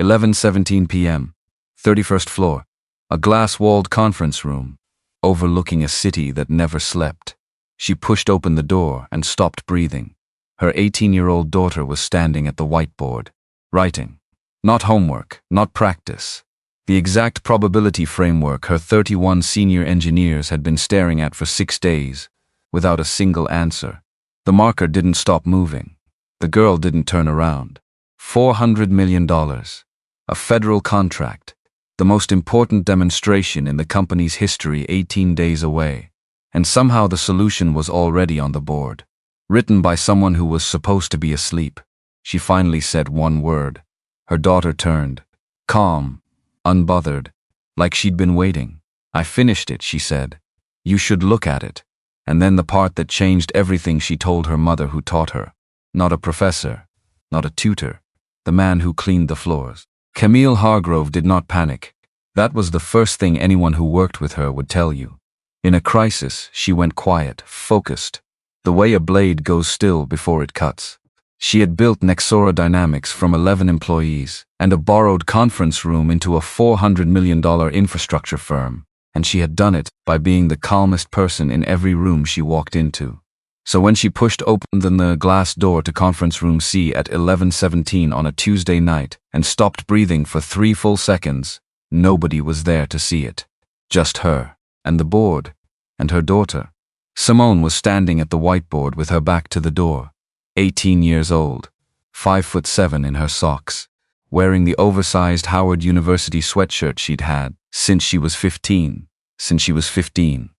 11:17 p.m. 31st floor. A glass-walled conference room, overlooking a city that never slept. She pushed open the door and stopped breathing. Her 18-year-old daughter was standing at the whiteboard, writing. Not homework, not practice. The exact probability framework her 31 senior engineers had been staring at for 6 days, without a single answer. The marker didn't stop moving. The girl didn't turn around. $400 million. A federal contract. The most important demonstration in the company's history 18 days away. And somehow the solution was already on the board. Written by someone who was supposed to be asleep. She finally said one word. Her daughter turned. Calm. Unbothered. Like she'd been waiting. I finished it, she said. You should look at it. And then the part that changed everything, she told her mother who taught her. Not a professor. Not a tutor. The man who cleaned the floors. Camille Hargrove did not panic. That was the first thing anyone who worked with her would tell you. In a crisis, she went quiet, focused. The way a blade goes still before it cuts. She had built Nexora Dynamics from 11 employees and a borrowed conference room into a $400 million infrastructure firm, and she had done it by being the calmest person in every room she walked into. So when she pushed open the glass door to conference room C at 11:17 on a Tuesday night and stopped breathing for 3 full seconds, nobody was there to see it. Just her, and the board, and her daughter. Simone was standing at the whiteboard with her back to the door. 18 years old, 5'7" in her socks, wearing the oversized Howard University sweatshirt she'd had since she was 15.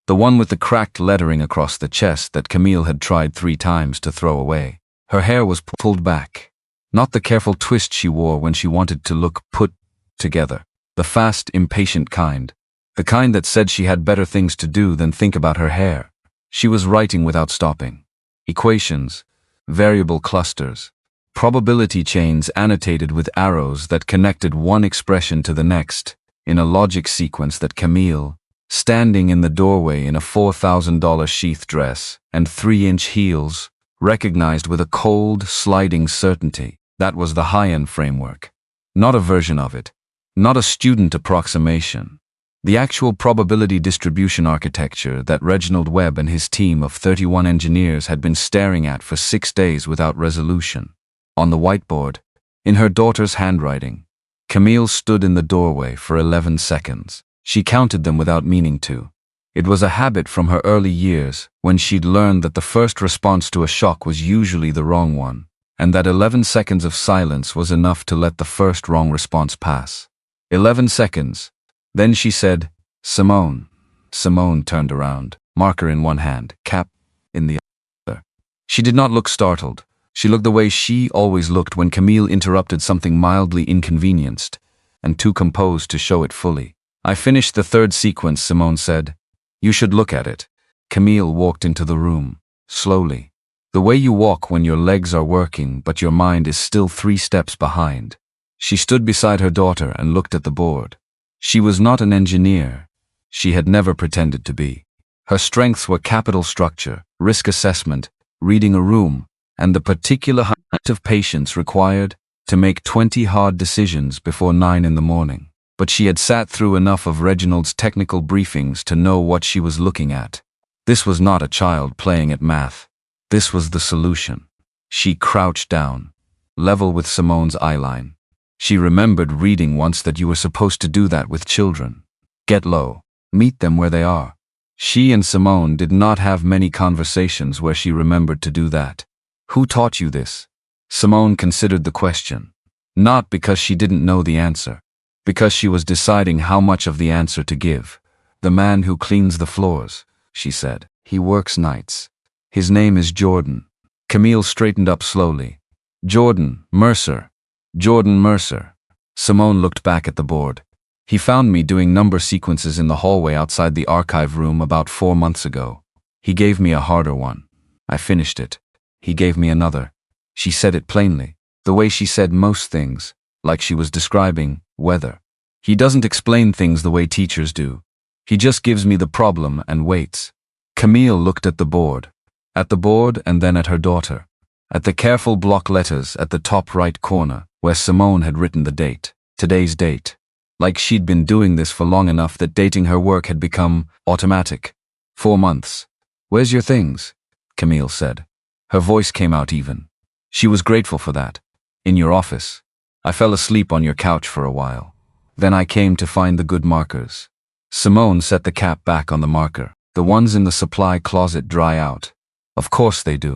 The one with the cracked lettering across the chest that Camille had tried 3 times to throw away. Her hair was pulled back. Not the careful twist she wore when she wanted to look put together. The fast, impatient kind. The kind that said she had better things to do than think about her hair. She was writing without stopping. Equations. Variable clusters, probability chains annotated with arrows that connected one expression to the next, in a logic sequence that Camille, standing in the doorway in a $4,000 sheath dress and 3-inch heels, recognized with a cold, sliding certainty. That was the high-end framework. Not a version of it. Not a student approximation. The actual probability distribution architecture that Reginald Webb and his team of 31 engineers had been staring at for 6 days without resolution. On the whiteboard, in her daughter's handwriting, Camille stood in the doorway for 11 seconds. She counted them without meaning to. It was a habit from her early years when she'd learned that the first response to a shock was usually the wrong one, and that 11 seconds of silence was enough to let the first wrong response pass. 11 seconds. Then she said, Simone. Simone turned around, marker in one hand, cap in the other. She did not look startled. She looked the way she always looked when Camille interrupted something mildly inconvenienced, and too composed to show it fully. I finished the 3rd sequence, Simone said. You should look at it. Camille walked into the room, slowly. The way you walk when your legs are working but your mind is still 3 steps behind. She stood beside her daughter and looked at the board. She was not an engineer. She had never pretended to be. Her strengths were capital structure, risk assessment, reading a room, and the particular height of patience required to make 20 hard decisions before 9 in the morning. But she had sat through enough of Reginald's technical briefings to know what she was looking at. This was not a child playing at math. This was the solution. She crouched down, level with Simone's eyeline. She remembered reading once that you were supposed to do that with children. Get low. Meet them where they are. She and Simone did not have many conversations where she remembered to do that. Who taught you this? Simone considered the question. Not because she didn't know the answer. Because she was deciding how much of the answer to give. The man who cleans the floors, she said. He works nights. His name is Jordan. Camille straightened up slowly. Jordan Mercer. Jordan Mercer. Simone looked back at the board. He found me doing number sequences in the hallway outside the archive room about 4 months ago. He gave me a harder one. I finished it. He gave me another. She said it plainly, the way she said most things, like she was describing weather. He doesn't explain things the way teachers do. He just gives me the problem and waits. Camille looked at the board and then at her daughter, at the careful block letters at the top right corner where Simone had written the date. today's date. Like she'd been doing this for long enough that dating her work had become automatic. 4 months. "Where's your things?" Camille said. Her voice came out even. She was grateful for that. "In your office. I fell asleep on your couch for a while. Then I came to find the good markers." Simone set the cap back on the marker. "The ones in the supply closet dry out." "Of course they do."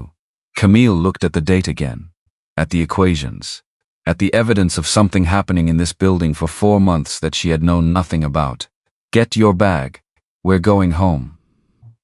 Camille looked at the date again. At the equations. At the evidence of something happening in this building for 4 months that she had known nothing about. "Get your bag. We're going home."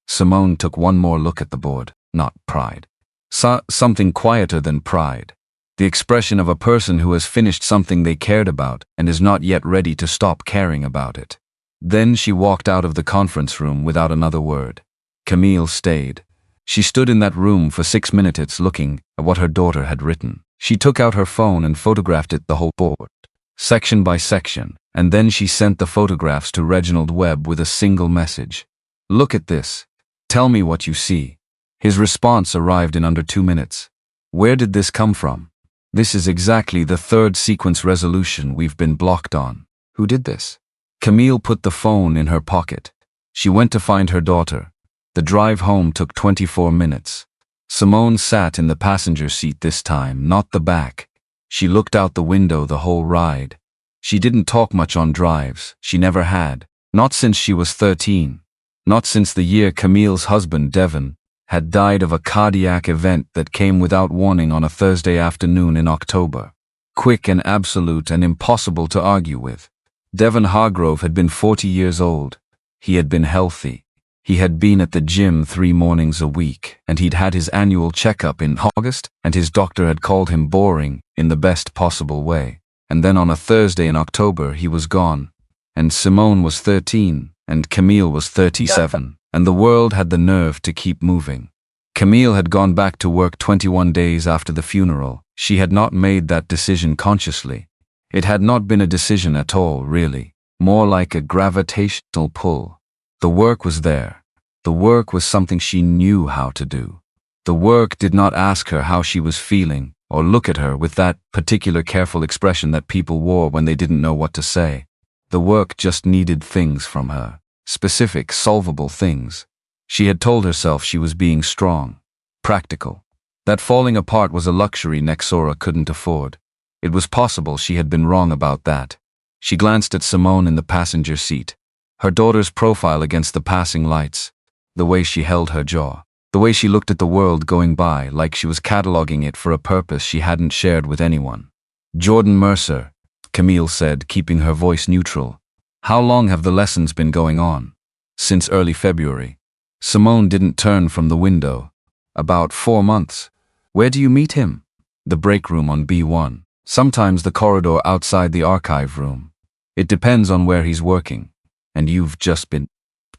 Simone took one more look at the board. Not pride. Something quieter than pride. The expression of a person who has finished something they cared about and is not yet ready to stop caring about it. Then she walked out of the conference room without another word. Camille stayed. She stood in that room for 6 minutes looking at what her daughter had written. She took out her phone and photographed it, the whole board, section by section, and then she sent the photographs to Reginald Webb with a single message. "Look at this. Tell me what you see." His response arrived in under 2 minutes. "Where did this come from? This is exactly the third sequence resolution we've been blocked on. Who did this?" Camille put the phone in her pocket. She went to find her daughter. The drive home took 24 minutes. Simone sat in the passenger seat this time, not the back. She looked out the window the whole ride. She didn't talk much on drives. She never had. Not since she was 13. Not since the year Camille's husband, Devon, had died of a cardiac event that came without warning on a Thursday afternoon in October. Quick and absolute and impossible to argue with. Devon Hargrove had been 40 years old. He had been healthy. He had been at the gym 3 mornings a week, and he'd had his annual checkup in August, and his doctor had called him boring in the best possible way. And then on a Thursday in October, he was gone. And Simone was 13, and Camille was 37, and the world had the nerve to keep moving. Camille had gone back to work 21 days after the funeral. She had not made that decision consciously. It had not been a decision at all, really. More like a gravitational pull. The work was there. The work was something she knew how to do. The work did not ask her how she was feeling, or look at her with that particular careful expression that people wore when they didn't know what to say. The work just needed things from her. Specific, solvable things. She had told herself she was being strong. Practical. That falling apart was a luxury Nexora couldn't afford. It was possible she had been wrong about that. She glanced at Simone in the passenger seat. Her daughter's profile against the passing lights. The way she held her jaw. The way she looked at the world going by like she was cataloging it for a purpose she hadn't shared with anyone. "Jordan Mercer," Camille said, keeping her voice neutral. "How long have the lessons been going on?" "Since early February." Simone didn't turn from the window. "About 4 months. Where do you meet him?" "The break room on B1. Sometimes the corridor outside the archive room. It depends on where he's working. And you've just been..."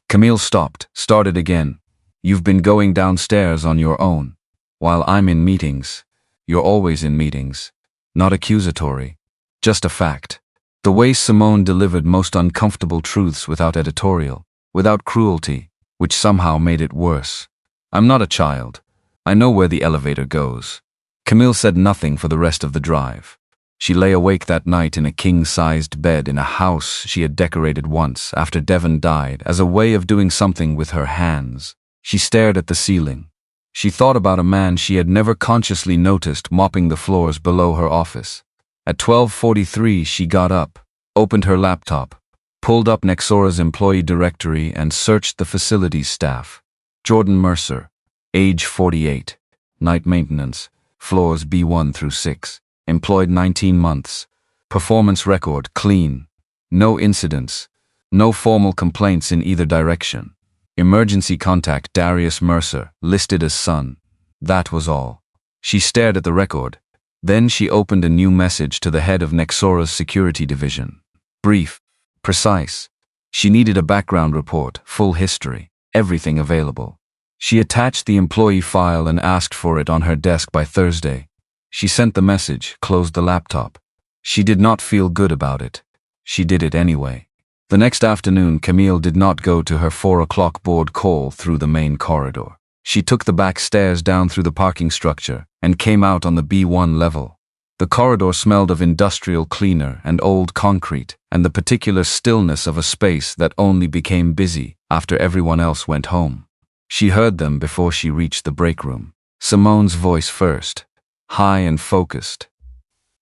Camille stopped, started again. "You've been going downstairs on your own. While I'm in meetings." "You're always in meetings." Not accusatory. Just a fact. The way Simone delivered most uncomfortable truths without editorial, without cruelty, which somehow made it worse. "I'm not a child. I know where the elevator goes." Camille said nothing for the rest of the drive. She lay awake that night in a king-sized bed in a house she had decorated once after Devon died as a way of doing something with her hands. She stared at the ceiling. She thought about a man she had never consciously noticed mopping the floors below her office. At 12:43 she got up, opened her laptop, pulled up Nexora's employee directory and searched the facilities staff. Jordan Mercer, age 48, night maintenance, floors B1 through 6. Employed 19 months. Performance record clean. No incidents. No formal complaints in either direction. Emergency contact Darius Mercer, listed as son. That was all. She stared at the record. Then she opened a new message to the head of Nexora's security division. Brief. Precise. She needed a background report, full history, everything available. She attached the employee file and asked for it on her desk by Thursday. She sent the message, closed the laptop. She did not feel good about it. She did it anyway. The next afternoon, Camille did not go to her 4 o'clock board call through the main corridor. She took the back stairs down through the parking structure and came out on the B1 level. The corridor smelled of industrial cleaner and old concrete, and the particular stillness of a space that only became busy after everyone else went home. She heard them before she reached the break room. Simone's voice first, high and focused.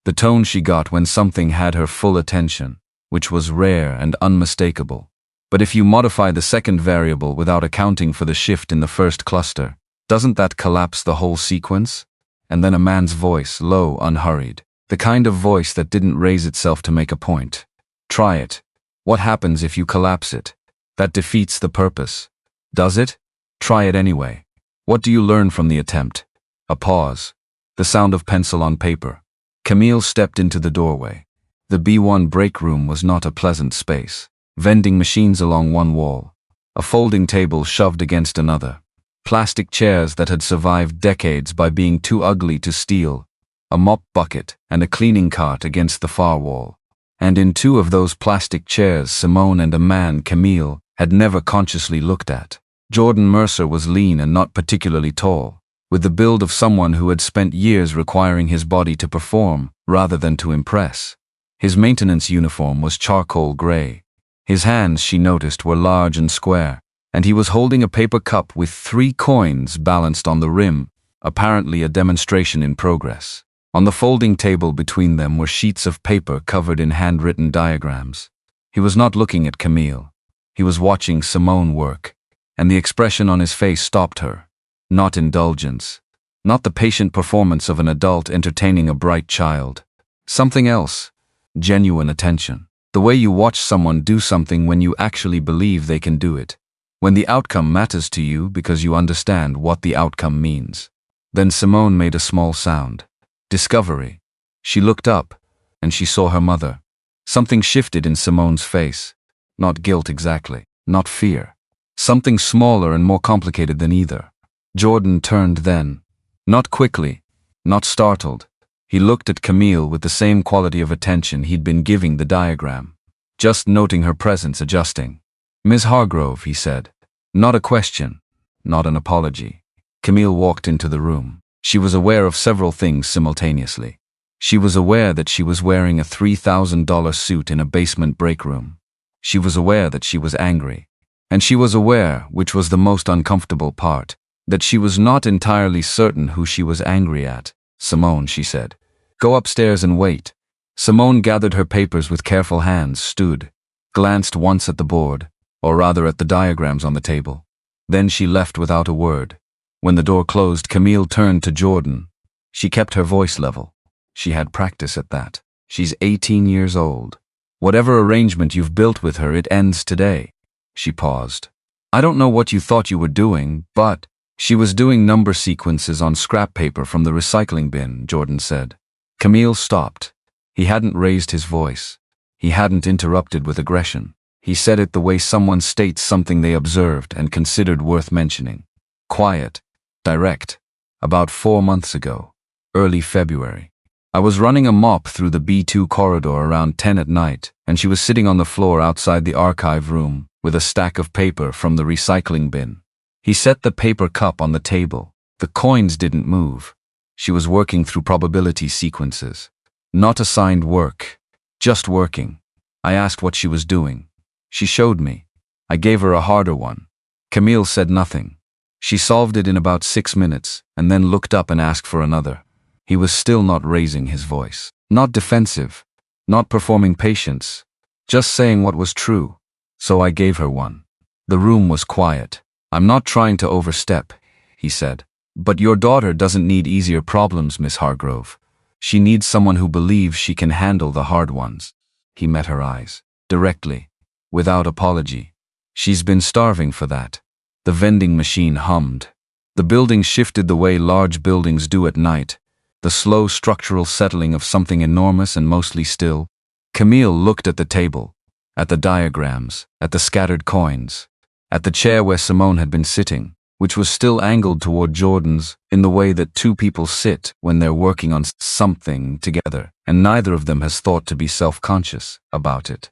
The tone she got when something had her full attention, which was rare and unmistakable. But if you modify the second variable without accounting for the shift in the first cluster, doesn't that collapse the whole sequence? And then a man's voice, low, unhurried. The kind of voice that didn't raise itself to make a point. Try it. What happens if you collapse it? That defeats the purpose. Does it? Try it anyway. What do you learn from the attempt? A pause. The sound of pencil on paper. Camille stepped into the doorway. The B1 break room was not a pleasant space. Vending machines along one wall. A folding table shoved against another. Plastic chairs that had survived decades by being too ugly to steal. A mop bucket and a cleaning cart against the far wall. And in two of those plastic chairs, Simone and a man Camille had never consciously looked at. Jordan Mercer was lean and not particularly tall, with the build of someone who had spent years requiring his body to perform rather than to impress. His maintenance uniform was charcoal gray. His hands, she noticed, were large and square, and he was holding a paper cup with 3 coins balanced on the rim, apparently a demonstration in progress. On the folding table between them were sheets of paper covered in handwritten diagrams. He was not looking at Camille. He was watching Simone work, and the expression on his face stopped her. Not indulgence. Not the patient performance of an adult entertaining a bright child. Something else. Genuine attention. The way you watch someone do something when you actually believe they can do it. When the outcome matters to you because you understand what the outcome means. Then Simone made a small sound. Discovery. She looked up, and she saw her mother. Something shifted in Simone's face. Not guilt exactly, not fear. Something smaller and more complicated than either. Jordan turned then. Not quickly, not startled. He looked at Camille with the same quality of attention he'd been giving the diagram. Just noting her presence, adjusting. "Ms. Hargrove," he said. Not a question, not an apology. Camille walked into the room. She was aware of several things simultaneously. She was aware that she was wearing a $3,000 suit in a basement break room. She was aware that she was angry. And she was aware, which was the most uncomfortable part, that she was not entirely certain who she was angry at. "Simone," she said. "Go upstairs and wait." Simone gathered her papers with careful hands, stood, glanced once at the board, or rather at the diagrams on the table. Then she left without a word. When the door closed, Camille turned to Jordan. She kept her voice level. She had practice at that. "She's 18 years old. Whatever arrangement you've built with her, it ends today." She paused. "I don't know what you thought you were doing, but..." "She was doing number sequences on scrap paper from the recycling bin," Jordan said. Camille stopped. He hadn't raised his voice. He hadn't interrupted with aggression. He said it the way someone states something they observed and considered worth mentioning. Quiet. Direct. "About 4 months ago. Early February. I was running a mop through the B2 corridor around 10 at night, and she was sitting on the floor outside the archive room with a stack of paper from the recycling bin." He set the paper cup on the table. The coins didn't move. She was working through probability sequences. Not assigned work. Just working. I asked what she was doing. She showed me. I gave her a harder one. Camille said nothing. She solved it in about 6 minutes, and then looked up and asked for another. He was still not raising his voice. Not defensive. Not performing patience. Just saying what was true. So I gave her one. The room was quiet. "I'm not trying to overstep," he said. "But your daughter doesn't need easier problems, Miss Hargrove. She needs someone who believes she can handle the hard ones." He met her eyes. Directly. Without apology. "She's been starving for that." The vending machine hummed. The building shifted the way large buildings do at night. The slow structural settling of something enormous and mostly still. Camille looked at the table. At the diagrams. At the scattered coins. At the chair where Simone had been sitting, which was still angled toward Jordan's in the way that two people sit when they're working on something together, and neither of them has thought to be self-conscious about it.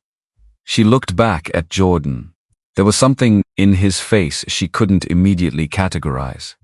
She looked back at Jordan. There was something in his face she couldn't immediately categorize.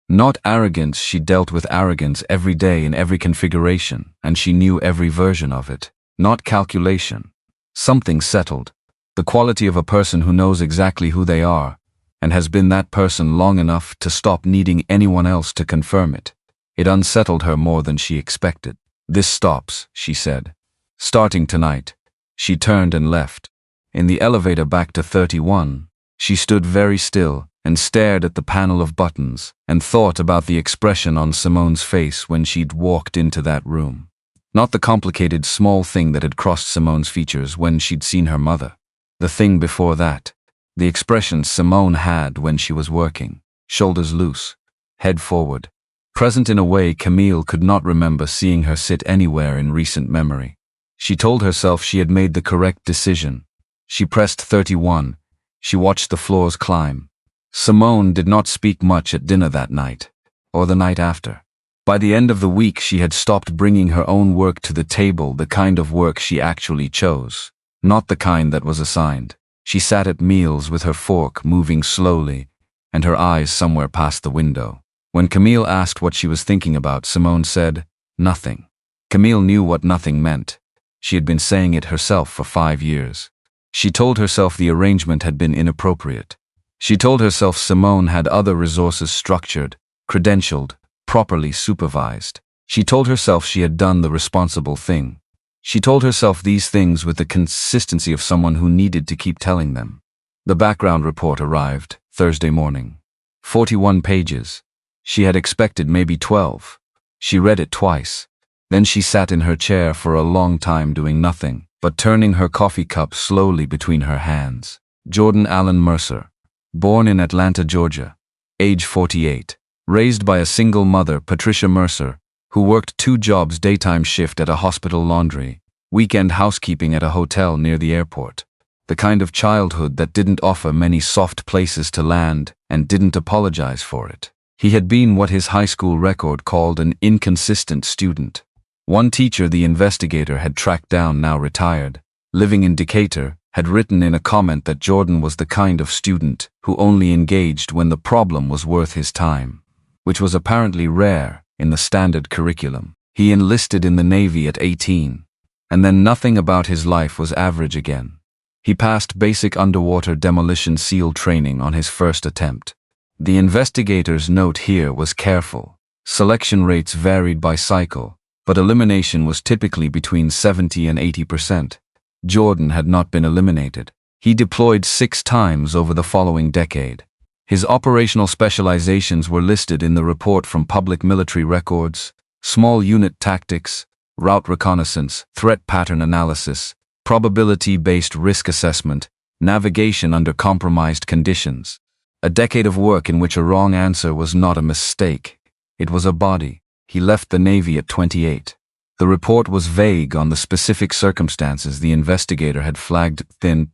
Not arrogance, she dealt with arrogance every day in every configuration, and she knew every version of it. Not calculation. Something settled. The quality of a person who knows exactly who they are, and has been that person long enough to stop needing anyone else to confirm it. It unsettled her more than she expected. "This stops," she said. "Starting tonight." She turned and left. In the elevator back to 31, she stood very still and stared at the panel of buttons and thought about the expression on Simone's face when she'd walked into that room. Not the complicated small thing that had crossed Simone's features when she'd seen her mother. The thing before that. The expression Simone had when she was working. Shoulders loose, head forward. Present in a way Camille could not remember seeing her sit anywhere in recent memory. She told herself she had made the correct decision. She pressed 31. She watched the floors climb. Simone did not speak much at dinner that night, or the night after. By the end of the week she had stopped bringing her own work to the table, the kind of work she actually chose, not the kind that was assigned. She sat at meals with her fork moving slowly, and her eyes somewhere past the window. When Camille asked what she was thinking about, Simone said, "Nothing." Camille knew what nothing meant. She had been saying it herself for 5 years. She told herself the arrangement had been inappropriate. She told herself Simone had other resources structured, credentialed, properly supervised. She told herself she had done the responsible thing. She told herself these things with the consistency of someone who needed to keep telling them. The background report arrived Thursday morning. 41 pages. She had expected maybe 12. She read it twice. Then she sat in her chair for a long time doing nothing, but turning her coffee cup slowly between her hands. Jordan Allen Mercer. Born in Atlanta, Georgia. Age 48. Raised by a single mother, Patricia Mercer, who worked 2 jobs: daytime shift at a hospital laundry, weekend housekeeping at a hotel near the airport. The kind of childhood that didn't offer many soft places to land and didn't apologize for it. He had been what his high school record called an inconsistent student. One teacher the investigator had tracked down, now retired, living in Decatur, had written in a comment that Jordan was the kind of student who only engaged when the problem was worth his time, which was apparently rare in the standard curriculum. He enlisted in the Navy at 18, and then nothing about his life was average again. He passed basic underwater demolition SEAL training on his first attempt. The investigator's note here was careful. Selection rates varied by cycle, but elimination was typically between 70 and 80%. Jordan had not been eliminated. He deployed 6 times over the following decade. His operational specializations were listed in the report from public military records: small unit tactics, route reconnaissance, threat pattern analysis, probability-based risk assessment, navigation under compromised conditions. A decade of work in which a wrong answer was not a mistake. It was a body. He left the Navy at 28. The report was vague on the specific circumstances the investigator had flagged thin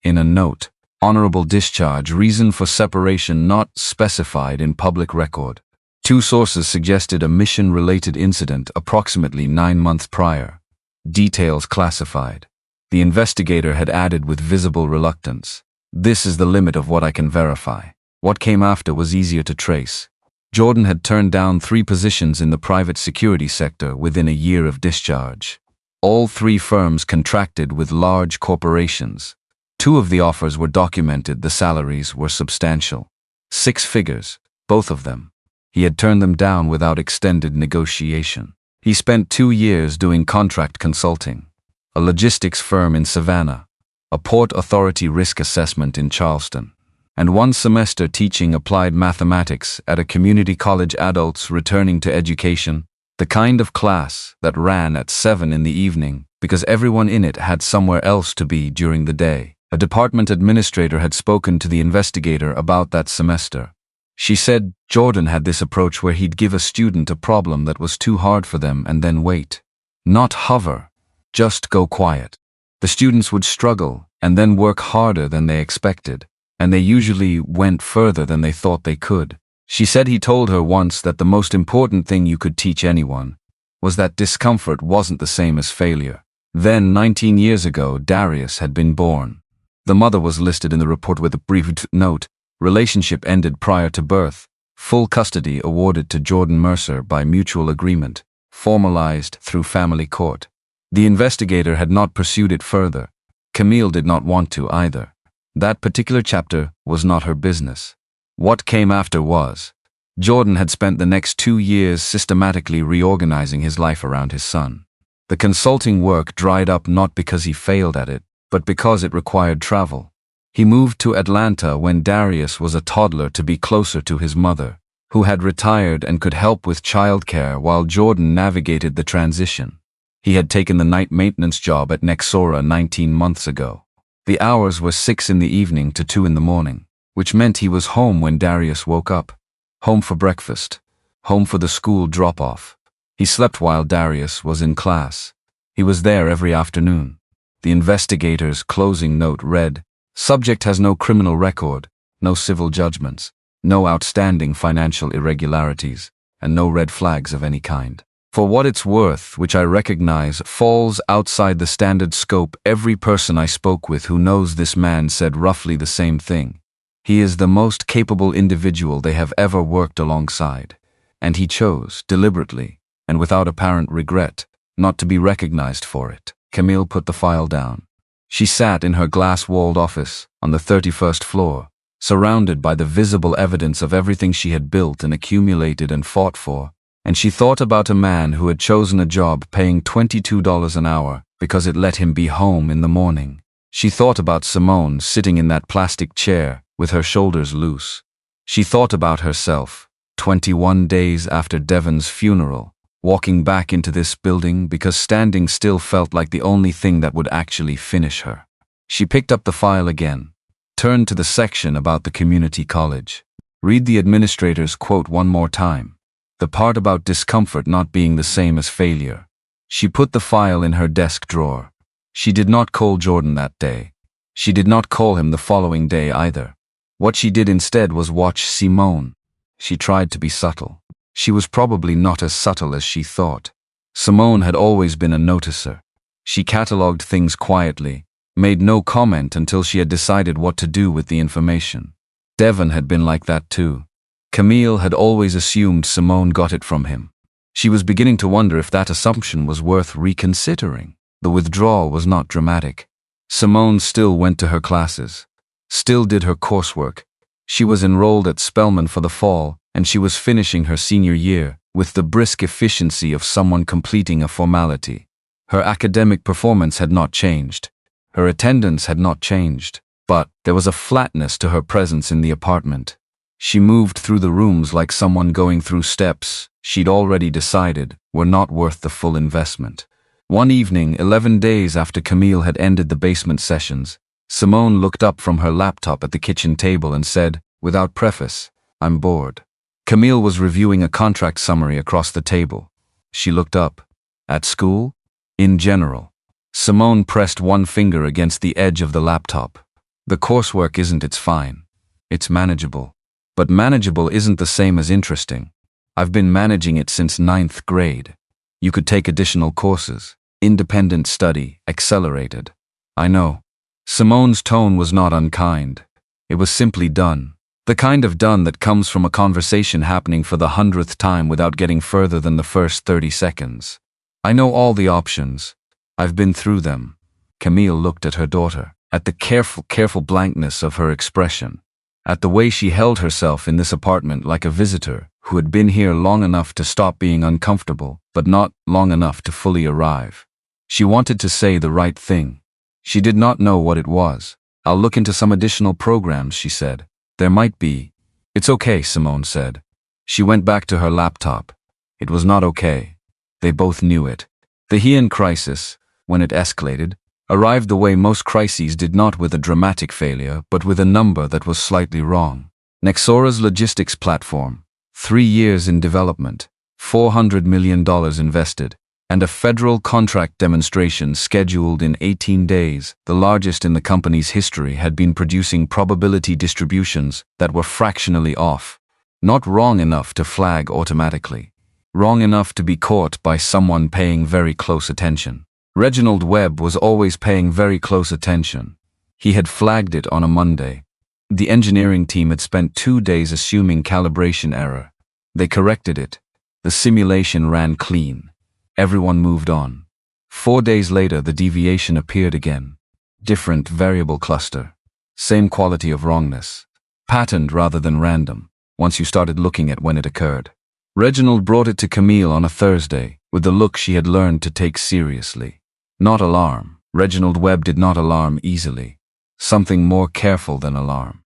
in a note. Honorable discharge, reason for separation not specified in public record. 2 sources suggested a mission-related incident approximately 9 months prior. Details classified. The investigator had added with visible reluctance, "This is the limit of what I can verify." What came after was easier to trace. Jordan had turned down 3 positions in the private security sector within a year of discharge. All 3 firms contracted with large corporations. 2 of the offers were documented. The salaries were substantial. 6 figures, both of them. He had turned them down without extended negotiation. He spent 2 years doing contract consulting, a logistics firm in Savannah, a port authority risk assessment in Charleston, and 1 semester teaching applied mathematics at a community college. Adults returning to education, the kind of class that ran at 7 in the evening because everyone in it had somewhere else to be during the day. A department administrator had spoken to the investigator about that semester. She said Jordan had this approach where he'd give a student a problem that was too hard for them and then wait. Not hover, just go quiet. The students would struggle and then work harder than they expected, and they usually went further than they thought they could. She said he told her once that the most important thing you could teach anyone was that discomfort wasn't the same as failure. Then, 19 years ago, Darius had been born. The mother was listed in the report with a brief note: relationship ended prior to birth. Full custody awarded to Jordan Mercer by mutual agreement, formalized through family court. The investigator had not pursued it further. Camille did not want to either. That particular chapter was not her business. What came after was. Jordan had spent the next 2 years systematically reorganizing his life around his son. The consulting work dried up not because he failed at it, but because it required travel. He moved to Atlanta when Darius was a toddler to be closer to his mother, who had retired and could help with childcare while Jordan navigated the transition. He had taken the night maintenance job at Nexora 19 months ago. The hours were 6 in the evening to 2 in the morning, which meant he was home when Darius woke up. Home for breakfast. Home for the school drop-off. He slept while Darius was in class. He was there every afternoon. The investigator's closing note read, "Subject has no criminal record, no civil judgments, no outstanding financial irregularities, and no red flags of any kind." For what it's worth, which I recognize falls outside the standard scope, every person I spoke with who knows this man said roughly the same thing. He is the most capable individual they have ever worked alongside, and he chose, deliberately, and without apparent regret, not to be recognized for it. Camille put the file down. She sat in her glass-walled office on the 31st floor, surrounded by the visible evidence of everything she had built and accumulated and fought for, and she thought about a man who had chosen a job paying $22 an hour because it let him be home in the morning. She thought about Simone sitting in that plastic chair with her shoulders loose. She thought about herself, 21 days after Devon's funeral, walking back into this building because standing still felt like the only thing that would actually finish her. She picked up the file again, turned to the section about the community college. Read the administrator's quote one more time. The part about discomfort not being the same as failure. She put the file in her desk drawer. She did not call Jordan that day. She did not call him the following day either. What she did instead was watch Simone. She tried to be subtle. She was probably not as subtle as she thought. Simone had always been a noticer. She catalogued things quietly, made no comment until she had decided what to do with the information. Devon had been like that too. Camille had always assumed Simone got it from him. She was beginning to wonder if that assumption was worth reconsidering. The withdrawal was not dramatic. Simone still went to her classes, still did her coursework. She was enrolled at Spelman for the fall, and she was finishing her senior year with the brisk efficiency of someone completing a formality. Her academic performance had not changed. Her attendance had not changed, but there was a flatness to her presence in the apartment. She moved through the rooms like someone going through steps she'd already decided were not worth the full investment. One evening, 11 days after Camille had ended the basement sessions, Simone looked up from her laptop at the kitchen table and said, without preface, "I'm bored." Camille was reviewing a contract summary across the table. She looked up. At school? In general. Simone pressed one finger against the edge of the laptop. The coursework isn't, it's fine. It's manageable. But manageable isn't the same as interesting. I've been managing it since 9th grade. You could take additional courses. Independent study, accelerated. I know. Simone's tone was not unkind. It was simply done. The kind of done that comes from a conversation happening for the 100th time without getting further than the first 30 seconds. I know all the options. I've been through them. Camille looked at her daughter, at the careful blankness of her expression, at the way she held herself in this apartment like a visitor who had been here long enough to stop being uncomfortable, but not long enough to fully arrive. She wanted to say the right thing. She did not know what it was. I'll look into some additional programs, she said. There might be. It's okay, Simone said. She went back to her laptop. It was not okay. They both knew it. The Heian crisis, when it escalated, arrived the way most crises did, not with a dramatic failure, but with a number that was slightly wrong. Nexora's logistics platform, 3 years in development, $400 million invested, and a federal contract demonstration scheduled in 18 days, the largest in the company's history, had been producing probability distributions that were fractionally off. Not wrong enough to flag automatically. Wrong enough to be caught by someone paying very close attention. Reginald Webb was always paying very close attention. He had flagged it on a Monday. The engineering team had spent 2 days assuming calibration error. They corrected it. The simulation ran clean. Everyone moved on. 4 days later, the deviation appeared again. Different variable cluster. Same quality of wrongness. Patterned rather than random, once you started looking at when it occurred. Reginald brought it to Camille on a Thursday, with the look she had learned to take seriously. Not alarm. Reginald Webb did not alarm easily. Something more careful than alarm.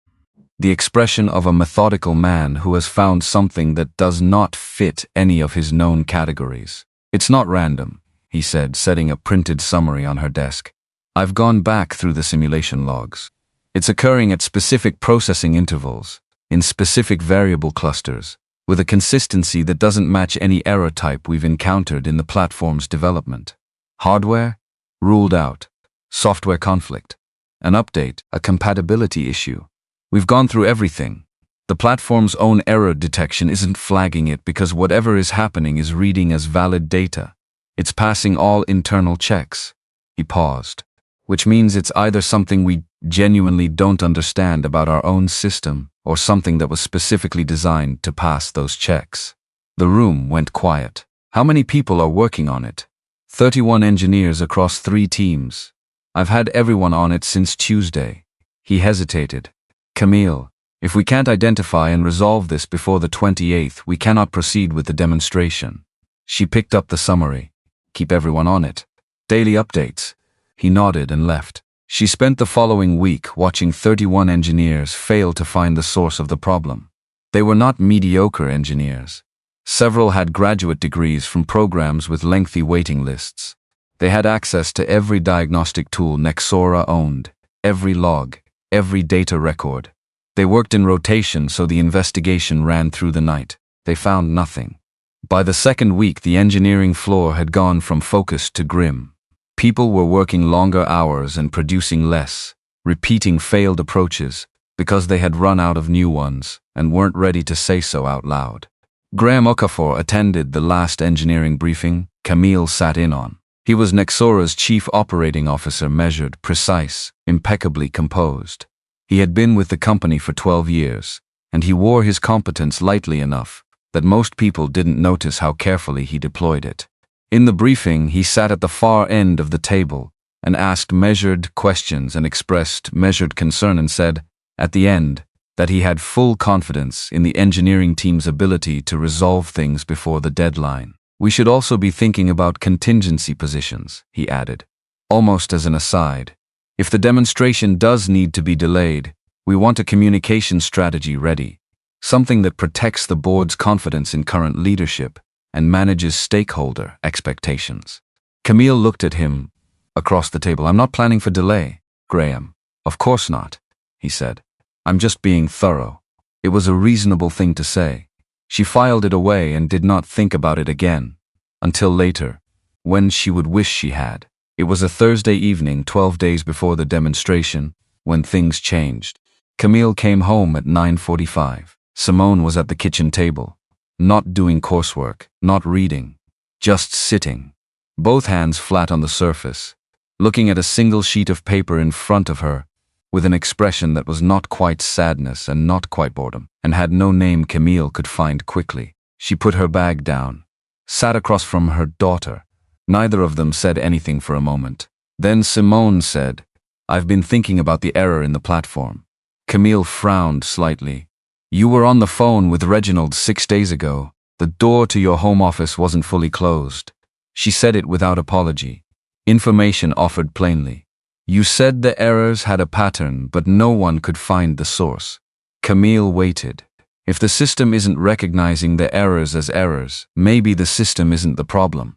The expression of a methodical man who has found something that does not fit any of his known categories. It's not random, he said, setting a printed summary on her desk. I've gone back through the simulation logs. It's occurring at specific processing intervals, in specific variable clusters, with a consistency that doesn't match any error type we've encountered in the platform's development. Hardware? Ruled out. Software conflict. An update, a compatibility issue. We've gone through everything. The platform's own error detection isn't flagging it because whatever is happening is reading as valid data. It's passing all internal checks. He paused. Which means it's either something we genuinely don't understand about our own system or something that was specifically designed to pass those checks. The room went quiet. How many people are working on it? 31 engineers across 3 teams. I've had everyone on it since Tuesday. He hesitated. Camille, if we can't identify and resolve this before the 28th, we cannot proceed with the demonstration. She picked up the summary. Keep everyone on it. Daily updates. He nodded and left. She spent the following week watching 31 engineers fail to find the source of the problem. They were not mediocre engineers. Several had graduate degrees from programs with lengthy waiting lists. They had access to every diagnostic tool Nexora owned, every log, every data record. They worked in rotation so the investigation ran through the night. They found nothing. By the second week, the engineering floor had gone from focused to grim. People were working longer hours and producing less, repeating failed approaches because they had run out of new ones and weren't ready to say so out loud. Graham Okafor attended the last engineering briefing Camille sat in on. He was Nexora's chief operating officer, measured, precise, impeccably composed. He had been with the company for 12 years, and he wore his competence lightly enough that most people didn't notice how carefully he deployed it. In the briefing, he sat at the far end of the table and asked measured questions and expressed measured concern and said, at the end, that he had full confidence in the engineering team's ability to resolve things before the deadline. We should also be thinking about contingency positions, he added, almost as an aside. If the demonstration does need to be delayed, we want a communication strategy ready, something that protects the board's confidence in current leadership and manages stakeholder expectations. Camille looked at him across the table. I'm not planning for delay, Graham. Of course not, he said. I'm just being thorough. It was a reasonable thing to say. She filed it away and did not think about it again. Until later, when she would wish she had. It was a Thursday evening, 12 days before the demonstration, when things changed. Camille came home at 9:45. Simone was at the kitchen table. Not doing coursework, not reading, just sitting, both hands flat on the surface, looking at a single sheet of paper in front of her, with an expression that was not quite sadness and not quite boredom, and had no name Camille could find quickly. She put her bag down, sat across from her daughter. Neither of them said anything for a moment. Then Simone said, I've been thinking about the error in the platform. Camille frowned slightly. You were on the phone with Reginald 6 days ago. The door to your home office wasn't fully closed. She said it without apology. Information offered plainly. You said the errors had a pattern, but no one could find the source. Camille waited. If the system isn't recognizing the errors as errors, maybe the system isn't the problem.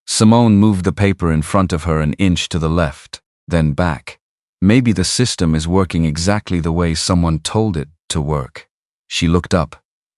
Simone moved the paper in front of her an inch to the left, then back. Maybe the system is working exactly the way someone told it to work. She looked up.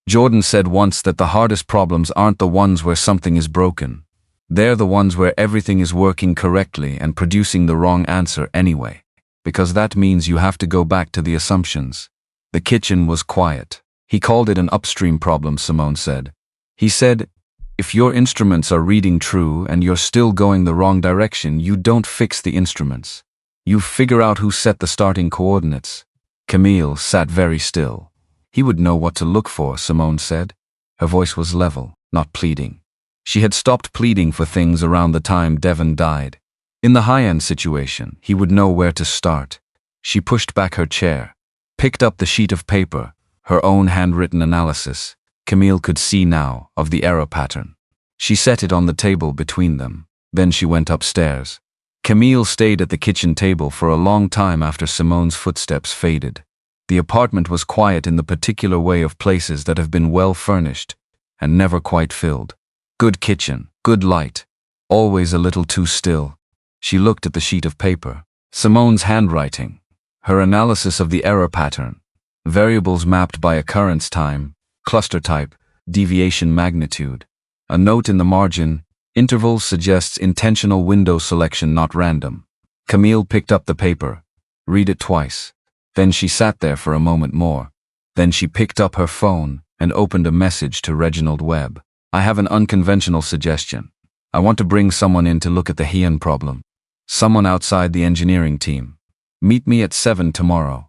Jordan said once that the hardest problems aren't the ones where something is broken. They're the ones where everything is working correctly and producing the wrong answer anyway. Because that means you have to go back to the assumptions. The kitchen was quiet. He called it an upstream problem, Simone said. He said, if your instruments are reading true and you're still going the wrong direction, you don't fix the instruments. You figure out who set the starting coordinates. Camille sat very still. He would know what to look for, Simone said. Her voice was level, not pleading. She had stopped pleading for things around the time Devon died. In the high-end situation, he would know where to start. She pushed back her chair, picked up the sheet of paper, her own handwritten analysis. Camille could see now of the error pattern. She set it on the table between them. Then she went upstairs. Camille stayed at the kitchen table for a long time after Simone's footsteps faded. The apartment was quiet in the particular way of places that have been well furnished and never quite filled. Good kitchen, good light, always a little too still. She looked at the sheet of paper. Simone's handwriting, her analysis of the error pattern, variables mapped by occurrence time, cluster type, deviation magnitude. A note in the margin, intervals suggests intentional window selection, not random. Camille picked up the paper. Read it twice. Then she sat there for a moment more. Then she picked up her phone and opened a message to Reginald Webb. I have an unconventional suggestion. I want to bring someone in to look at the Heian problem. Someone outside the engineering team. Meet me at 7 tomorrow.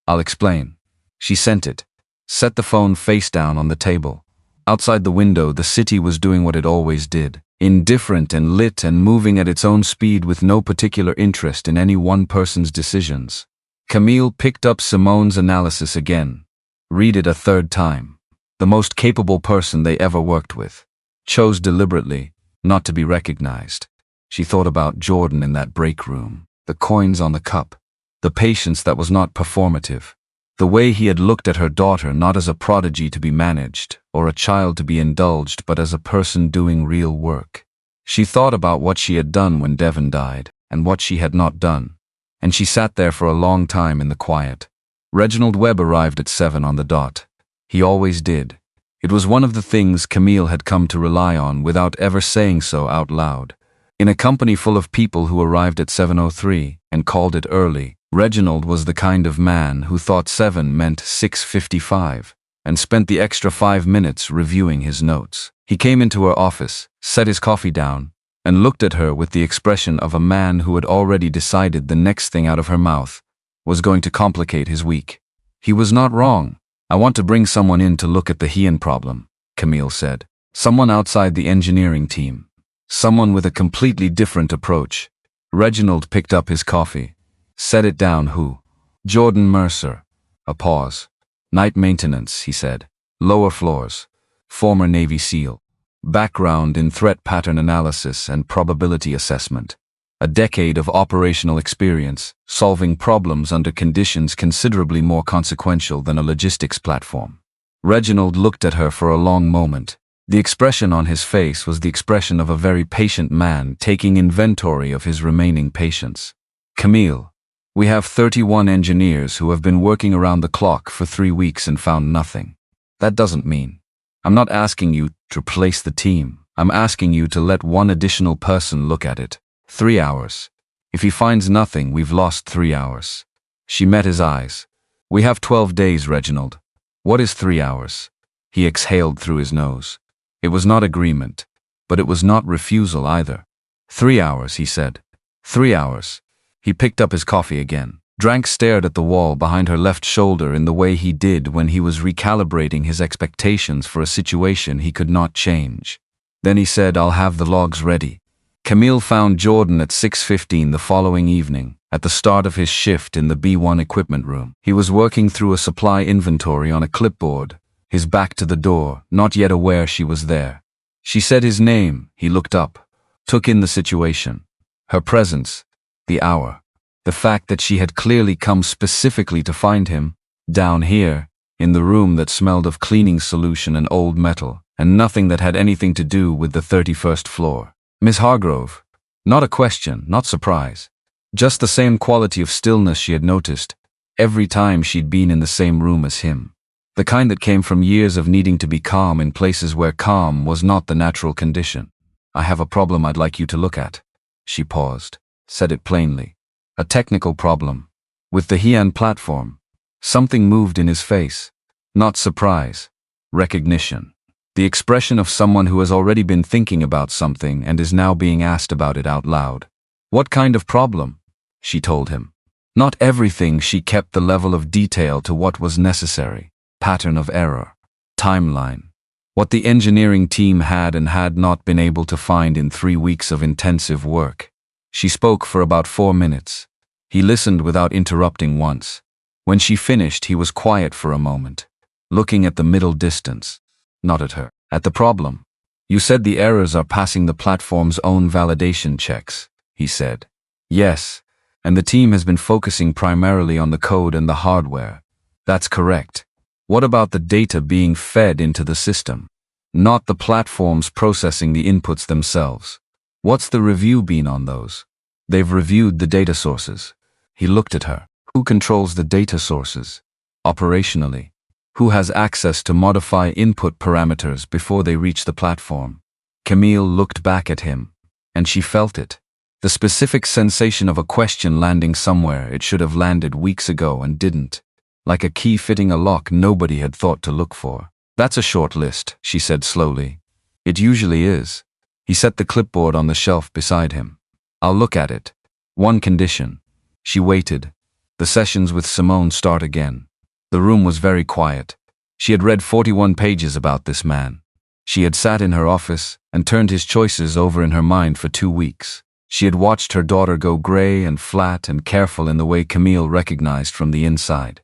I'll explain. She sent it. Set the phone face down on the table. Outside the window, the city was doing what it always did. Indifferent and lit and moving at its own speed with no particular interest in any one person's decisions. Camille picked up Simone's analysis again. Read it a third time. The most capable person they ever worked with. Chose deliberately not to be recognized. She thought about Jordan in that break room. The coins on the cup. The patience that was not performative. The way he had looked at her daughter not as a prodigy to be managed, or a child to be indulged, but as a person doing real work. She thought about what she had done when Devon died, and what she had not done. And she sat there for a long time in the quiet. Reginald Webb arrived at 7 on the dot. He always did. It was one of the things Camille had come to rely on without ever saying so out loud. In a company full of people who arrived at 7:03 and called it early, Reginald was the kind of man who thought 7 meant 6:55 and spent the extra 5 minutes reviewing his notes. He came into her office, set his coffee down, and looked at her with the expression of a man who had already decided the next thing out of her mouth was going to complicate his week. He was not wrong. I want to bring someone in to look at the Heian problem, Camille said. Someone outside the engineering team. Someone with a completely different approach. Reginald picked up his coffee. Set it down. Who? Jordan Mercer. A pause. Night maintenance, he said. Lower floors. Former Navy SEAL. Background in threat pattern analysis and probability assessment. A decade of operational experience, solving problems under conditions considerably more consequential than a logistics platform. Reginald looked at her for a long moment. The expression on his face was the expression of a very patient man taking inventory of his remaining patience. Camille, we have 31 engineers who have been working around the clock for 3 weeks and found nothing. That doesn't mean. I'm not asking you to replace the team. I'm asking you to let one additional person look at it. 3 hours. If he finds nothing, we've lost 3 hours. She met his eyes. We have 12 days, Reginald. What is 3 hours? He exhaled through his nose. It was not agreement, but it was not refusal either. 3 hours, he said. 3 hours. He picked up his coffee again. Drank stared at the wall behind her left shoulder in the way he did when he was recalibrating his expectations for a situation he could not change. Then he said, I'll have the logs ready. Camille found Jordan at 6:15 the following evening, at the start of his shift in the B1 equipment room. He was working through a supply inventory on a clipboard, his back to the door, not yet aware she was there. She said his name. He looked up, took in the situation. Her presence, the hour, the fact that she had clearly come specifically to find him, down here, in the room that smelled of cleaning solution and old metal, and nothing that had anything to do with the 31st floor. Miss Hargrove. Not a question, not surprise. Just the same quality of stillness she had noticed every time she'd been in the same room as him. The kind that came from years of needing to be calm in places where calm was not the natural condition. I have a problem I'd like you to look at. She paused, said it plainly. A technical problem. With the Heian platform. Something moved in his face. Not surprise. Recognition. The expression of someone who has already been thinking about something and is now being asked about it out loud. What kind of problem? She told him. Not everything she kept the level of detail to what was necessary. Pattern of error. Timeline. What the engineering team had and had not been able to find in 3 weeks of intensive work. She spoke for about 4 minutes. He listened without interrupting once. When she finished, he was quiet for a moment, looking at the middle distance. Not at her. At the problem. You said the errors are passing the platform's own validation checks, he said. Yes, and the team has been focusing primarily on the code and the hardware. That's correct. What about the data being fed into the system? Not the platforms processing the inputs themselves. What's the review been on those? They've reviewed the data sources. He looked at her. Who controls the data sources? Operationally. Who has access to modify input parameters before they reach the platform? Camille looked back at him, and she felt it. The specific sensation of a question landing somewhere it should have landed weeks ago and didn't. Like a key fitting a lock nobody had thought to look for. That's a short list, she said slowly. It usually is. He set the clipboard on the shelf beside him. I'll look at it. One condition. She waited. The sessions with Simone start again. The room was very quiet. She had read 41 pages about this man. She had sat in her office and turned his choices over in her mind for 2 weeks. She had watched her daughter go gray and flat and careful in the way Camille recognized from the inside.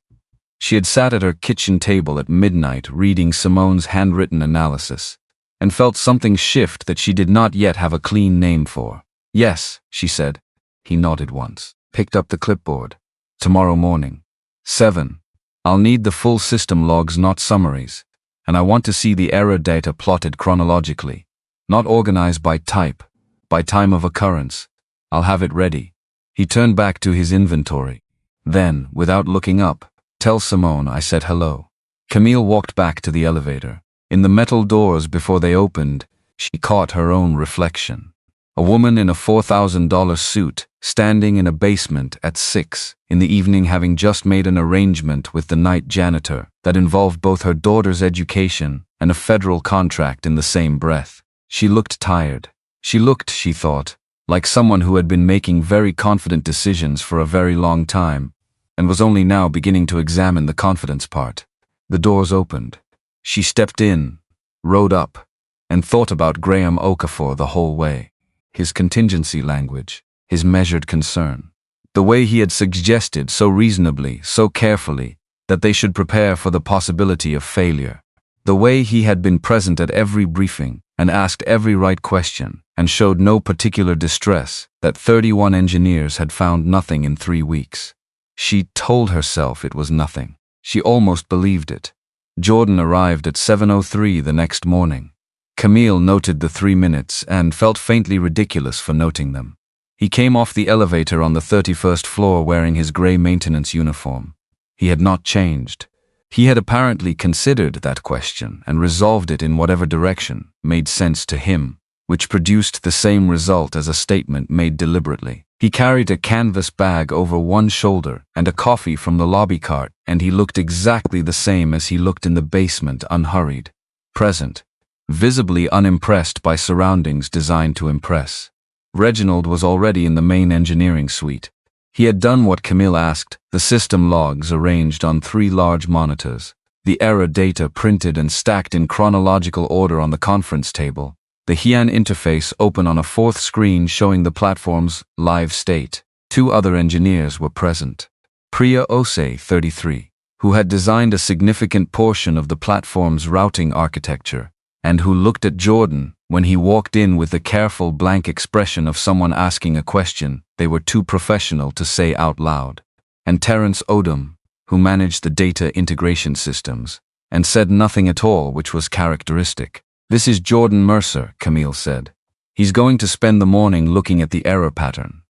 She had sat at her kitchen table at midnight reading Simone's handwritten analysis, and felt something shift that she did not yet have a clean name for. Yes, she said. He nodded once, picked up the clipboard. Tomorrow morning. 7. I'll need the full system logs, not summaries, and I want to see the error data plotted chronologically, not organized by type, by time of occurrence. I'll have it ready. He turned back to his inventory. Then, without looking up, tell Simone I said hello. Camille walked back to the elevator. In the metal doors before they opened, she caught her own reflection. A woman in a $4,000 suit, standing in a basement at 6 in the evening, having just made an arrangement with the night janitor that involved both her daughter's education and a federal contract in the same breath. She looked tired. She looked, she thought, like someone who had been making very confident decisions for a very long time and was only now beginning to examine the confidence part. The doors opened. She stepped in, rode up, and thought about Graham Okafor the whole way. His contingency language, his measured concern, the way he had suggested so reasonably, so carefully, that they should prepare for the possibility of failure, the way he had been present at every briefing and asked every right question and showed no particular distress that 31 engineers had found nothing in 3 weeks. She told herself it was nothing. She almost believed it. Jordan arrived at 7:03 the next morning. Camille noted the 3 minutes and felt faintly ridiculous for noting them. He came off the elevator on the 31st floor wearing his gray maintenance uniform. He had not changed. He had apparently considered that question and resolved it in whatever direction made sense to him, which produced the same result as a statement made deliberately. He carried a canvas bag over one shoulder and a coffee from the lobby cart, and he looked exactly the same as he looked in the basement, unhurried, present, visibly unimpressed by surroundings designed to impress. Reginald was already in the main engineering suite. He had done what Camille asked, the system logs arranged on 3 large monitors, the error data printed and stacked in chronological order on the conference table, the HIAN interface open on a 4th screen showing the platform's live state. 2 other engineers were present. Priya Ose, 33, who had designed a significant portion of the platform's routing architecture, and who looked at Jordan when he walked in with the careful blank expression of someone asking a question they were too professional to say out loud, and Terence Odom, who managed the data integration systems, and said nothing at all, which was characteristic. This is Jordan Mercer, Camille said. He's going to spend the morning looking at the error pattern.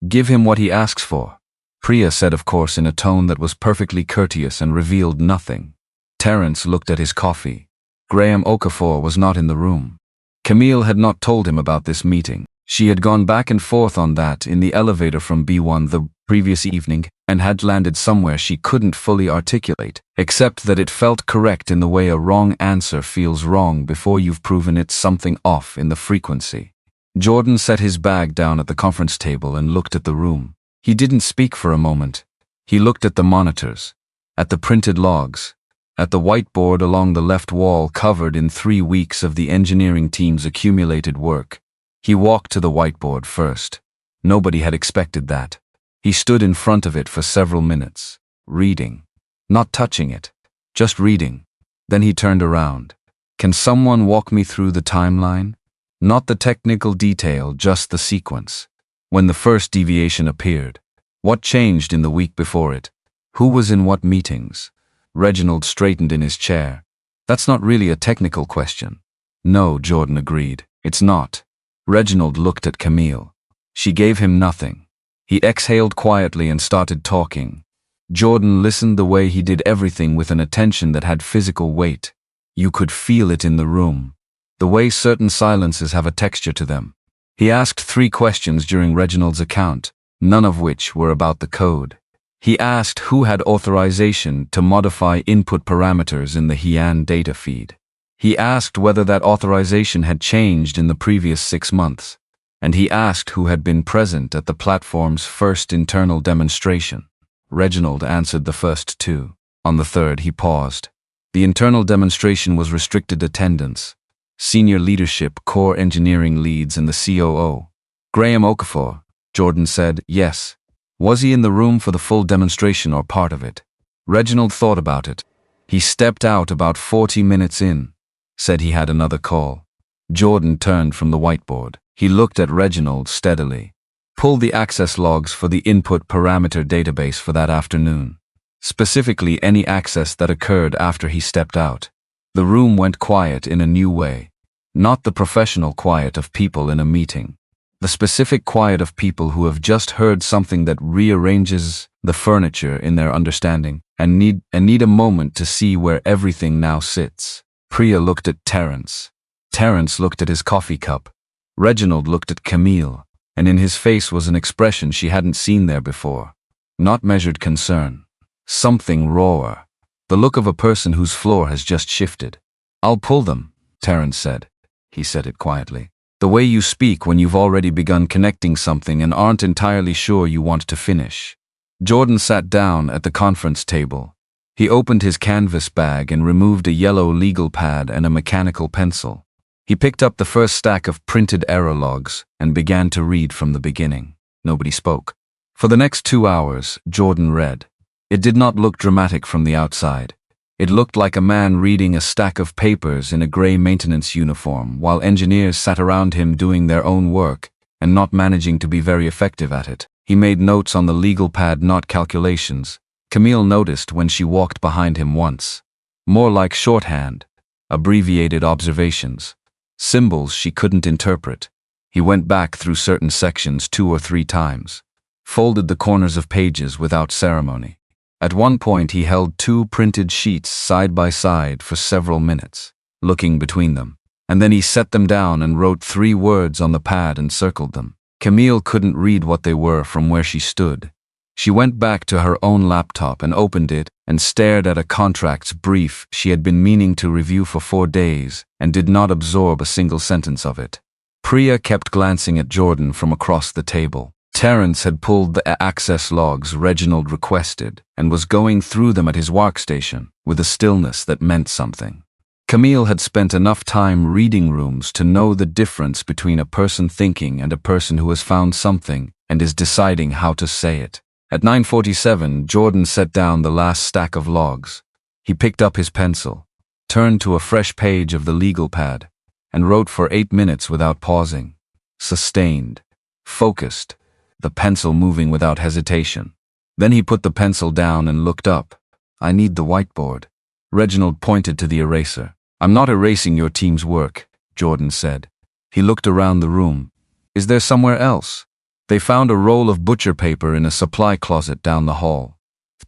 Give him what he asks for. Priya said, of course, in a tone that was perfectly courteous and revealed nothing. Terence looked at his coffee. Graham Okafor was not in the room. Camille had not told him about this meeting. She had gone back and forth on that in the elevator from B1 the previous evening and had landed somewhere she couldn't fully articulate, except that it felt correct in the way a wrong answer feels wrong before you've proven it's something off in the frequency. Jordan set his bag down at the conference table and looked at the room. He didn't speak for a moment. He looked at the monitors, at the printed logs, at the whiteboard along the left wall covered in 3 weeks of the engineering team's accumulated work. He walked to the whiteboard first. Nobody had expected that. He stood in front of it for several minutes, reading. Not touching it, just reading. Then he turned around. Can someone walk me through the timeline? Not the technical detail, just the sequence. When the first deviation appeared. What changed in the week before it? Who was in what meetings? Reginald straightened in his chair. That's not really a technical question. No, Jordan agreed. It's not. Reginald looked at Camille. She gave him nothing. He exhaled quietly and started talking. Jordan listened the way he did everything with an attention that had physical weight. You could feel it in the room. The way certain silences have a texture to them. He asked 3 questions during Reginald's account, none of which were about the code. He asked who had authorization to modify input parameters in the Heian data feed. He asked whether that authorization had changed in the previous 6 months. And he asked who had been present at the platform's first internal demonstration. Reginald answered the first 2. On the third, he paused. The internal demonstration was restricted attendance. Senior leadership, core engineering leads, and the COO. Graham Okafor, Jordan said, yes. Was he in the room for the full demonstration or part of it? Reginald thought about it. He stepped out about 40 minutes in. Said he had another call. Jordan turned from the whiteboard. He looked at Reginald steadily. Pull the access logs for the input parameter database for that afternoon. Specifically any access that occurred after he stepped out. The room went quiet in a new way. Not the professional quiet of people in a meeting. The specific quiet of people who have just heard something that rearranges the furniture in their understanding and need a moment to see where everything now sits. Priya looked at Terence. Terence looked at his coffee cup. Reginald looked at Camille, and in his face was an expression she hadn't seen there before. Not measured concern. Something rawer. The look of a person whose floor has just shifted. I'll pull them, Terence said. He said it quietly. The way you speak when you've already begun connecting something and aren't entirely sure you want to finish. Jordan sat down at the conference table. He opened his canvas bag and removed a yellow legal pad and a mechanical pencil. He picked up the first stack of printed error logs and began to read from the beginning. Nobody spoke. For the next 2 hours, Jordan read. It did not look dramatic from the outside. It looked like a man reading a stack of papers in a gray maintenance uniform while engineers sat around him doing their own work and not managing to be very effective at it. He made notes on the legal pad, not calculations. Camille noticed when she walked behind him once. More like shorthand, abbreviated observations, symbols she couldn't interpret. He went back through certain sections 2 or 3 times, folded the corners of pages without ceremony. At one point he held 2 printed sheets side by side for several minutes, looking between them, and then he set them down and wrote 3 words on the pad and circled them. Camille couldn't read what they were from where she stood. She went back to her own laptop and opened it and stared at a contracts brief she had been meaning to review for 4 days and did not absorb a single sentence of it. Priya kept glancing at Jordan from across the table. Terence had pulled the access logs Reginald requested and was going through them at his workstation with a stillness that meant something. Camille had spent enough time reading rooms to know the difference between a person thinking and a person who has found something and is deciding how to say it. At 9:47, Jordan set down the last stack of logs. He picked up his pencil, turned to a fresh page of the legal pad, and wrote for 8 minutes without pausing. Sustained, focused, the pencil moving without hesitation. Then he put the pencil down and looked up. I need the whiteboard. Reginald pointed to the eraser. I'm not erasing your team's work, Jordan said. He looked around the room. Is there somewhere else? They found a roll of butcher paper in a supply closet down the hall.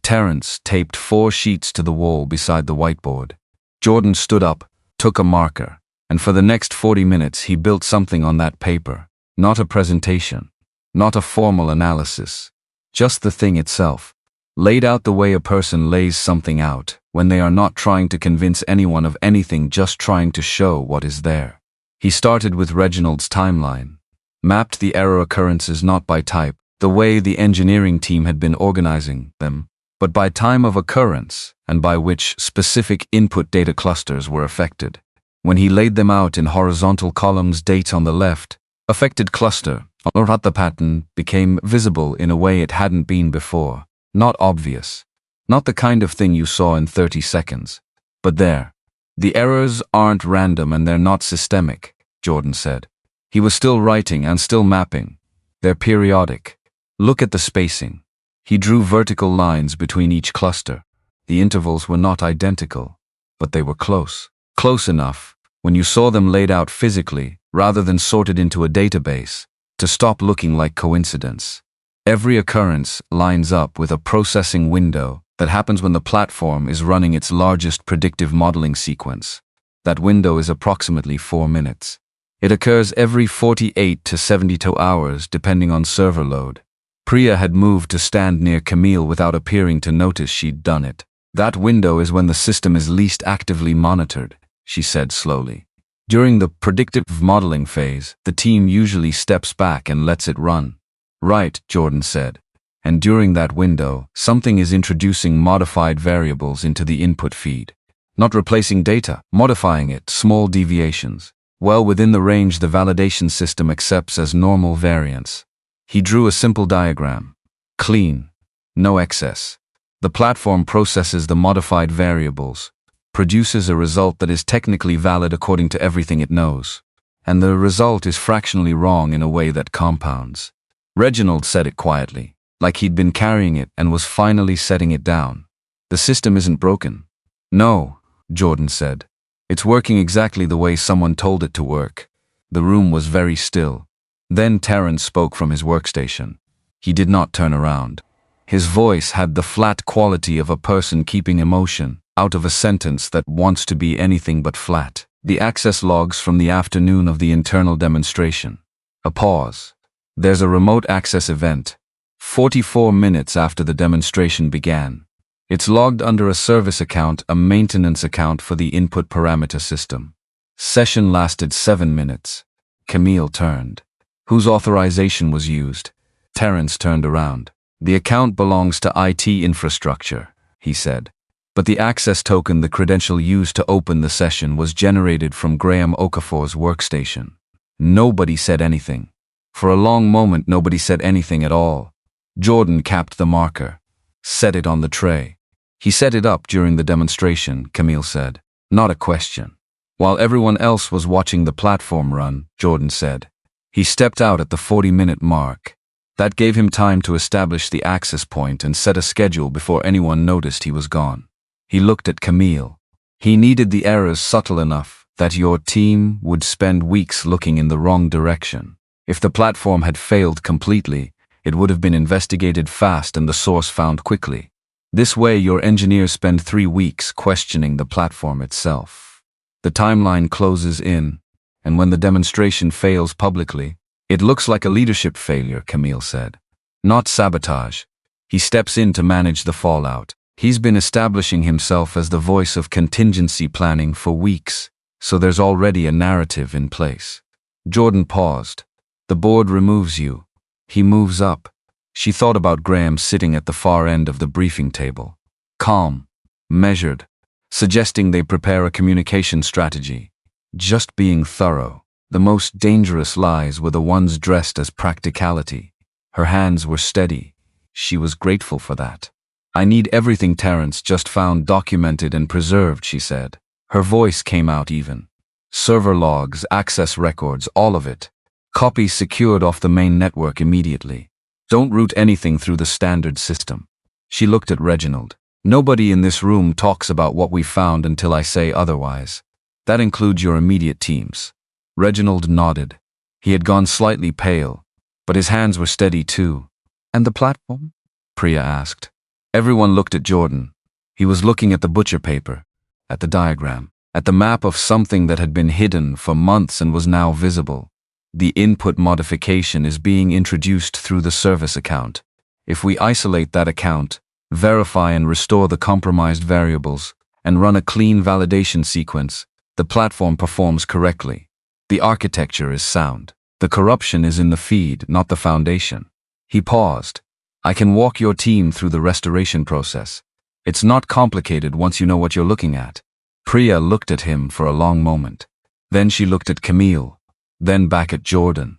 Terence taped 4 sheets to the wall beside the whiteboard. Jordan stood up, took a marker, and for the next 40 minutes he built something on that paper. Not a presentation. Not a formal analysis, just the thing itself, laid out the way a person lays something out, when they are not trying to convince anyone of anything, just trying to show what is there. He started with Reginald's timeline, mapped the error occurrences not by type, the way the engineering team had been organizing them, but by time of occurrence and by which specific input data clusters were affected. When he laid them out in horizontal columns, date on the left, affected cluster, or the pattern became visible in a way it hadn't been before. Not obvious. Not the kind of thing you saw in 30 seconds. But there. The errors aren't random and they're not systemic, Jordan said. He was still writing and still mapping. They're periodic. Look at the spacing. He drew vertical lines between each cluster. The intervals were not identical, but they were close. Close enough, when you saw them laid out physically, rather than sorted into a database, to stop looking like coincidence. Every occurrence lines up with a processing window that happens when the platform is running its largest predictive modeling sequence. That window is approximately 4 minutes. It occurs every 48 to 72 hours depending on server load. Priya had moved to stand near Camille without appearing to notice she'd done it. That window is when the system is least actively monitored, she said slowly. During the predictive modeling phase, the team usually steps back and lets it run. Right, Jordan said. And during that window, something is introducing modified variables into the input feed. Not replacing data, modifying it, small deviations. Well within the range the validation system accepts as normal variance. He drew a simple diagram. Clean. No excess. The platform processes the modified variables, produces a result that is technically valid according to everything it knows. And the result is fractionally wrong in a way that compounds. Reginald said it quietly, like he'd been carrying it and was finally setting it down. The system isn't broken. No, Jordan said. It's working exactly the way someone told it to work. The room was very still. Then Terrence spoke from his workstation. He did not turn around. His voice had the flat quality of a person keeping emotion out of a sentence that wants to be anything but flat. The access logs from the afternoon of the internal demonstration. A pause. There's a remote access event. 44 minutes after the demonstration began. It's logged under a service account, a maintenance account for the input parameter system. Session lasted 7 minutes. Camille turned. Whose authorization was used? Terrence turned around. The account belongs to IT infrastructure, he said. But the access token, the credential used to open the session, was generated from Graham Okafor's workstation. Nobody said anything. For a long moment, nobody said anything at all. Jordan capped the marker. Set it on the tray. He set it up during the demonstration, Camille said. Not a question. While everyone else was watching the platform run, Jordan said. He stepped out at the 40-minute mark. That gave him time to establish the access point and set a schedule before anyone noticed he was gone. He looked at Camille. He needed the errors subtle enough that your team would spend weeks looking in the wrong direction. If the platform had failed completely, it would have been investigated fast and the source found quickly. This way, your engineers spend 3 weeks questioning the platform itself. The timeline closes in, and when the demonstration fails publicly, it looks like a leadership failure, Camille said. Not sabotage. He steps in to manage the fallout. He's been establishing himself as the voice of contingency planning for weeks, so there's already a narrative in place. Jordan paused. The board removes you. He moves up. She thought about Graham sitting at the far end of the briefing table. Calm, measured, suggesting they prepare a communication strategy. Just being thorough. The most dangerous lies were the ones dressed as practicality. Her hands were steady. She was grateful for that. I need everything Terrence just found documented and preserved, she said. Her voice came out even. Server logs, access records, all of it. Copies secured off the main network immediately. Don't route anything through the standard system. She looked at Reginald. Nobody in this room talks about what we found until I say otherwise. That includes your immediate teams. Reginald nodded. He had gone slightly pale, but his hands were steady too. And the platform? Priya asked. Everyone looked at Jordan. He was looking at the butcher paper, at the diagram, at the map of something that had been hidden for months and was now visible. The input modification is being introduced through the service account. If we isolate that account, verify and restore the compromised variables, and run a clean validation sequence, the platform performs correctly. The architecture is sound. The corruption is in the feed, not the foundation. He paused. I can walk your team through the restoration process. It's not complicated once you know what you're looking at. Priya looked at him for a long moment. Then she looked at Camille, then back at Jordan.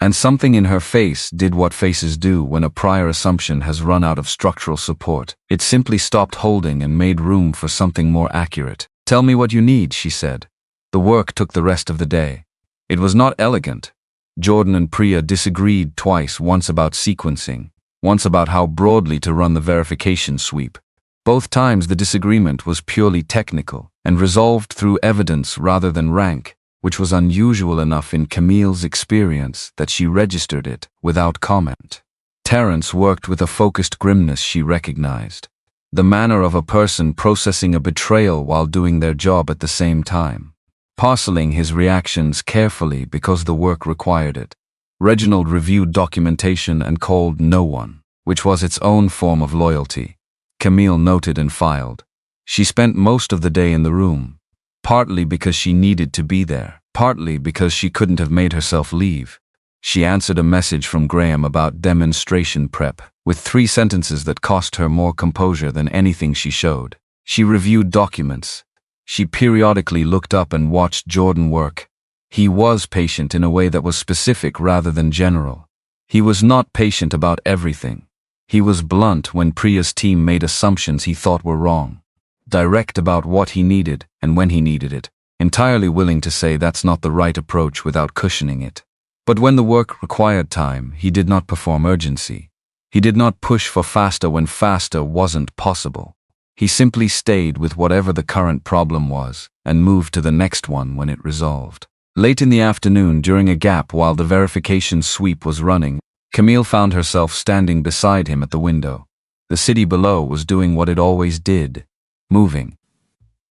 And something in her face did what faces do when a prior assumption has run out of structural support. It simply stopped holding and made room for something more accurate. Tell me what you need, she said. The work took the rest of the day. It was not elegant. Jordan and Priya disagreed twice, once about sequencing, once about how broadly to run the verification sweep. Both times the disagreement was purely technical and resolved through evidence rather than rank, which was unusual enough in Camille's experience that she registered it without comment. Terence worked with a focused grimness she recognized, the manner of a person processing a betrayal while doing their job at the same time, parceling his reactions carefully because the work required it. Reginald reviewed documentation and called no one, which was its own form of loyalty. Camille noted and filed. She spent most of the day in the room, partly because she needed to be there, partly because she couldn't have made herself leave. She answered a message from Graham about demonstration prep, with 3 sentences that cost her more composure than anything she showed. She reviewed documents. She periodically looked up and watched Jordan work. He was patient in a way that was specific rather than general. He was not patient about everything. He was blunt when Priya's team made assumptions he thought were wrong. Direct about what he needed and when he needed it. Entirely willing to say that's not the right approach without cushioning it. But when the work required time, he did not perform urgency. He did not push for faster when faster wasn't possible. He simply stayed with whatever the current problem was and moved to the next one when it resolved. Late in the afternoon, during a gap while the verification sweep was running, Camille found herself standing beside him at the window. The city below was doing what it always did, moving.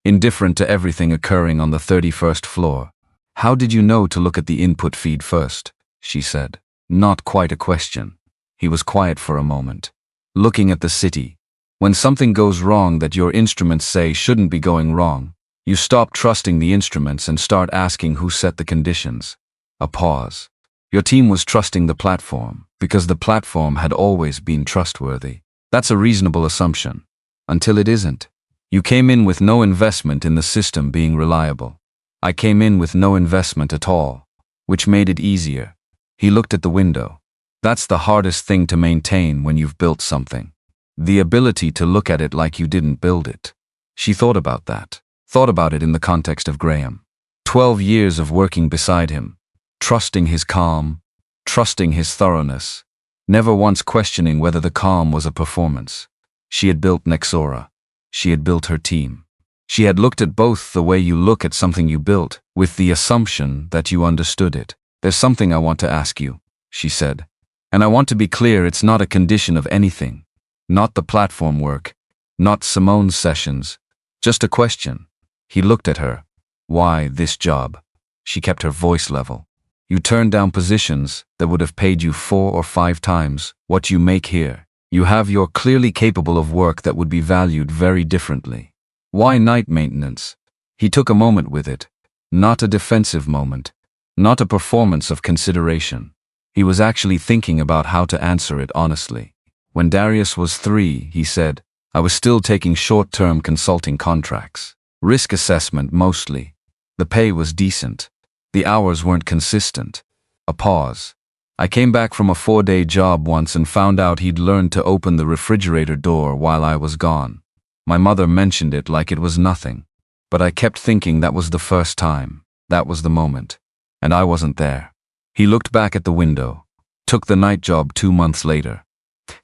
Indifferent to everything occurring on the 31st floor. How did you know to look at the input feed first? She said. Not quite a question. He was quiet for a moment. Looking at the city. When something goes wrong that your instruments say shouldn't be going wrong, you stop trusting the instruments and start asking who set the conditions. A pause. Your team was trusting the platform, because the platform had always been trustworthy. That's a reasonable assumption. Until it isn't. You came in with no investment in the system being reliable. I came in with no investment at all, which made it easier. He looked at the window. That's the hardest thing to maintain when you've built something. The ability to look at it like you didn't build it. She thought about that. Thought about it in the context of Graham. 12 years of working beside him. Trusting his calm, trusting his thoroughness, never once questioning whether the calm was a performance. She had built Nexora. She had built her team. She had looked at both the way you look at something you built, with the assumption that you understood it. There's something I want to ask you, she said. And I want to be clear, it's not a condition of anything. Not the platform work, not Simone's sessions, just a question. He looked at her. Why this job? She kept her voice level. You turned down positions that would have paid you 4 or 5 times what you make here. You're clearly capable of work that would be valued very differently. Why night maintenance? He took a moment with it. Not a defensive moment. Not a performance of consideration. He was actually thinking about how to answer it honestly. When Darius was 3, he said, I was still taking short-term consulting contracts. Risk assessment mostly. The pay was decent. The hours weren't consistent. A pause. I came back from a 4-day job once and found out he'd learned to open the refrigerator door while I was gone. My mother mentioned it like it was nothing. But I kept thinking that was the first time. That was the moment. And I wasn't there. He looked back at the window. Took the night job 2 months later.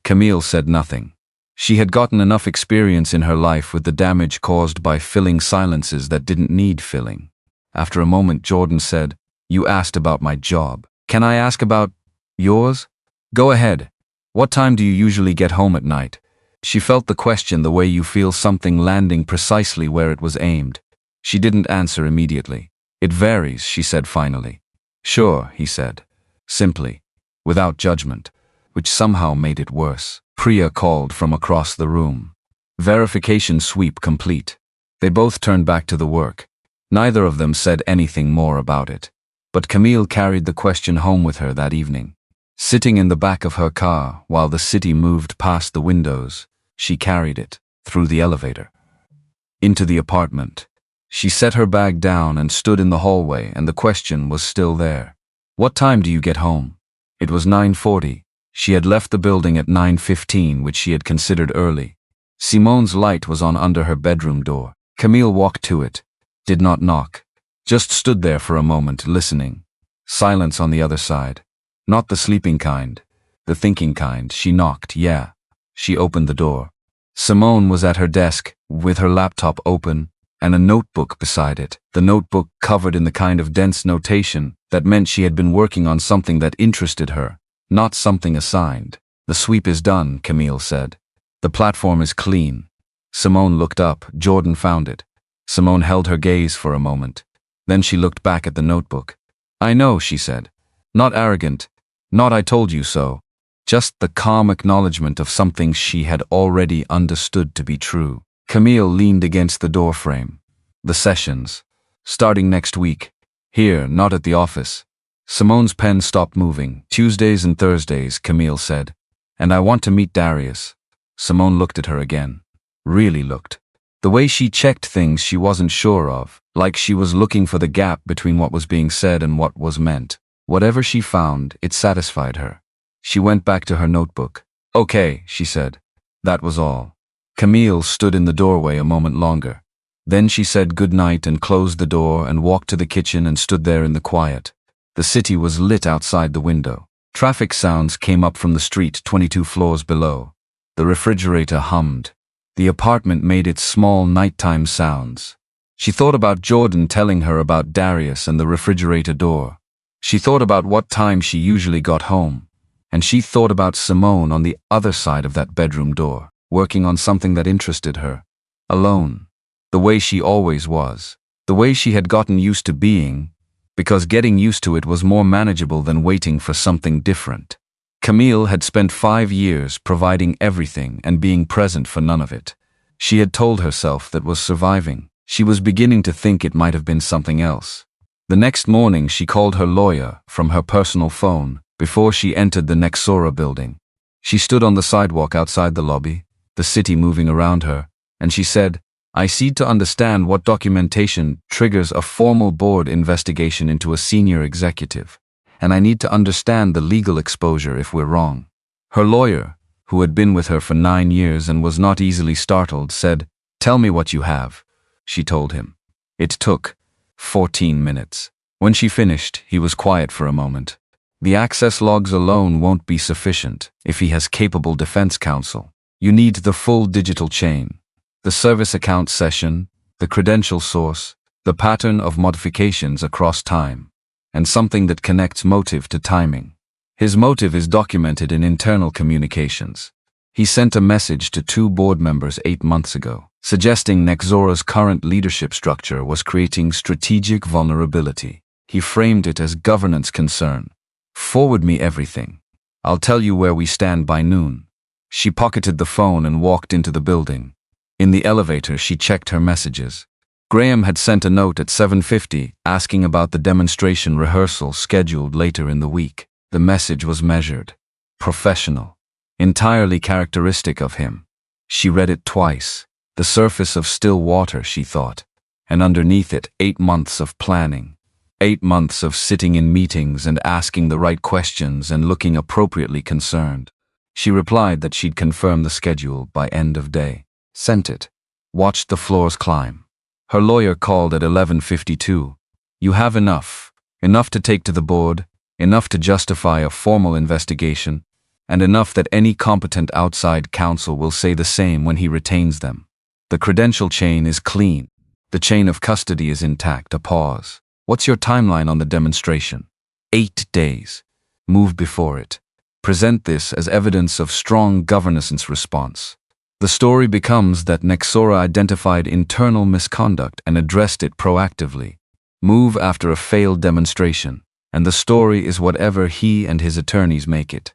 Camille said nothing. She had gotten enough experience in her life with the damage caused by filling silences that didn't need filling. After a moment, Jordan said, You asked about my job. Can I ask about yours? Go ahead. What time do you usually get home at night? She felt the question the way you feel something landing precisely where it was aimed. She didn't answer immediately. It varies, she said finally. Sure, he said. Simply. Without judgment. Which somehow made it worse. Priya called from across the room. Verification sweep complete. They both turned back to the work. Neither of them said anything more about it. But Camille carried the question home with her that evening. Sitting in the back of her car while the city moved past the windows, she carried it through the elevator into the apartment. She set her bag down and stood in the hallway, and the question was still there. What time do you get home? It was 9:40. She had left the building at 9:15, which she had considered early. Simone's light was on under her bedroom door. Camille walked to it, did not knock, just stood there for a moment, listening. Silence on the other side. Not the sleeping kind, the thinking kind. She knocked, yeah. She opened the door. Simone was at her desk, with her laptop open, and a notebook beside it. The notebook covered in the kind of dense notation that meant she had been working on something that interested her, not something assigned. The sweep is done, Camille said. The platform is clean. Simone looked up. Jordan found it. Simone held her gaze for a moment. Then she looked back at the notebook. I know, she said. Not arrogant. Not I told you so. Just the calm acknowledgement of something she had already understood to be true. Camille leaned against the doorframe. The sessions. Starting next week. Here, not at the office. Simone's pen stopped moving. Tuesdays and Thursdays, Camille said. And I want to meet Darius. Simone looked at her again. Really looked. The way she checked things she wasn't sure of, like she was looking for the gap between what was being said and what was meant. Whatever she found, it satisfied her. She went back to her notebook. Okay, she said. That was all. Camille stood in the doorway a moment longer. Then she said good night and closed the door and walked to the kitchen and stood there in the quiet. The city was lit outside the window. Traffic sounds came up from the street 22 floors below. The refrigerator hummed. The apartment made its small nighttime sounds. She thought about Jordan telling her about Darius and the refrigerator door. She thought about what time she usually got home. And she thought about Simone on the other side of that bedroom door, working on something that interested her. Alone. The way she always was. The way she had gotten used to being, because getting used to it was more manageable than waiting for something different. Camille had spent 5 years providing everything and being present for none of it. She had told herself that was surviving. She was beginning to think it might have been something else. The next morning she called her lawyer from her personal phone before she entered the Nexora building. She stood on the sidewalk outside the lobby, the city moving around her, and she said, I seek to understand what documentation triggers a formal board investigation into a senior executive, and I need to understand the legal exposure if we're wrong. Her lawyer, who had been with her for 9 years and was not easily startled, said, Tell me what you have, she told him. It took 14 minutes. When she finished, he was quiet for a moment. The access logs alone won't be sufficient if he has capable defense counsel. You need the full digital chain. The service account session, the credential source, the pattern of modifications across time, and something that connects motive to timing. His motive is documented in internal communications. He sent a message to 2 board members 8 months ago, suggesting Nexora's current leadership structure was creating strategic vulnerability. He framed it as governance concern. Forward me everything. I'll tell you where we stand by noon. She pocketed the phone and walked into the building. In the elevator, she checked her messages. Graham had sent a note at 7:50 asking about the demonstration rehearsal scheduled later in the week. The message was measured, professional, entirely characteristic of him. She read it twice. The surface of still water, she thought, and underneath it 8 months of planning. 8 months of sitting in meetings and asking the right questions and looking appropriately concerned. She replied that she'd confirm the schedule by end of day. Sent it. Watched the floors climb. Her lawyer called at 11:52. You have enough. Enough to take to the board, enough to justify a formal investigation, and enough that any competent outside counsel will say the same when he retains them. The credential chain is clean. The chain of custody is intact. A pause. What's your timeline on the demonstration? 8 days. Move before it. Present this as evidence of strong governance response. The story becomes that Nexora identified internal misconduct and addressed it proactively. Move after a failed demonstration, and the story is whatever he and his attorneys make it.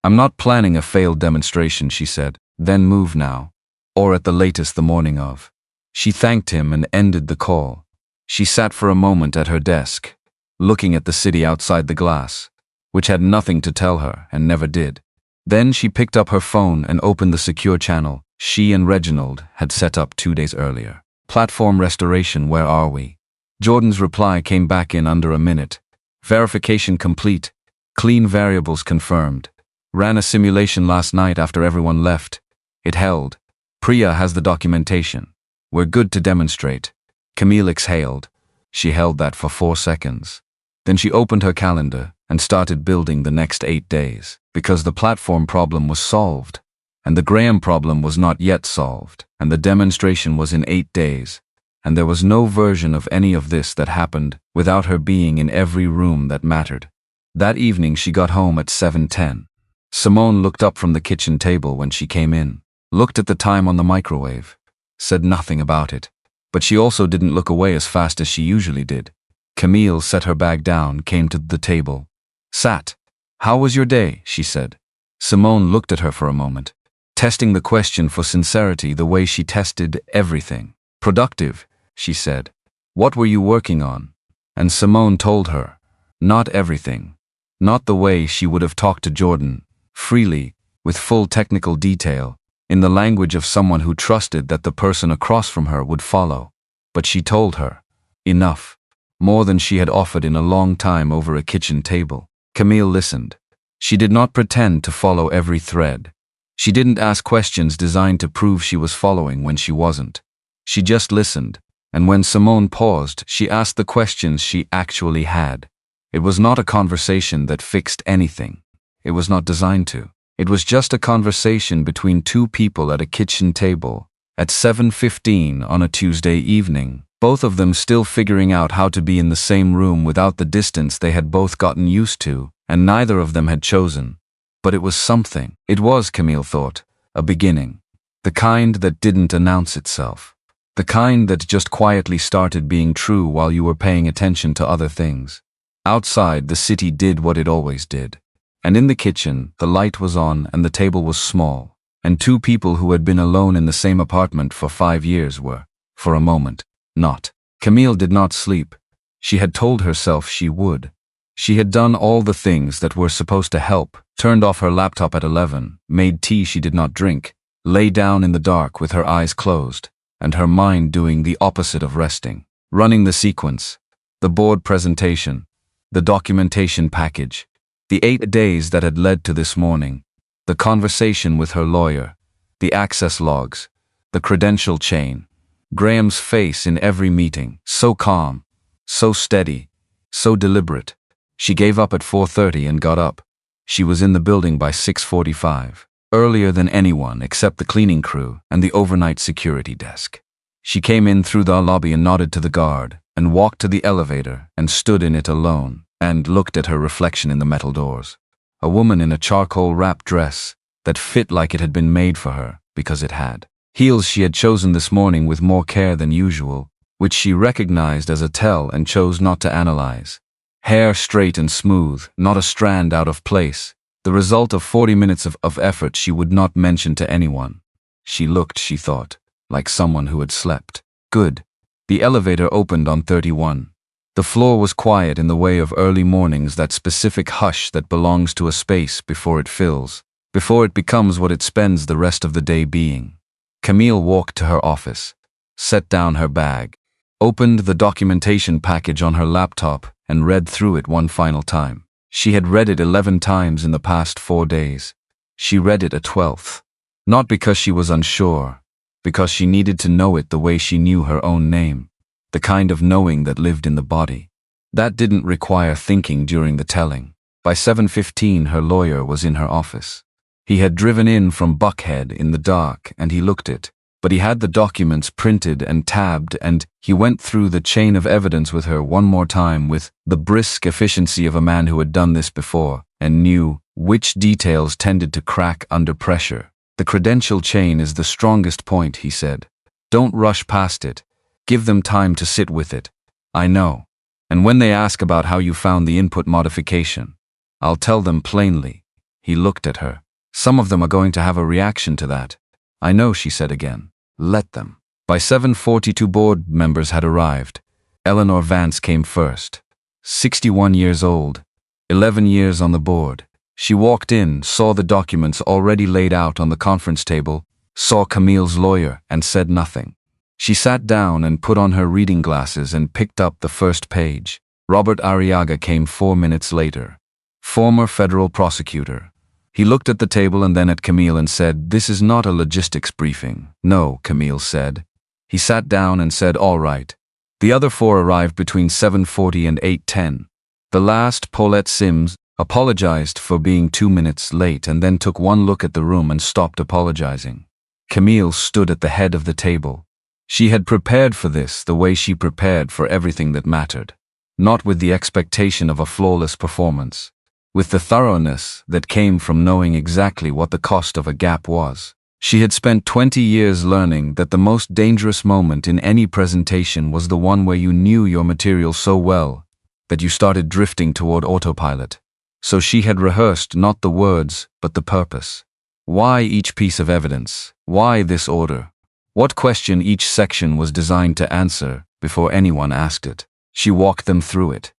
I'm not planning a failed demonstration, she said. Then move now. Or at the latest the morning of. She thanked him and ended the call. She sat for a moment at her desk, looking at the city outside the glass. which had nothing to tell her and never did. Then she picked up her phone and opened the secure channel she and Reginald had set up 2 days earlier. Platform restoration, where are we? Jordan's reply came back in under a minute. Verification complete. Clean variables confirmed. Ran a simulation last night after everyone left. It held. Priya has the documentation. We're good to demonstrate. Camille exhaled. She held that for 4 seconds. Then she opened her calendar and started building the next 8 days, because the platform problem was solved, and the Graham problem was not yet solved, and the demonstration was in 8 days, and there was no version of any of this that happened without her being in every room that mattered. That evening she got home at 7:10. Simone looked up from the kitchen table when she came in, looked at the time on the microwave, said nothing about it, but she also didn't look away as fast as she usually did. Camille set her bag down, came to the table. Sat. How was your day? She said. Simone looked at her for a moment, testing the question for sincerity the way she tested everything. Productive, she said. What were you working on? And Simone told her. Not everything. Not the way she would have talked to Jordan, freely, with full technical detail, in the language of someone who trusted that the person across from her would follow. But she told her. Enough. More than she had offered in a long time over a kitchen table. Camille listened. She did not pretend to follow every thread. She didn't ask questions designed to prove she was following when she wasn't. She just listened, and when Simone paused, she asked the questions she actually had. It was not a conversation that fixed anything. It was not designed to. It was just a conversation between two people at a kitchen table, at 7:15 on a Tuesday evening, both of them still figuring out how to be in the same room without the distance they had both gotten used to, and neither of them had chosen. But it was something. It was, Camille thought, a beginning. The kind that didn't announce itself. The kind that just quietly started being true while you were paying attention to other things. Outside, the city did what it always did. And in the kitchen, the light was on and the table was small, and two people who had been alone in the same apartment for 5 years were, for a moment, not. Camille did not sleep. She had told herself she would. She had done all the things that were supposed to help, turned off her laptop at 11, made tea she did not drink, lay down in the dark with her eyes closed, and her mind doing the opposite of resting, running the sequence, the board presentation, the documentation package, the 8 days that had led to this morning, the conversation with her lawyer, the access logs, the credential chain, Graham's face in every meeting, so calm, so steady, so deliberate. She gave up at 4:30 and got up. She was in the building by 6:45, earlier than anyone except the cleaning crew and the overnight security desk. She came in through the lobby and nodded to the guard, and walked to the elevator and stood in it alone, and looked at her reflection in the metal doors. A woman in a charcoal-wrapped dress that fit like it had been made for her, because it had. Heels she had chosen this morning with more care than usual, which she recognized as a tell and chose not to analyze. Hair straight and smooth, not a strand out of place, the result of 40 minutes of effort she would not mention to anyone. She looked, she thought, like someone who had slept. Good. The elevator opened on 31. The floor was quiet in the way of early mornings, that specific hush that belongs to a space before it fills, before it becomes what it spends the rest of the day being. Camille walked to her office, set down her bag, opened the documentation package on her laptop, and read through it one final time. She had read it 11 times in the past 4 days. She read it a 12th. Not because she was unsure, because she needed to know it the way she knew her own name, the kind of knowing that lived in the body. That didn't require thinking during the telling. By 7:15 her lawyer was in her office. He had driven in from Buckhead in the dark, and he looked it, but he had the documents printed and tabbed, and he went through the chain of evidence with her one more time with the brisk efficiency of a man who had done this before and knew which details tended to crack under pressure. The credential chain is the strongest point, he said. Don't rush past it. Give them time to sit with it. I know. And when they ask about how you found the input modification, I'll tell them plainly. He looked at her. Some of them are going to have a reaction to that. I know, she said again. Let them. By 7:42 board members had arrived. Eleanor Vance came first. 61 years old. 11 years on the board. She walked in, saw the documents already laid out on the conference table, saw Camille's lawyer, and said nothing. She sat down and put on her reading glasses and picked up the first page. Robert Arriaga came 4 minutes later. Former federal prosecutor. He looked at the table and then at Camille and said, "This is not a logistics briefing." "No," Camille said. He sat down and said, "All right." The other four arrived between 7:40 and 8:10. The last, Paulette Sims, apologized for being 2 minutes late and then took one look at the room and stopped apologizing. Camille stood at the head of the table. She had prepared for this the way she prepared for everything that mattered. Not with the expectation of a flawless performance. With the thoroughness that came from knowing exactly what the cost of a gap was. She had spent 20 years learning that the most dangerous moment in any presentation was the one where you knew your material so well that you started drifting toward autopilot. So she had rehearsed not the words, but the purpose. Why each piece of evidence? Why this order? What question each section was designed to answer before anyone asked it? She walked them through it.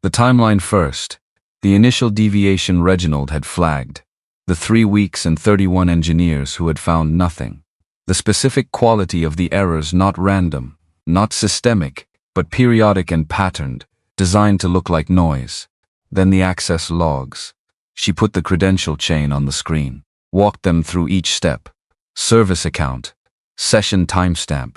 The timeline first. The initial deviation Reginald had flagged. The 3 weeks and 31 engineers who had found nothing. The specific quality of the errors, not random, not systemic, but periodic and patterned, designed to look like noise. Then the access logs. She put the credential chain on the screen, walked them through each step. Service account, session timestamp,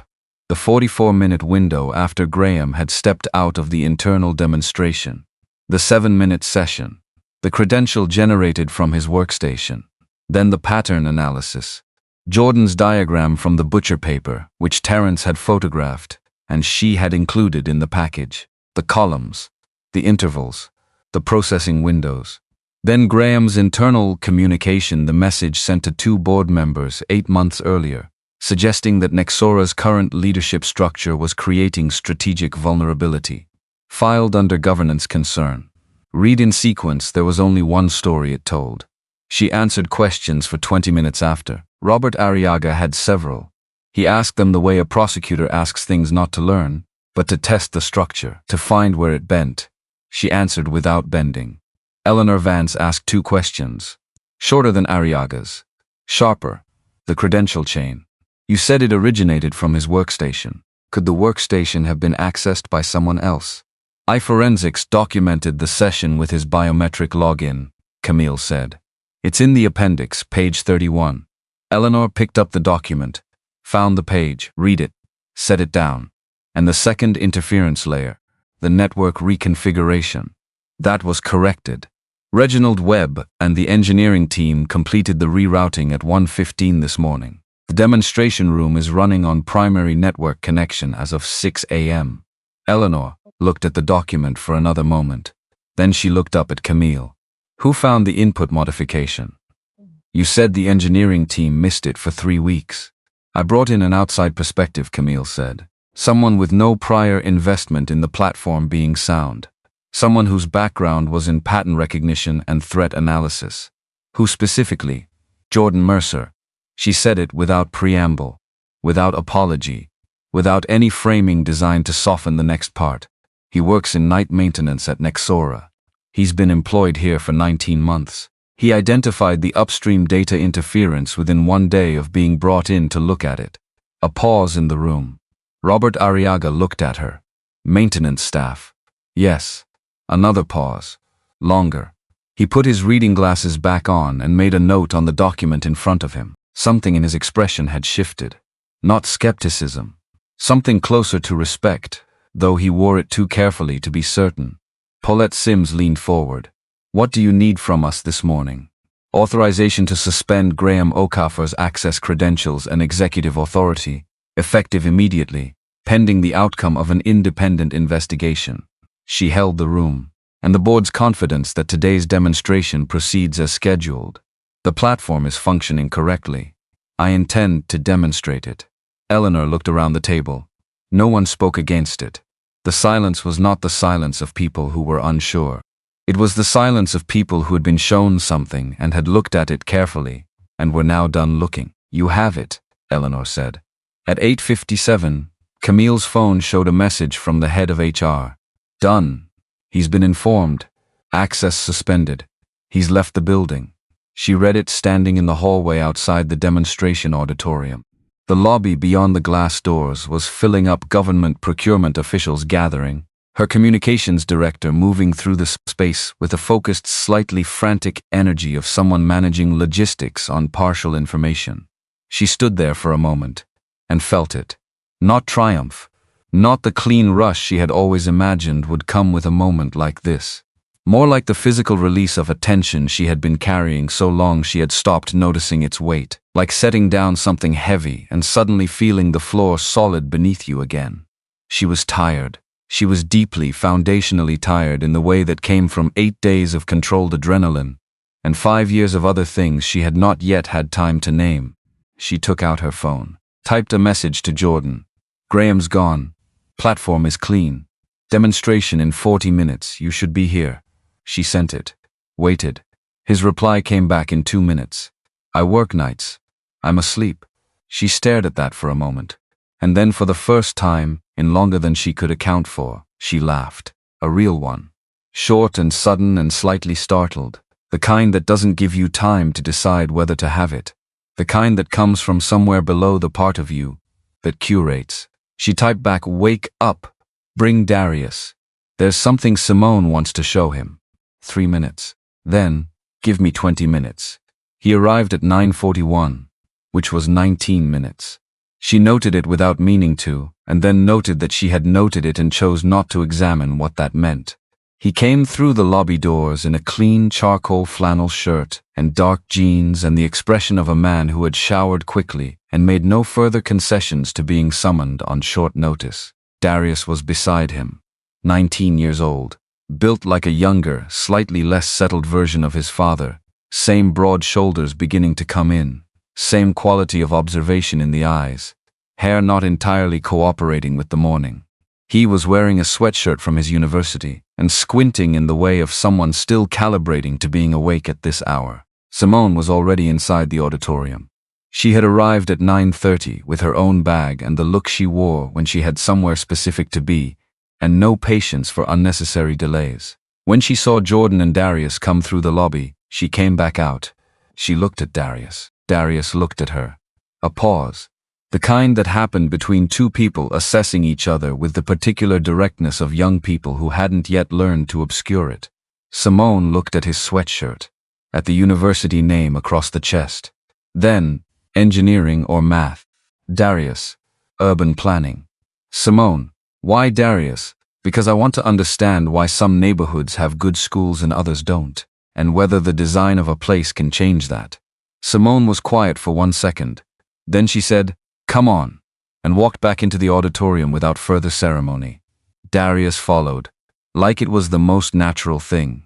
the 44-minute window after Graham had stepped out of the internal demonstration, the 7-minute session, the credential generated from his workstation, then the pattern analysis, Jordan's diagram from the butcher paper, which Terrence had photographed and she had included in the package, the columns, the intervals, the processing windows. Then Graham's internal communication, the message sent to 2 board members 8 months earlier, suggesting that Nexora's current leadership structure was creating strategic vulnerability. Filed under governance concern. Read in sequence, there was only one story it told. She answered questions for 20 minutes after. Robert Arriaga had several. He asked them the way a prosecutor asks things, not to learn, but to test the structure, to find where it bent. She answered without bending. Eleanor Vance asked 2 questions. Shorter than Arriaga's. Sharper. The credential chain. You said it originated from his workstation. Could the workstation have been accessed by someone else? iForensics documented the session with his biometric login, Camille said. It's in the appendix, page 31. Eleanor picked up the document, found the page, read it, set it down. And the second interference layer, the network reconfiguration. That was corrected. Reginald Webb and the engineering team completed the rerouting at 1:15 this morning. The demonstration room is running on primary network connection as of 6 a.m. Eleanor looked at the document for another moment. Then she looked up at Camille. Who found the input modification? You said the engineering team missed it for 3 weeks. I brought in an outside perspective, Camille said. Someone with no prior investment in the platform being sound. Someone whose background was in pattern recognition and threat analysis. Who specifically? Jordan Mercer. She said it without preamble, without apology, without any framing designed to soften the next part. He works in night maintenance at Nexora. He's been employed here for 19 months. He identified the upstream data interference within 1 day of being brought in to look at it. A pause in the room. Robert Arriaga looked at her. Maintenance staff. Yes. Another pause. Longer. He put his reading glasses back on and made a note on the document in front of him. Something in his expression had shifted. Not skepticism. Something closer to respect, though he wore it too carefully to be certain. Paulette Sims leaned forward. What do you need from us this morning? Authorization to suspend Graham Okafor's access credentials and executive authority, effective immediately, pending the outcome of an independent investigation. She held the room, and the board's confidence that today's demonstration proceeds as scheduled. The platform is functioning correctly. I intend to demonstrate it. Eleanor looked around the table. No one spoke against it. The silence was not the silence of people who were unsure. It was the silence of people who had been shown something and had looked at it carefully, and were now done looking. You have it, Eleanor said. At 8:57, Camille's phone showed a message from the head of HR. Done. He's been informed. Access suspended. He's left the building. She read it standing in the hallway outside the demonstration auditorium. The lobby beyond the glass doors was filling up, government procurement officials gathering, her communications director moving through the space with the focused, slightly frantic energy of someone managing logistics on partial information. She stood there for a moment and felt it. Not triumph, not the clean rush she had always imagined would come with a moment like this. More like the physical release of a tension she had been carrying so long she had stopped noticing its weight, like setting down something heavy and suddenly feeling the floor solid beneath you again. She was tired. She was deeply, foundationally tired in the way that came from 8 days of controlled adrenaline and 5 years of other things she had not yet had time to name. She took out her phone, typed a message to Jordan. "Graham's gone. Platform is clean. Demonstration in 40 minutes. You should be here." She sent it. Waited. His reply came back in 2 minutes. "I work nights. I'm asleep." She stared at that for a moment. And then for the first time, in longer than she could account for, she laughed. A real one. Short and sudden and slightly startled. The kind that doesn't give you time to decide whether to have it. The kind that comes from somewhere below the part of you that curates. She typed back, "Wake up. Bring Darius. There's something Simone wants to show him." 3 minutes. Then, "Give me 20 minutes. He arrived at 9:41, which was 19 minutes. She noted it without meaning to, and then noted that she had noted it and chose not to examine what that meant. He came through the lobby doors in a clean charcoal flannel shirt and dark jeans and the expression of a man who had showered quickly and made no further concessions to being summoned on short notice. Darius was beside him, 19 years old, built like a younger, slightly less settled version of his father, same broad shoulders beginning to come in, same quality of observation in the eyes, hair not entirely cooperating with the morning. He was wearing a sweatshirt from his university and squinting in the way of someone still calibrating to being awake at this hour. Simone was already inside the auditorium. She had arrived at 9:30 with her own bag and the look she wore when she had somewhere specific to be, and no patience for unnecessary delays. When she saw Jordan and Darius come through the lobby, she came back out. She looked at Darius. Darius looked at her. A pause. The kind that happened between two people assessing each other with the particular directness of young people who hadn't yet learned to obscure it. Simone looked at his sweatshirt, at the university name across the chest. Then, engineering or math. Darius, urban planning. Simone, why Darius? Because I want to understand why some neighborhoods have good schools and others don't, and whether the design of a place can change that. Simone was quiet for 1 second. Then she said, "Come on," and walked back into the auditorium without further ceremony. Darius followed, like it was the most natural thing.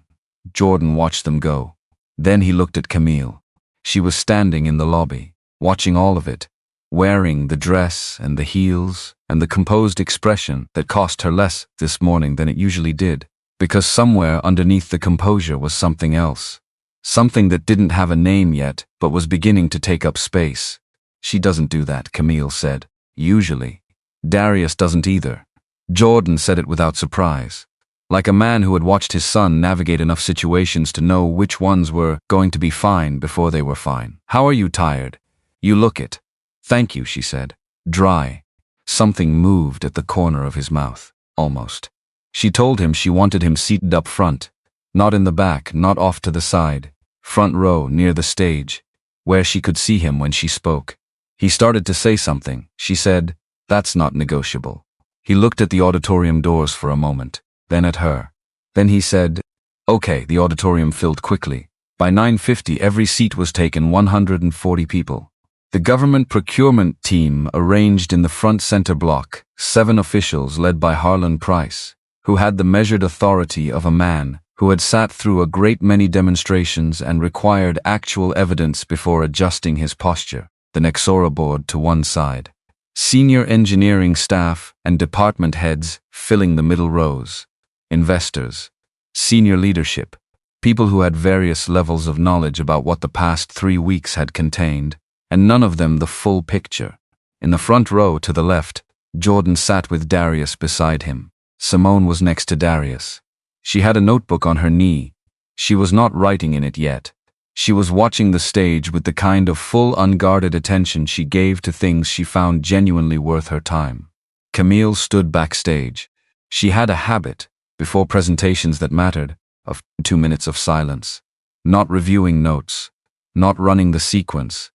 Jordan watched them go. Then he looked at Camille. She was standing in the lobby, watching all of it, wearing the dress and the heels and the composed expression that cost her less this morning than it usually did, because somewhere underneath the composure was something else. Something that didn't have a name yet, but was beginning to take up space. "She doesn't do that," Camille said. "Usually. Darius doesn't either." Jordan said it without surprise, like a man who had watched his son navigate enough situations to know which ones were going to be fine before they were fine. "How are you tired? You look it." "Thank you," she said. Dry. Something moved at the corner of his mouth, almost. She told him she wanted him seated up front, not in the back, not off to the side, front row near the stage, where she could see him when she spoke. He started to say something. She said, "That's not negotiable." He looked at the auditorium doors for a moment, then at her. Then he said, "Okay." The auditorium filled quickly. By 9:50 every seat was taken, 140 people. The government procurement team arranged in the front center block, 7 officials led by Harlan Price, who had the measured authority of a man who had sat through a great many demonstrations and required actual evidence before adjusting his posture. The Nexora board to one side. Senior engineering staff and department heads filling the middle rows. Investors. Senior leadership. People who had various levels of knowledge about what the past 3 weeks had contained, and none of them the full picture. In the front row to the left, Jordan sat with Darius beside him. Simone was next to Darius. She had a notebook on her knee, She was not writing in it yet. She was watching the stage with the kind of full, unguarded attention she gave to things she found genuinely worth her time. Camille stood backstage. She had a habit, before presentations that mattered, of 2 minutes of silence. Not reviewing notes, not running the sequence,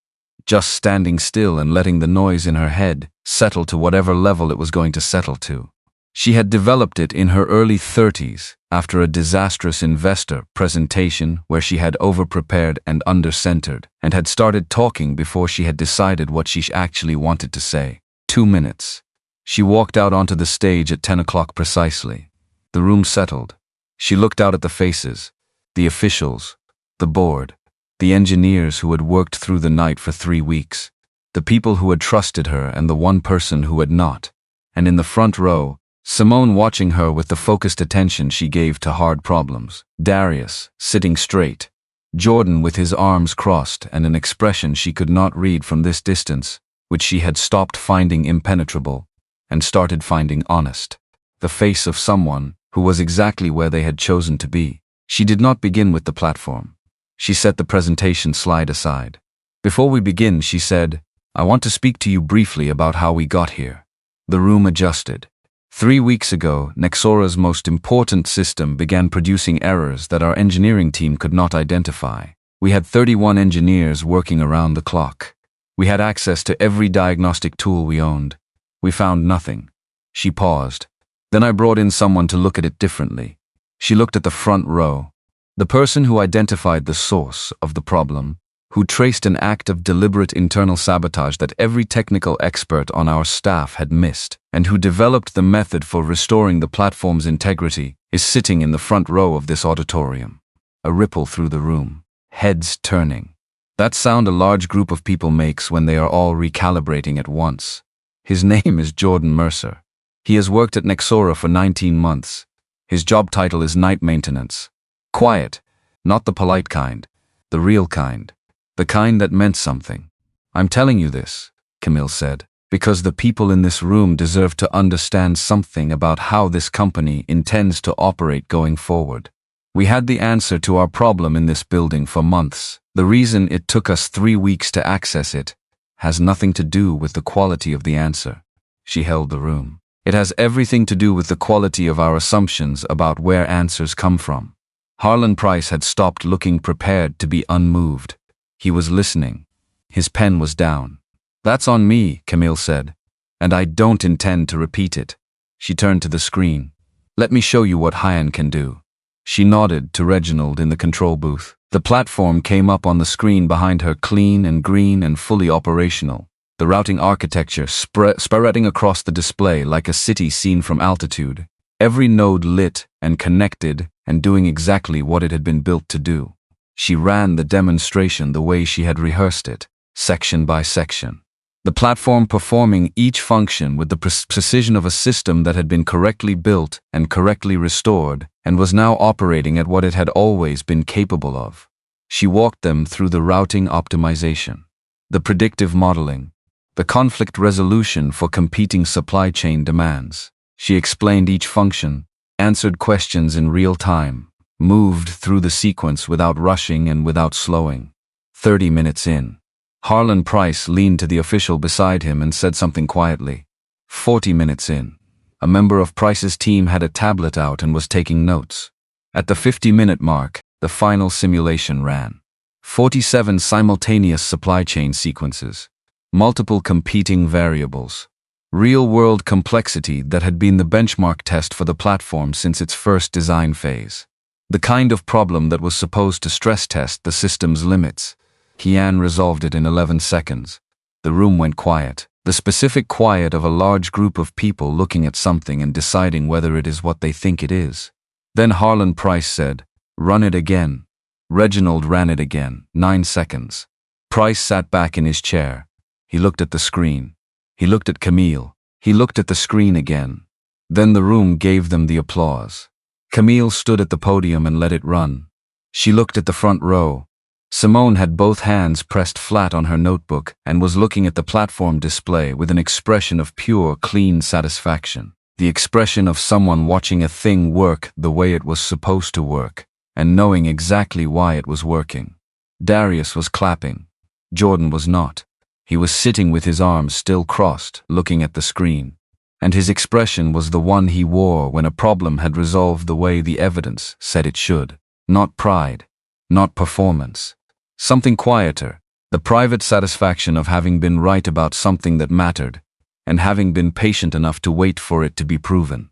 just standing still and letting the noise in her head settle to whatever level it was going to settle to. She had developed it in her early 30s after a disastrous investor presentation where she had overprepared and undercentered and had started talking before she had decided what she actually wanted to say. 2 minutes. She walked out onto the stage at 10 o'clock precisely. The room settled. She looked out at the faces, the officials, the board, the engineers who had worked through the night for 3 weeks, the people who had trusted her and the one person who had not, and in the front row, Simone watching her with the focused attention she gave to hard problems. Darius, sitting straight. Jordan with his arms crossed and an expression she could not read from this distance, which she had stopped finding impenetrable and started finding honest. The face of someone who was exactly where they had chosen to be. She did not begin with the platform. She set the presentation slide aside. Before we begin, she said, "I want to speak to you briefly about how we got here." The room adjusted. 3 weeks ago, Nexora's most important system began producing errors that our engineering team could not identify. We had 31 engineers working around the clock. We had access to every diagnostic tool we owned. We found nothing. She paused. Then I brought in someone to look at it differently. She looked at the front row. The person who identified the source of the problem, who traced an act of deliberate internal sabotage that every technical expert on our staff had missed, and who developed the method for restoring the platform's integrity, is sitting in the front row of this auditorium. A ripple through the room. Heads turning. That sound a large group of people makes when they are all recalibrating at once. His name is Jordan Mercer. He has worked at Nexora for 19 months. His job title is night maintenance. Quiet, not the polite kind, the real kind. The kind that meant something. "I'm telling you this," Camille said, "because the people in this room deserve to understand something about how this company intends to operate going forward. We had the answer to our problem in this building for months. The reason it took us 3 weeks to access it has nothing to do with the quality of the answer." She held the room. "It has everything to do with the quality of our assumptions about where answers come from." Harlan Price had stopped looking prepared to be unmoved. He was listening. His pen was down. "That's on me," Camille said, "and I don't intend to repeat it." She turned to the screen. "Let me show you what Hyan can do." She nodded to Reginald in the control booth. The platform came up on the screen behind her, clean and green and fully operational. The routing architecture spreading across the display like a city seen from altitude. Every node lit and connected and doing exactly what it had been built to do. She ran the demonstration the way she had rehearsed it, section by section. The platform performing each function with the precision of a system that had been correctly built and correctly restored and was now operating at what it had always been capable of. She walked them through the routing optimization, the predictive modeling, the conflict resolution for competing supply chain demands. She explained each function, answered questions in real time, moved through the sequence without rushing and without slowing. 30 minutes in. Harlan Price leaned to the official beside him and said something quietly. 40 minutes in. A member of Price's team had a tablet out and was taking notes. At the 50-minute mark, the final simulation ran. 47 simultaneous supply chain sequences. Multiple competing variables. Real-world complexity that had been the benchmark test for the platform since its first design phase. The kind of problem that was supposed to stress test the system's limits. Hyan resolved it in 11 seconds. The room went quiet, the specific quiet of a large group of people looking at something and deciding whether it is what they think it is. Then Harlan Price said, "Run it again." Reginald ran it again, 9 seconds. Price sat back in his chair. He looked at the screen. He looked at Camille. He looked at the screen again. Then the room gave them the applause. Camille stood at the podium and let it run. She looked at the front row. Simone had both hands pressed flat on her notebook and was looking at the platform display with an expression of pure, clean satisfaction. The expression of someone watching a thing work the way it was supposed to work, and knowing exactly why it was working. Darius was clapping. Jordan was not. He was sitting with his arms still crossed, looking at the screen. And his expression was the one he wore when a problem had resolved the way the evidence said it should. Not pride, not performance. Something quieter, the private satisfaction of having been right about something that mattered, and having been patient enough to wait for it to be proven.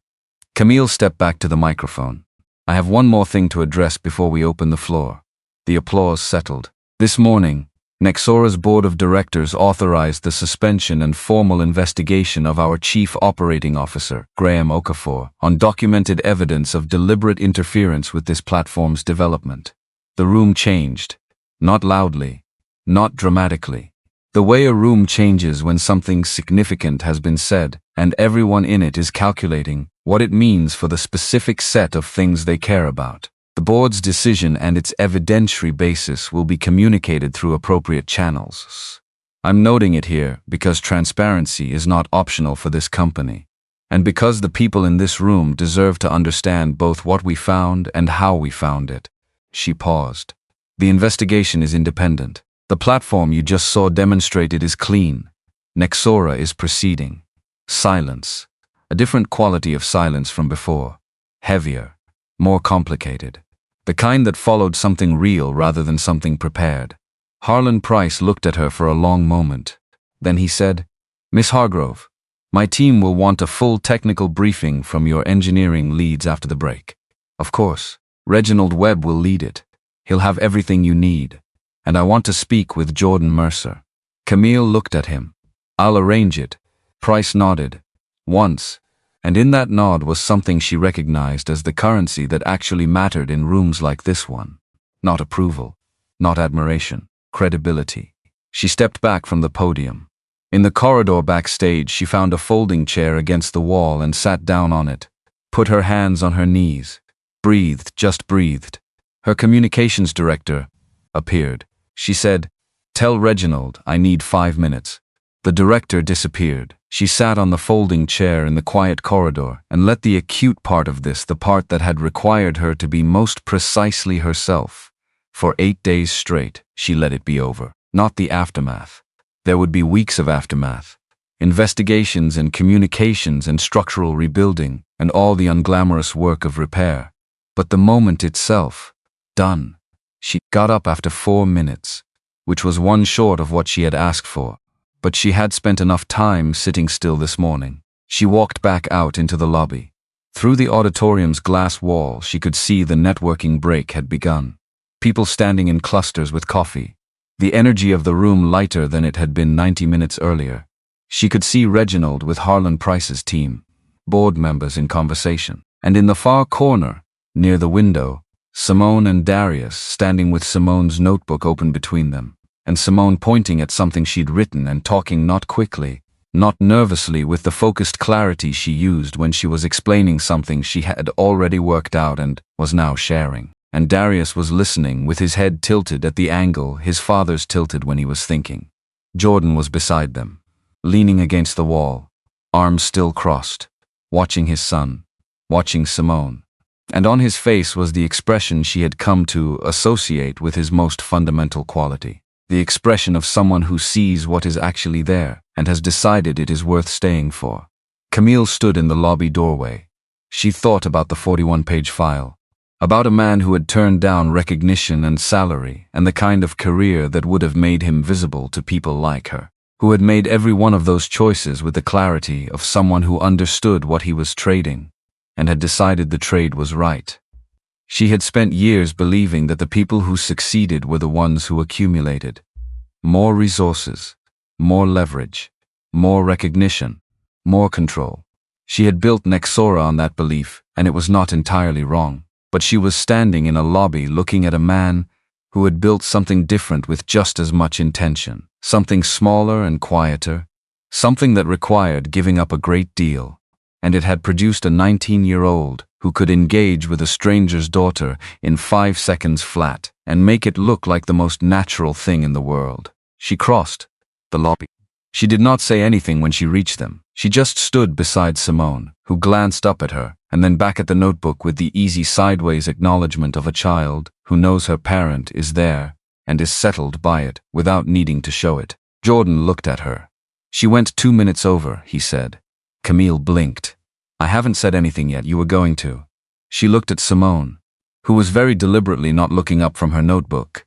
Camille stepped back to the microphone. I have one more thing to address before we open the floor. The applause settled. This morning, Nexora's board of directors authorized the suspension and formal investigation of our chief operating officer, Graham Okafor, on documented evidence of deliberate interference with this platform's development. The room changed. Not loudly, not dramatically. The way a room changes when something significant has been said, and everyone in it is calculating what it means for the specific set of things they care about. The board's decision and its evidentiary basis will be communicated through appropriate channels. I'm noting it here because transparency is not optional for this company, and because the people in this room deserve to understand both what we found and how we found it. She paused. The investigation is independent. The platform you just saw demonstrated is clean. Nexora is proceeding. Silence. A different quality of silence from before. Heavier. More complicated. The kind that followed something real rather than something prepared. Harlan Price looked at her for a long moment. Then he said, Miss Hargrove, my team will want a full technical briefing from your engineering leads after the break. Of course, Reginald Webb will lead it. He'll have everything you need. And I want to speak with Jordan Mercer. Camille looked at him. I'll arrange it. Price nodded. Once. And in that nod was something she recognized as the currency that actually mattered in rooms like this one. Not approval. Not admiration. Credibility. She stepped back from the podium. In the corridor backstage, she found a folding chair against the wall and sat down on it. Put her hands on her knees. Breathed, just breathed. Her communications director appeared. She said, Tell Reginald I need 5 minutes. The director disappeared. She sat on the folding chair in the quiet corridor and let the acute part of this, the part that had required her to be most precisely herself. For 8 days straight, she let it be over. Not the aftermath. There would be weeks of aftermath. Investigations and communications and structural rebuilding and all the unglamorous work of repair. But the moment itself, done. She got up after 4 minutes, which was one short of what she had asked for. But she had spent enough time sitting still this morning. She walked back out into the lobby. Through the auditorium's glass wall, she could see the networking break had begun. People standing in clusters with coffee. The energy of the room lighter than it had been 90 minutes earlier. She could see Reginald with Harlan Price's team, board members in conversation. And in the far corner, near the window, Simone and Darius standing with Simone's notebook open between them, and Simone pointing at something she'd written and talking not quickly, not nervously, with the focused clarity she used when she was explaining something she had already worked out and was now sharing. And Darius was listening with his head tilted at the angle his father's tilted when he was thinking. Jordan was beside them, leaning against the wall, arms still crossed, watching his son, watching Simone. And on his face was the expression she had come to associate with his most fundamental quality. The expression of someone who sees what is actually there and has decided it is worth staying for. Camille stood in the lobby doorway. She thought about the 41-page file, about a man who had turned down recognition and salary and the kind of career that would have made him visible to people like her, who had made every one of those choices with the clarity of someone who understood what he was trading and had decided the trade was right. She had spent years believing that the people who succeeded were the ones who accumulated more resources, more leverage, more recognition, more control. She had built Nexora on that belief, and it was not entirely wrong. But she was standing in a lobby looking at a man who had built something different with just as much intention, something smaller and quieter, something that required giving up a great deal. And it had produced a 19-year-old who could engage with a stranger's daughter in 5 seconds flat and make it look like the most natural thing in the world. She crossed the lobby. She did not say anything when she reached them. She just stood beside Simone, who glanced up at her, and then back at the notebook with the easy sideways acknowledgement of a child who knows her parent is there and is settled by it without needing to show it. Jordan looked at her. She went 2 minutes over, he said. Camille blinked. I haven't said anything yet, you were going to. She looked at Simone, who was very deliberately not looking up from her notebook.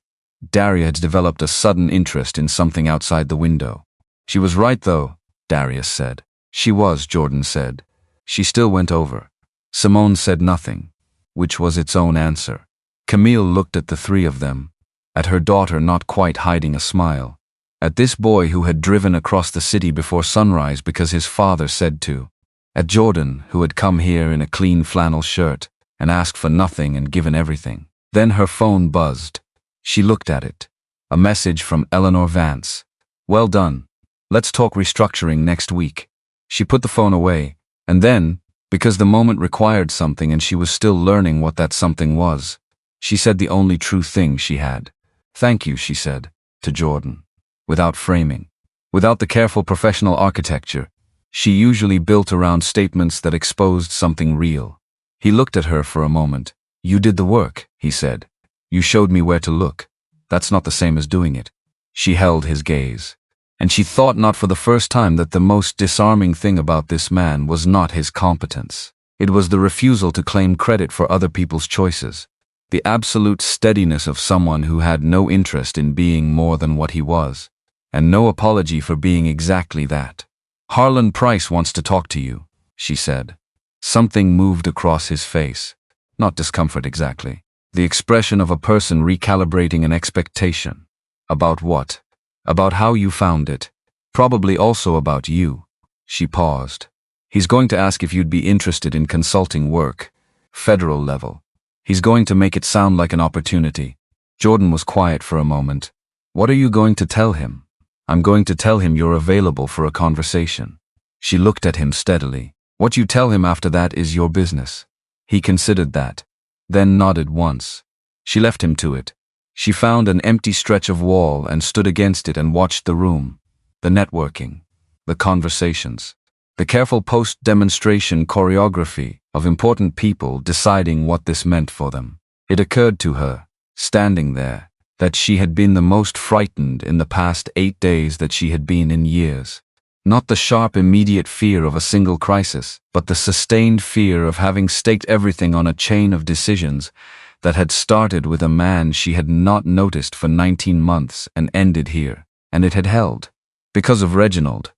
Darius had developed a sudden interest in something outside the window. She was right though, Darius said. She was, Jordan said. She still went over. Simone said nothing, which was its own answer. Camille looked at the three of them, at her daughter not quite hiding a smile, at this boy who had driven across the city before sunrise because his father said to, at Jordan who had come here in a clean flannel shirt and asked for nothing and given everything. Then her phone buzzed. She looked at it. A message from Eleanor Vance. Well done. Let's talk restructuring next week. She put the phone away, and then, because the moment required something and she was still learning what that something was, she said the only true thing she had. Thank you, she said, to Jordan. Without framing, without the careful professional architecture she usually built around statements that exposed something real. He looked at her for a moment. You did the work, he said. You showed me where to look. That's not the same as doing it. She held his gaze. And she thought not for the first time that the most disarming thing about this man was not his competence. It was the refusal to claim credit for other people's choices. The absolute steadiness of someone who had no interest in being more than what he was, and no apology for being exactly that. Harlan Price wants to talk to you, she said. Something moved across his face. Not discomfort exactly. The expression of a person recalibrating an expectation. About what? About how you found it. Probably also about you. She paused. He's going to ask if you'd be interested in consulting work. Federal level. He's going to make it sound like an opportunity. Jordan was quiet for a moment. What are you going to tell him? I'm going to tell him you're available for a conversation. She looked at him steadily. What you tell him after that is your business. He considered that, then nodded once. She left him to it. She found an empty stretch of wall and stood against it and watched the room, the networking, the conversations, the careful post-demonstration choreography of important people deciding what this meant for them. It occurred to her, standing there, that she had been the most frightened in the past 8 days that she had been in years. Not the sharp immediate fear of a single crisis, but the sustained fear of having staked everything on a chain of decisions that had started with a man she had not noticed for 19 months and ended here, and it had held. Because of Reginald.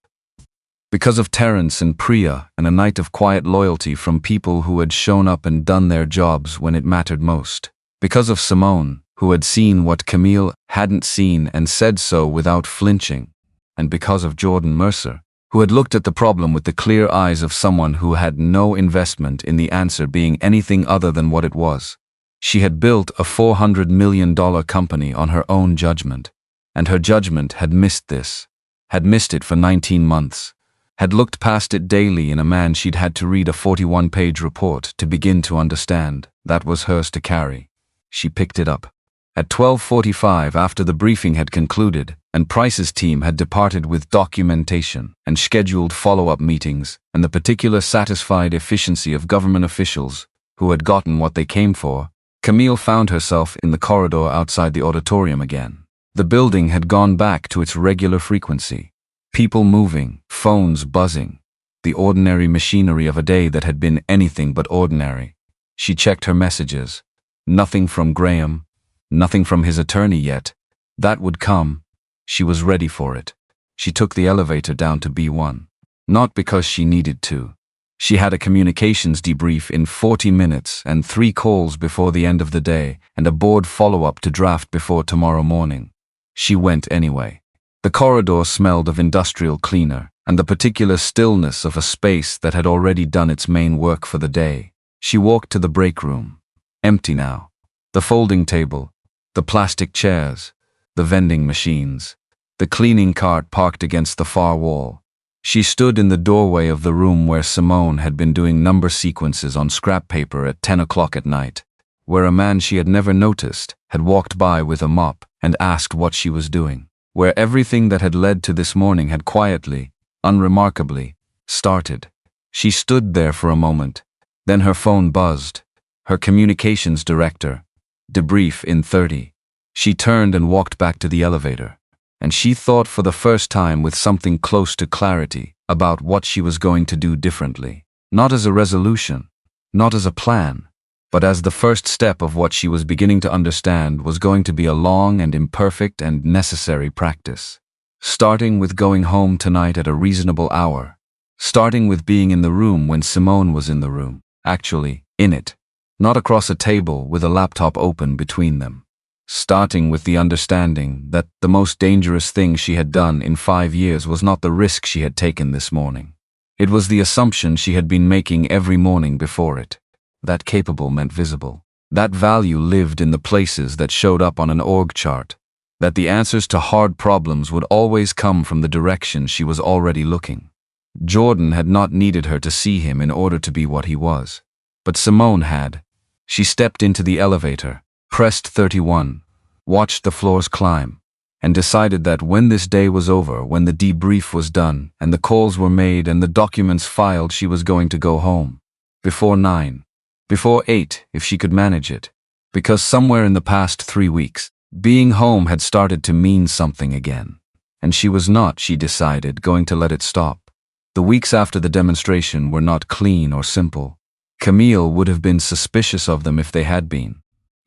Because of Terence and Priya and a night of quiet loyalty from people who had shown up and done their jobs when it mattered most. Because of Simone, who had seen what Camille hadn't seen and said so without flinching. And because of Jordan Mercer, who had looked at the problem with the clear eyes of someone who had no investment in the answer being anything other than what it was. She had built a $400 million company on her own judgment, and her judgment had missed this, had missed it for 19 months, had looked past it daily in a man she'd had to read a 41-page report to begin to understand. That was hers to carry. She picked it up. At 12:45, after the briefing had concluded, and Price's team had departed with documentation and scheduled follow-up meetings, and the particular satisfied efficiency of government officials who had gotten what they came for, Camille found herself in the corridor outside the auditorium again. The building had gone back to its regular frequency. People moving, phones buzzing, the ordinary machinery of a day that had been anything but ordinary. She checked her messages. Nothing from Graham. Nothing from his attorney yet. That would come. She was ready for it. She took the elevator down to B1. Not because she needed to. She had a communications debrief in 40 minutes and 3 calls before the end of the day and a board follow-up to draft before tomorrow morning. She went anyway. The corridor smelled of industrial cleaner and the particular stillness of a space that had already done its main work for the day. She walked to the break room. Empty now. The folding table, the plastic chairs, the vending machines, the cleaning cart parked against the far wall. She stood in the doorway of the room where Simone had been doing number sequences on scrap paper at 10 o'clock at night, where a man she had never noticed had walked by with a mop and asked what she was doing, where everything that had led to this morning had quietly, unremarkably, started. She stood there for a moment, Then her phone buzzed. Her communications director. Debrief in 30. She turned and walked back to the elevator. And she thought for the first time with something close to clarity about what she was going to do differently. Not as a resolution, not as a plan, but as the first step of what she was beginning to understand was going to be a long and imperfect and necessary practice. Starting with going home tonight at a reasonable hour. Starting with being in the room when Simone was in the room. Actually, in it. Not across a table with a laptop open between them. Starting with the understanding that the most dangerous thing she had done in 5 years was not the risk she had taken this morning. It was the assumption she had been making every morning before it. That capable meant visible. That value lived in the places that showed up on an org chart. That the answers to hard problems would always come from the direction she was already looking. Jordan had not needed her to see him in order to be what he was. But Simone had. She stepped into the elevator, pressed 31, watched the floors climb, and decided that when this day was over, when the debrief was done, and the calls were made and the documents filed, she was going to go home. Before 9. Before 8, if she could manage it. Because somewhere in the past 3 weeks, being home had started to mean something again. And she was not, she decided, going to let it stop. The weeks after the demonstration were not clean or simple. Camille would have been suspicious of them if they had been.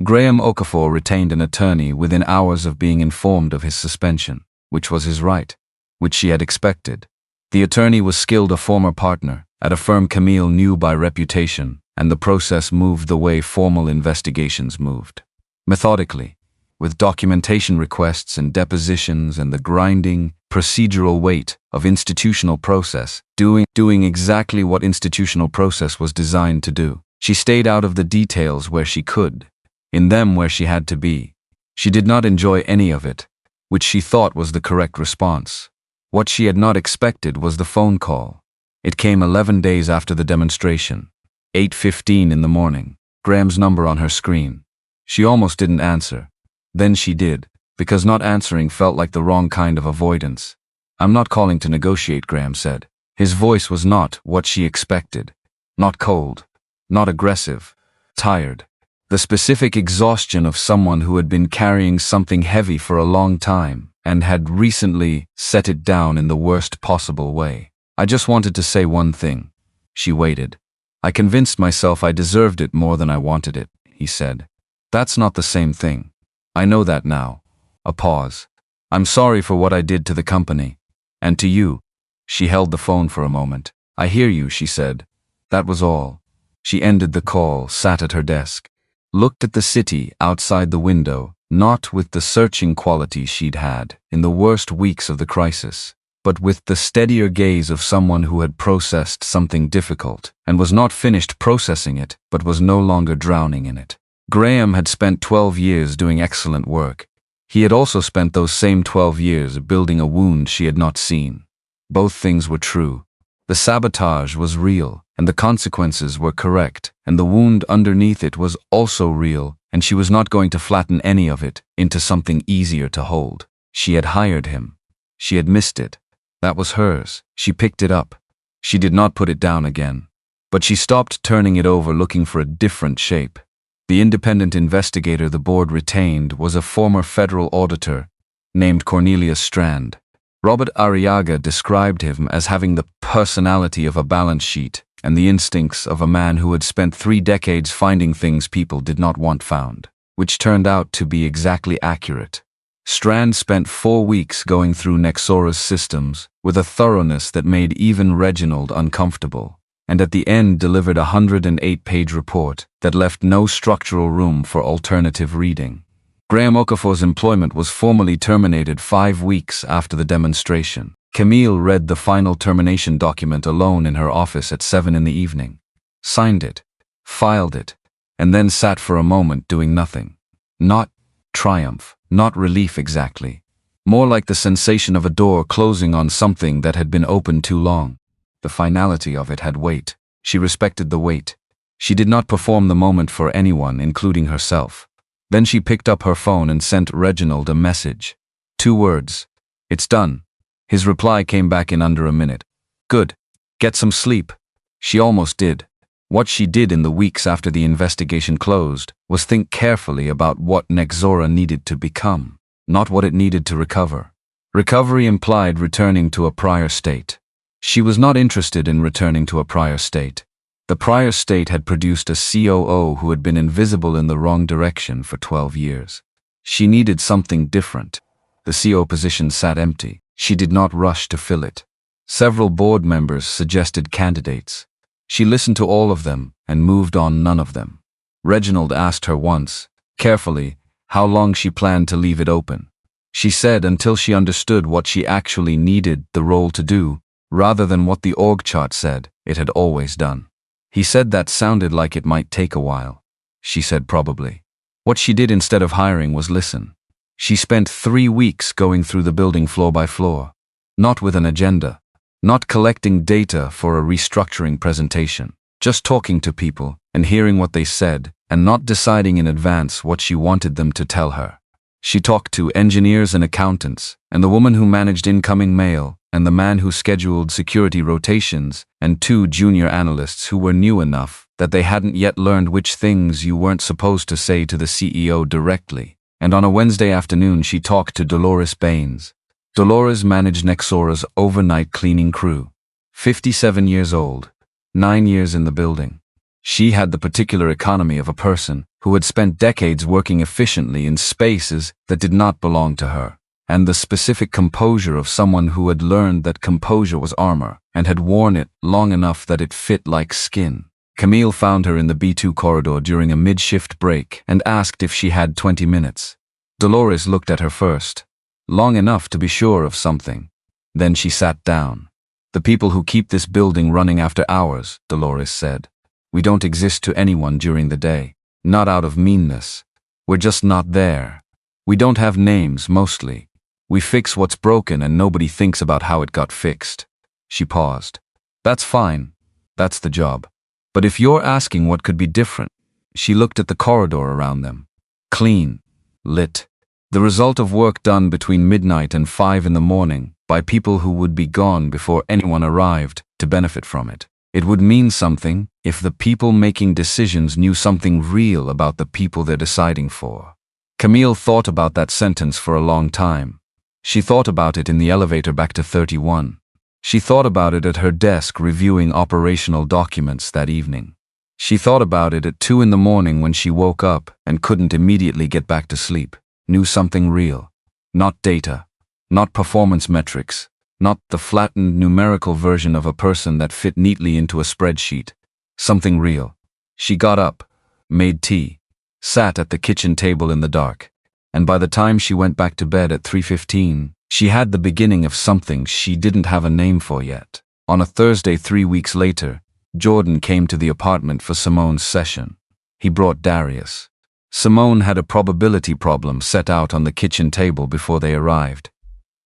Graham Okafor retained an attorney within hours of being informed of his suspension, which was his right, which she had expected. The attorney was skilled, a former partner, at a firm Camille knew by reputation, and the process moved the way formal investigations moved. Methodically, with documentation requests and depositions and the grinding, procedural weight of institutional process, doing exactly what institutional process was designed to do. She stayed out of the details where she could, in them where she had to be. She did not enjoy any of it, which she thought was the correct response. What she had not expected was the phone call. It came 11 days after the demonstration, 8:15 in the morning, Graham's number on her screen. She almost didn't answer. Then she did, because not answering felt like the wrong kind of avoidance. "I'm not calling to negotiate," Graham said. His voice was not what she expected. Not cold, not aggressive, tired. The specific exhaustion of someone who had been carrying something heavy for a long time and had recently set it down in the worst possible way. "I just wanted to say one thing." She waited. "I convinced myself I deserved it more than I wanted it," he said. "That's not the same thing. I know that now." A pause. "I'm sorry for what I did to the company. And to you." She held the phone for a moment. "I hear you," she said. That was all. She ended the call, sat at her desk, looked at the city outside the window, not with the searching quality she'd had in the worst weeks of the crisis, but with the steadier gaze of someone who had processed something difficult and was not finished processing it, but was no longer drowning in it. Graham had spent 12 years doing excellent work. He had also spent those same 12 years building a wound she had not seen. Both things were true. The sabotage was real, and the consequences were correct, and the wound underneath it was also real, and she was not going to flatten any of it into something easier to hold. She had hired him. She had missed it. That was hers. She picked it up. She did not put it down again. But she stopped turning it over looking for a different shape. The independent investigator the board retained was a former federal auditor named Cornelius Strand. Robert Arriaga described him as having the personality of a balance sheet and the instincts of a man who had spent 3 decades finding things people did not want found, which turned out to be exactly accurate. Strand spent 4 weeks going through Nexora's systems with a thoroughness that made even Reginald uncomfortable, and at the end delivered a 108-page report that left no structural room for alternative reading. Graham Okafor's employment was formally terminated 5 weeks after the demonstration. Camille read the final termination document alone in her office at 7 in the evening, signed it, filed it, and then sat for a moment doing nothing. Not triumph, not relief exactly. More like the sensation of a door closing on something that had been open too long. The finality of it had weight. She respected the weight. She did not perform the moment for anyone, including herself. Then she picked up her phone and sent Reginald a message. 2 words. "It's done." His reply came back in under a minute. "Good. Get some sleep." She almost did. What she did in the weeks after the investigation closed was think carefully about what Nexora needed to become, not what it needed to recover. Recovery implied returning to a prior state. She was not interested in returning to a prior state. The prior state had produced a COO who had been invisible in the wrong direction for 12 years. She needed something different. The CO position sat empty. She did not rush to fill it. Several board members suggested candidates. She listened to all of them and moved on none of them. Reginald asked her once, carefully, how long she planned to leave it open. She said until she understood what she actually needed the role to do, rather than what the org chart said it had always done. He said that sounded like it might take a while. She said probably. What she did instead of hiring was listen. She spent 3 weeks going through the building floor by floor, not with an agenda, not collecting data for a restructuring presentation, just talking to people and hearing what they said and not deciding in advance what she wanted them to tell her. She talked to engineers and accountants, and the woman who managed incoming mail, and the man who scheduled security rotations, and 2 junior analysts who were new enough that they hadn't yet learned which things you weren't supposed to say to the CEO directly. And on a Wednesday afternoon she talked to Dolores Baines. Dolores managed Nexora's overnight cleaning crew. 57 years old, 9 years in the building. She had the particular economy of a person who had spent decades working efficiently in spaces that did not belong to her, and the specific composure of someone who had learned that composure was armor and had worn it long enough that it fit like skin. Camille found her in the B2 corridor during a mid-shift break and asked if she had 20 minutes. Dolores looked at her first, long enough to be sure of something. Then she sat down. The people who keep this building running after hours, Dolores said. We don't exist to anyone during the day. Not out of meanness. We're just not there. We don't have names, mostly. We fix what's broken and nobody thinks about how it got fixed. She paused. That's fine. That's the job. But if you're asking what could be different, she looked at the corridor around them. Clean. Lit. The result of work done between midnight and 5 in the morning by people who would be gone before anyone arrived to benefit from it. It would mean something if the people making decisions knew something real about the people they're deciding for. Camille thought about that sentence for a long time. She thought about it in the elevator back to 31. She thought about it at her desk reviewing operational documents that evening. She thought about it at 2 in the morning when she woke up and couldn't immediately get back to sleep. Knew something real. Not data. Not performance metrics. Not the flattened numerical version of a person that fit neatly into a spreadsheet. Something real. She got up, made tea, sat at the kitchen table in the dark, and by the time she went back to bed at 3:15, she had the beginning of something she didn't have a name for yet. On a Thursday 3 weeks later, Jordan came to the apartment for Simone's session. He brought Darius. Simone had a probability problem set out on the kitchen table before they arrived,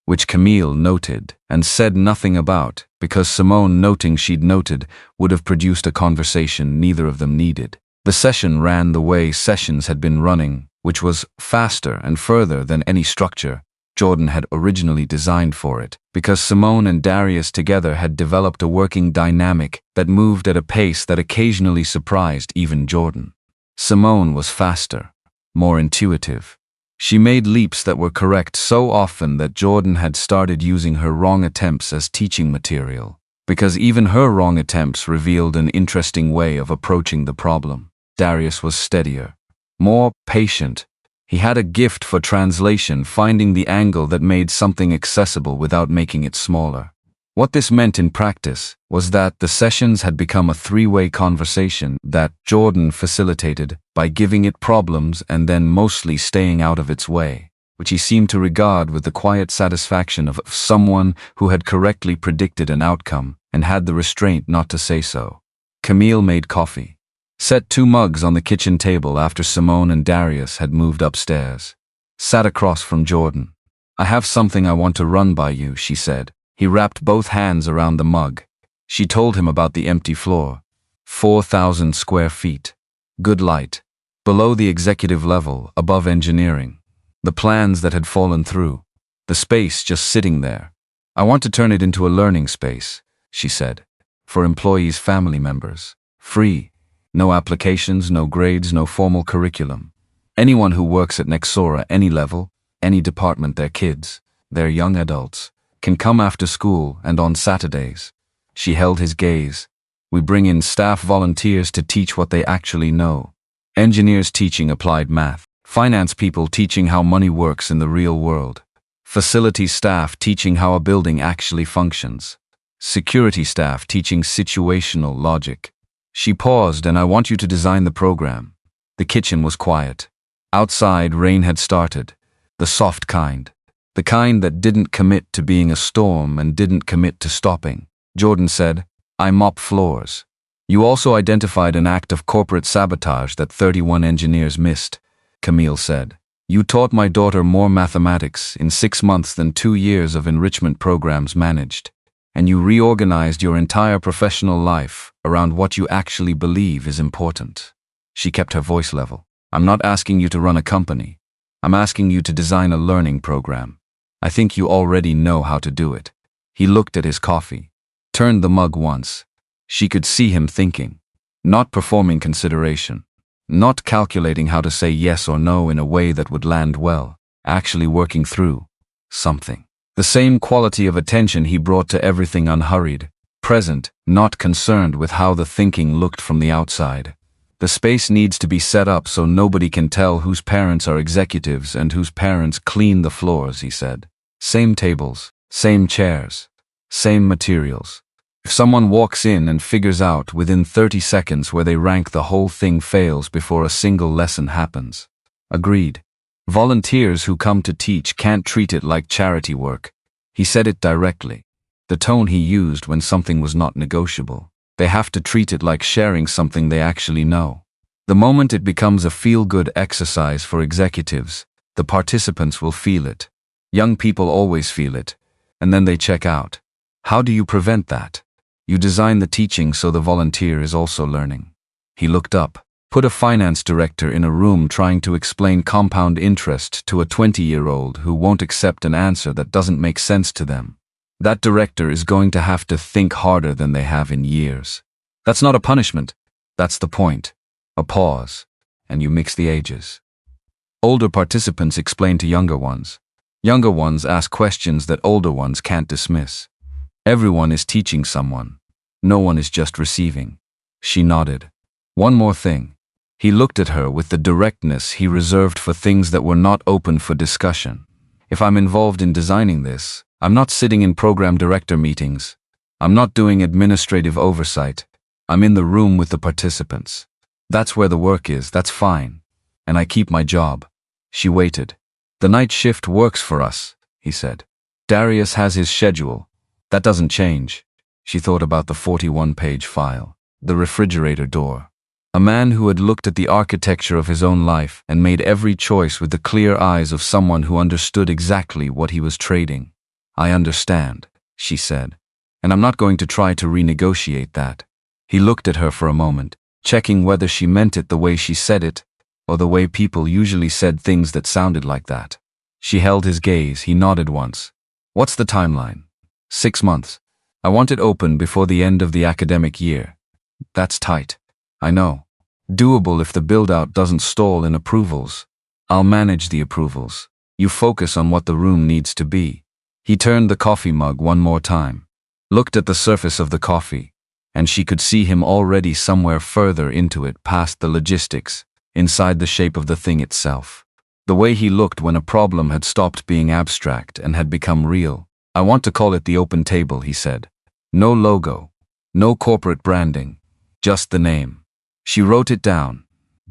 which Camille noted and said nothing about because Simone noting she'd noted would have produced a conversation neither of them needed. The session ran the way sessions had been running, which was faster and further than any structure Jordan had originally designed for it, because Simone and Darius together had developed a working dynamic that moved at a pace that occasionally surprised even Jordan. Simone was faster, more intuitive. She made leaps that were correct so often that Jordan had started using her wrong attempts as teaching material, because even her wrong attempts revealed an interesting way of approaching the problem. Darius was steadier, more patient. He had a gift for translation, finding the angle that made something accessible without making it smaller. What this meant in practice was that the sessions had become a 3-way conversation that Jordan facilitated by giving it problems and then mostly staying out of its way, which he seemed to regard with the quiet satisfaction of someone who had correctly predicted an outcome and had the restraint not to say so. Camille made coffee, set 2 mugs on the kitchen table after Simone and Darius had moved upstairs, sat across from Jordan. I have something I want to run by you, she said. He wrapped both hands around the mug. She told him about the empty floor. 4,000 square feet. Good light. Below the executive level, above engineering. The plans that had fallen through. The space just sitting there. I want to turn it into a learning space, she said. For employees' family members. Free. No applications, no grades, no formal curriculum. Anyone who works at Nexora, any level, any department, they're kids, they're young adults, can come after school and on Saturdays. She held his gaze. We bring in staff volunteers to teach what they actually know. Engineers teaching applied math. Finance people teaching how money works in the real world. Facilities staff teaching how a building actually functions. Security staff teaching situational logic. She paused, and I want you to design the program. The kitchen was quiet. Outside, rain had started. The soft kind. The kind that didn't commit to being a storm and didn't commit to stopping. Jordan said, I mop floors. You also identified an act of corporate sabotage that 31 engineers missed. Camille said, you taught my daughter more mathematics in 6 months than 2 years of enrichment programs managed. And you reorganized your entire professional life around what you actually believe is important. She kept her voice level. I'm not asking you to run a company. I'm asking you to design a learning program. I think you already know how to do it. He looked at his coffee, turned the mug once. She could see him thinking, not performing consideration, not calculating how to say yes or no in a way that would land well, actually working through something. The same quality of attention he brought to everything, unhurried, present, not concerned with how the thinking looked from the outside. The space needs to be set up so nobody can tell whose parents are executives and whose parents clean the floors, he said. Same tables, same chairs, same materials. If someone walks in and figures out within 30 seconds where they rank, the whole thing fails before a single lesson happens. Agreed. Volunteers who come to teach can't treat it like charity work. He said it directly. The tone he used when something was not negotiable. They have to treat it like sharing something they actually know. The moment it becomes a feel-good exercise for executives, the participants will feel it. Young people always feel it, and then they check out. How do you prevent that? You design the teaching so the volunteer is also learning. He looked up. Put a finance director in a room trying to explain compound interest to a 20-year-old who won't accept an answer that doesn't make sense to them. That director is going to have to think harder than they have in years. That's not a punishment. That's the point. A pause, and you mix the ages. Older participants explain to younger ones. Younger ones ask questions that older ones can't dismiss. Everyone is teaching someone. No one is just receiving. She nodded. One more thing. He looked at her with the directness he reserved for things that were not open for discussion. If I'm involved in designing this, I'm not sitting in program director meetings. I'm not doing administrative oversight. I'm in the room with the participants. That's where the work is, that's fine. And I keep my job. She waited. The night shift works for us, he said. Darius has his schedule. That doesn't change. She thought about the 41-page file, the refrigerator door. A man who had looked at the architecture of his own life and made every choice with the clear eyes of someone who understood exactly what he was trading. I understand, she said, and I'm not going to try to renegotiate that. He looked at her for a moment, checking whether she meant it the way she said it, or the way people usually said things that sounded like that. She held his gaze. He nodded once. What's the timeline? 6 months. I want it open before the end of the academic year. That's tight. I know. Doable if the build-out doesn't stall in approvals. I'll manage the approvals. You focus on what the room needs to be. He turned the coffee mug one more time, looked at the surface of the coffee, and she could see him already somewhere further into it, past the logistics, inside the shape of the thing itself. The way he looked when a problem had stopped being abstract and had become real. I want to call it the open table, he said. No logo, no corporate branding, just the name. She wrote it down.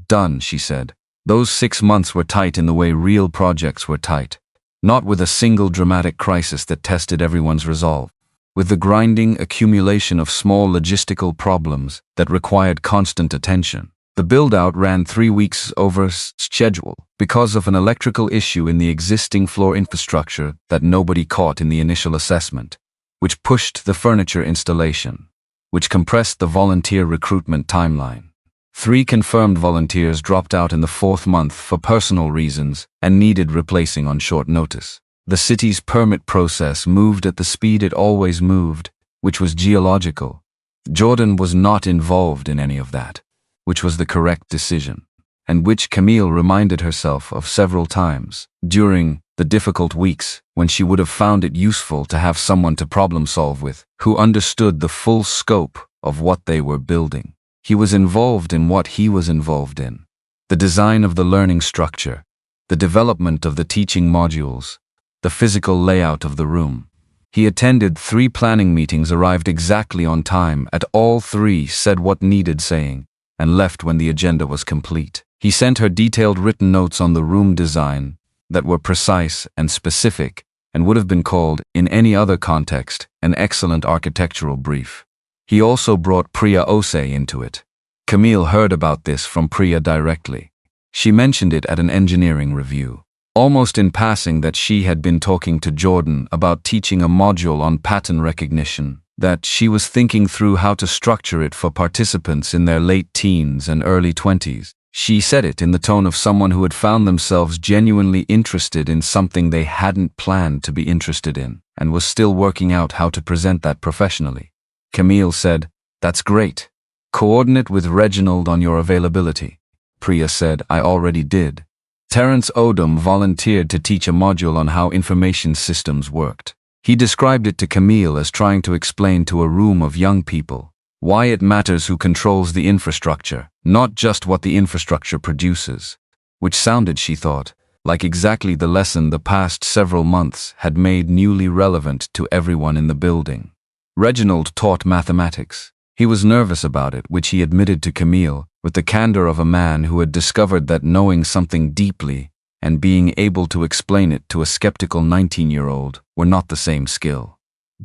Done, she said. Those 6 months were tight in the way real projects were tight. Not with a single dramatic crisis that tested everyone's resolve. With the grinding accumulation of small logistical problems that required constant attention. The build-out ran 3 weeks over schedule because of an electrical issue in the existing floor infrastructure that nobody caught in the initial assessment, which pushed the furniture installation, which compressed the volunteer recruitment timeline. 3 confirmed volunteers dropped out in the 4th month for personal reasons and needed replacing on short notice. The city's permit process moved at the speed it always moved, which was geological. Jordan was not involved in any of that, which was the correct decision, and which Camille reminded herself of several times during the difficult weeks when she would have found it useful to have someone to problem solve with who understood the full scope of what they were building. He was involved in what he was involved in: the design of the learning structure, the development of the teaching modules, the physical layout of the room. He attended 3 planning meetings, arrived exactly on time at all 3, said what needed saying, and left when the agenda was complete. He sent her detailed written notes on the room design that were precise and specific and would have been called, in any other context, an excellent architectural brief. He also brought Priya Ose into it. Camille heard about this from Priya directly. She mentioned it at an engineering review, almost in passing, that she had been talking to Jordan about teaching a module on pattern recognition, that she was thinking through how to structure it for participants in their late teens and early 20s. She said it in the tone of someone who had found themselves genuinely interested in something they hadn't planned to be interested in, and was still working out how to present that professionally. Camille said, "That's great. Coordinate with Reginald on your availability." Priya said, "I already did." Terence Odom volunteered to teach a module on how information systems worked. He described it to Camille as trying to explain to a room of young people why it matters who controls the infrastructure, not just what the infrastructure produces, which sounded, she thought, like exactly the lesson the past several months had made newly relevant to everyone in the building. Reginald taught mathematics. He was nervous about it, which he admitted to Camille, with the candor of a man who had discovered that knowing something deeply and being able to explain it to a skeptical 19-year-old were not the same skill.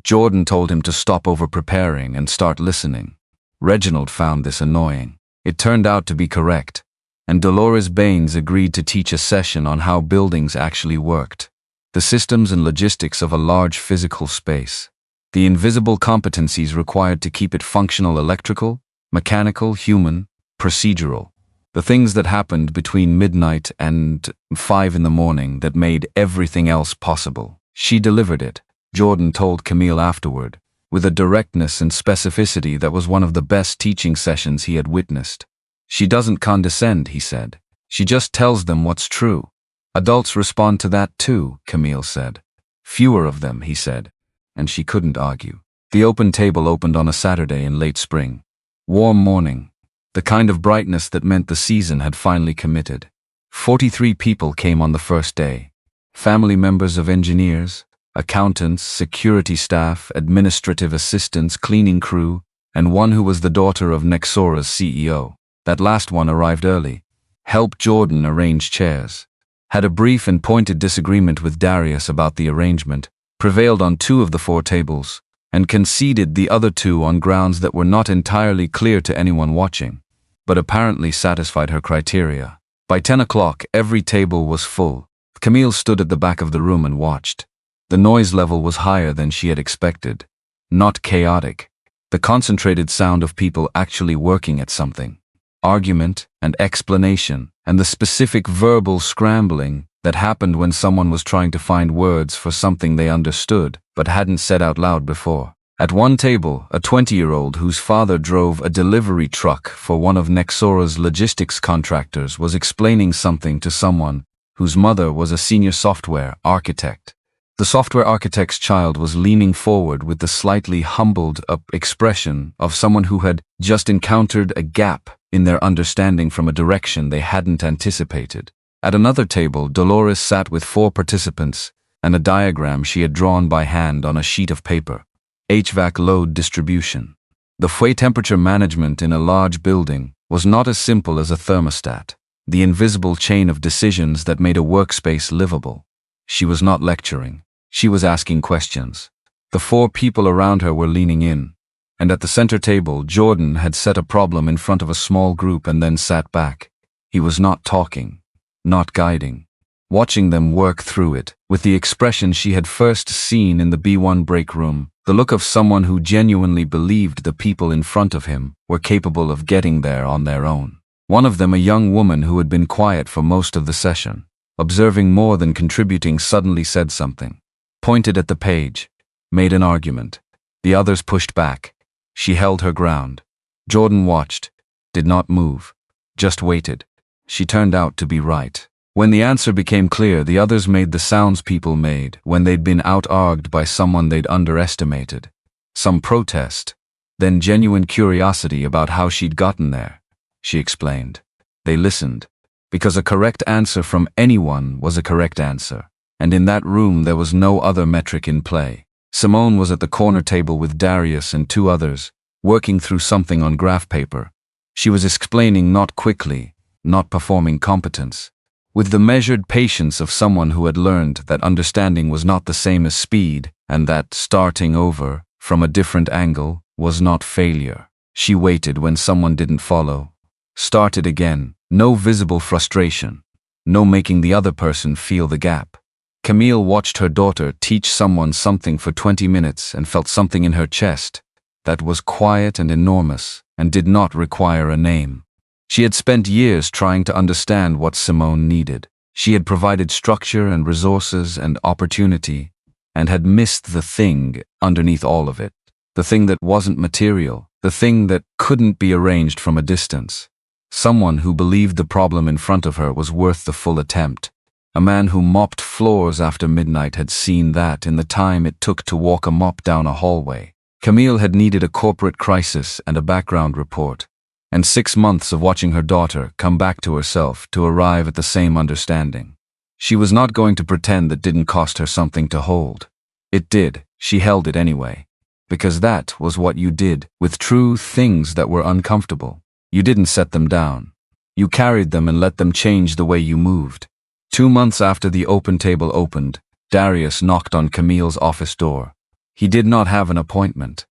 Jordan told him to stop over-preparing and start listening. Reginald found this annoying. It turned out to be correct, and Dolores Baines agreed to teach a session on how buildings actually worked, the systems and logistics of a large physical space, the invisible competencies required to keep it functional: electrical, mechanical, human, procedural. The things that happened between midnight and 5 in the morning that made everything else possible. She delivered it, Jordan told Camille afterward, with a directness and specificity that was one of the best teaching sessions he had witnessed. "She doesn't condescend," he said. "She just tells them what's true. Adults respond to that too," Camille said. "Fewer of them," he said, and she couldn't argue. The open table opened on a Saturday in late spring. Warm morning. The kind of brightness that meant the season had finally committed. 43 people came on the first day. Family members of engineers, accountants, security staff, administrative assistants, cleaning crew, and one who was the daughter of Nexora's CEO. That last one arrived early, helped Jordan arrange chairs, had a brief and pointed disagreement with Darius about the arrangement, prevailed on 2 of the 4 tables, and conceded the other 2 on grounds that were not entirely clear to anyone watching, but apparently satisfied her criteria. By 10 o'clock, every table was full. Camille stood at the back of the room and watched. The noise level was higher than she had expected. Not chaotic. The concentrated sound of people actually working at something. Argument and explanation, and the specific verbal scrambling that happened when someone was trying to find words for something they understood but hadn't said out loud before. At one table, a 20-year-old whose father drove a delivery truck for one of Nexora's logistics contractors was explaining something to someone whose mother was a senior software architect. The software architect's child was leaning forward with the slightly humbled-up expression of someone who had just encountered a gap in their understanding from a direction they hadn't anticipated. At another table, Dolores sat with 4 participants and a diagram she had drawn by hand on a sheet of paper. HVAC load distribution. The temperature management in a large building was not as simple as a thermostat, the invisible chain of decisions that made a workspace livable. She was not lecturing. She was asking questions. The 4 people around her were leaning in, and at the center table, Jordan had set a problem in front of a small group and then sat back. He was not talking, not guiding, watching them work through it, with the expression she had first seen in the B1 break room, the look of someone who genuinely believed the people in front of him were capable of getting there on their own. One of them, a young woman who had been quiet for most of the session, observing more than contributing, suddenly said something, pointed at the page, made an argument. The others pushed back. She held her ground. Jordan watched, did not move, just waited. She turned out to be right. When the answer became clear, the others made the sounds people made when they'd been out-argued by someone they'd underestimated. Some protest, then genuine curiosity about how she'd gotten there. She explained. They listened, because a correct answer from anyone was a correct answer, and in that room there was no other metric in play. Simone was at the corner table with Darius and two others, working through something on graph paper. She was explaining not quickly, not performing competence, with the measured patience of someone who had learned that understanding was not the same as speed, and that starting over, from a different angle, was not failure. She waited when someone didn't follow. Started again, no visible frustration, no making the other person feel the gap. Camille watched her daughter teach someone something for 20 minutes and felt something in her chest that was quiet and enormous and did not require a name. She had spent years trying to understand what Simone needed. She had provided structure and resources and opportunity, and had missed the thing underneath all of it. The thing that wasn't material, the thing that couldn't be arranged from a distance. Someone who believed the problem in front of her was worth the full attempt. A man who mopped floors after midnight had seen that in the time it took to walk a mop down a hallway. Camille had needed a corporate crisis and a background report, and 6 months of watching her daughter come back to herself to arrive at the same understanding. She was not going to pretend that didn't cost her something to hold. It did. She held it anyway. Because that was what you did with true things that were uncomfortable. You didn't set them down. You carried them and let them change the way you moved. 2 months after the open table opened, Darius knocked on Camille's office door. He did not have an appointment.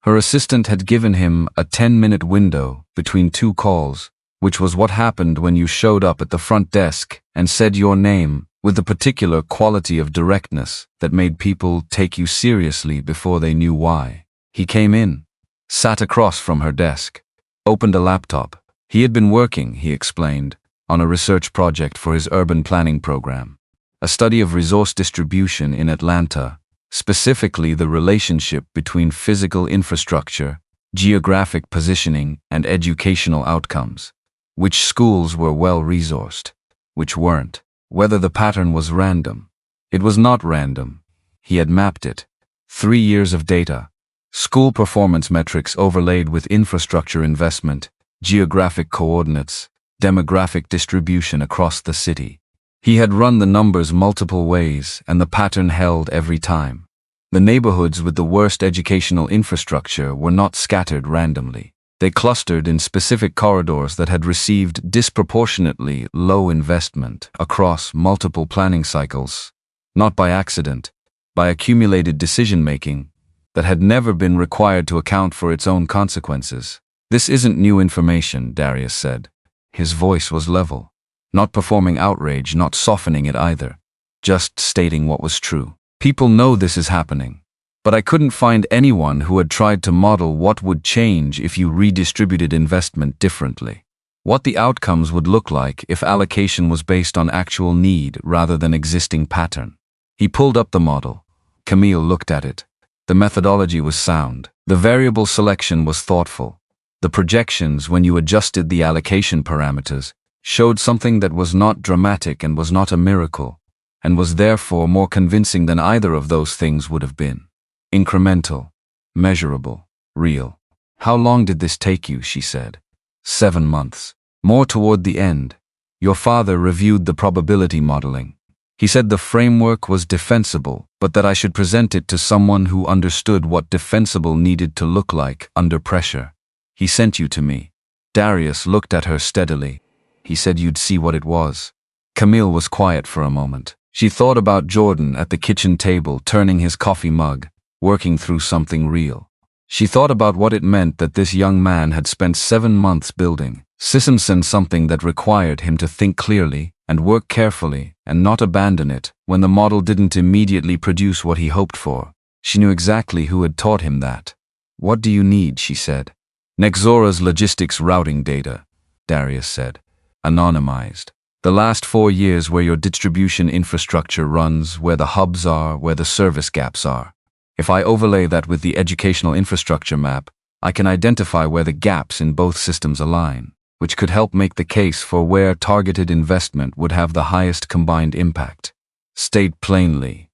Her assistant had given him a 10-minute window between 2 calls, which was what happened when you showed up at the front desk and said your name with the particular quality of directness that made people take you seriously before they knew why. He came in, sat across from her desk, opened a laptop. He had been working, he explained, on a research project for his urban planning program, a study of resource distribution in Atlanta, specifically the relationship between physical infrastructure, geographic positioning, and educational outcomes. Which schools were well-resourced, which weren't. Whether the pattern was random. It was not random. He had mapped it. 3 years of data. School performance metrics overlaid with infrastructure investment, geographic coordinates, demographic distribution across the city. He had run the numbers multiple ways, and the pattern held every time. The neighborhoods with the worst educational infrastructure were not scattered randomly. They clustered in specific corridors that had received disproportionately low investment across multiple planning cycles, not by accident, by accumulated decision-making that had never been required to account for its own consequences. This isn't new information, Darius said. His voice was level, not performing outrage, not softening it either, just stating what was true. People know this is happening. But I couldn't find anyone who had tried to model what would change if you redistributed investment differently. What the outcomes would look like if allocation was based on actual need rather than existing pattern. He pulled up the model. Camille looked at it. The methodology was sound. The variable selection was thoughtful. The projections, when you adjusted the allocation parameters, showed something that was not dramatic and was not a miracle, and was therefore more convincing than either of those things would have been. Incremental, measurable, real. How long did this take you, she said. 7 months. More toward the end. Your father reviewed the probability modeling. He said the framework was defensible, but that I should present it to someone who understood what defensible needed to look like under pressure. He sent you to me. Darius looked at her steadily. He said you'd see what it was. Camille was quiet for a moment. She thought about Jordan at the kitchen table, turning his coffee mug, working through something real. She thought about what it meant that this young man had spent 7 months building systems, something that required him to think clearly and work carefully and not abandon it when the model didn't immediately produce what he hoped for. She knew exactly who had taught him that. What do you need, she said. Nexora's logistics routing data, Darius said. Anonymized. The last 4 years where your distribution infrastructure runs, where the hubs are, where the service gaps are. If I overlay that with the educational infrastructure map, I can identify where the gaps in both systems align, which could help make the case for where targeted investment would have the highest combined impact. State plainly,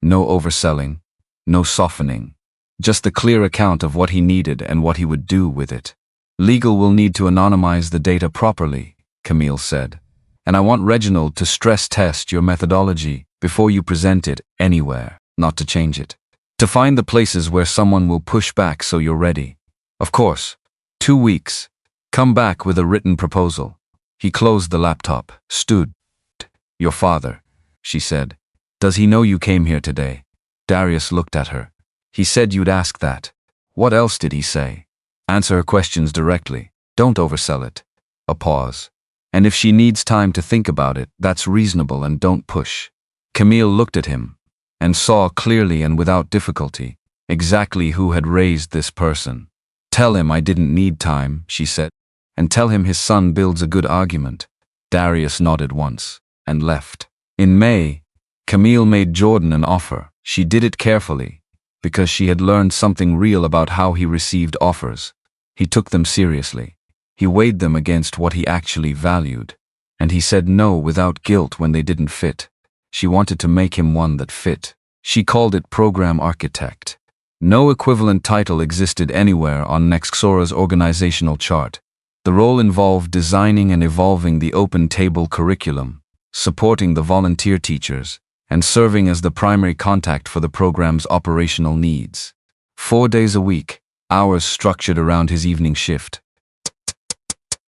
no overselling, no softening, just the clear account of what he needed and what he would do with it. Legal will need to anonymize the data properly, Camille said, and I want Reginald to stress test your methodology before you present it anywhere, not to change it. To find the places where someone will push back so you're ready. Of course, 2 weeks. Come back with a written proposal. He closed the laptop, stood. Your father, she said. Does he know you came here today? Darius looked at her. He said you'd ask that. What else did he say? Answer her questions directly. Don't oversell it. A pause. And if she needs time to think about it, that's reasonable and don't push. Camille looked at him and saw clearly and without difficulty exactly who had raised this person. Tell him I didn't need time, she said, and tell him his son builds a good argument. Darius nodded once and left. In May, Camille made Jordan an offer. She did it carefully because she had learned something real about how he received offers. He took them seriously. He weighed them against what he actually valued, and he said no without guilt when they didn't fit. She wanted to make him one that fit. She called it Program Architect. No equivalent title existed anywhere on Nexora's organizational chart. The role involved designing and evolving the open table curriculum, supporting the volunteer teachers, and serving as the primary contact for the program's operational needs. 4 days a week, hours structured around his evening shift.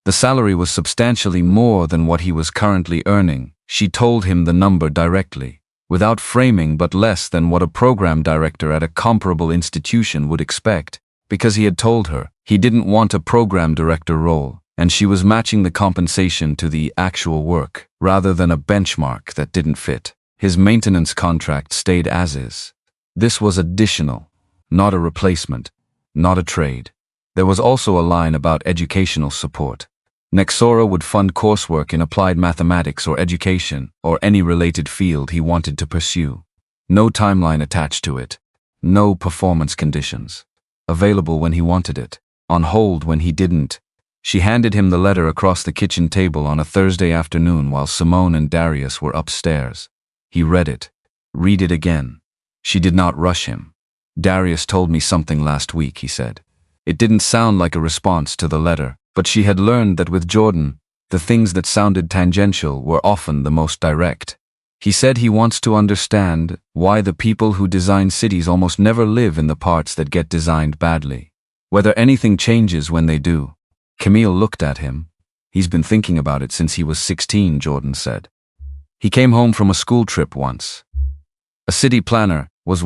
The salary was substantially more than what he was currently earning. She told him the number directly, without framing, but less than what a program director at a comparable institution would expect, because he had told her he didn't want a program director role, and she was matching the compensation to the actual work, rather than a benchmark that didn't fit. His maintenance contract stayed as is. This was additional, not a replacement, not a trade. There was also a line about educational support. Nexora would fund coursework in applied mathematics or education, or any related field he wanted to pursue. No timeline attached to it. No performance conditions. Available when he wanted it. On hold when he didn't. She handed him the letter across the kitchen table on a Thursday afternoon while Simone and Darius were upstairs. He read it. Read it again. She did not rush him. Darius told me something last week, he said. It didn't sound like a response to the letter, but she had learned that with Jordan, the things that sounded tangential were often the most direct. He said he wants to understand why the people who design cities almost never live in the parts that get designed badly. Whether anything changes when they do. Camille looked at him. He's been thinking about it since he was 16, Jordan said. He came home from a school trip once. A city planner was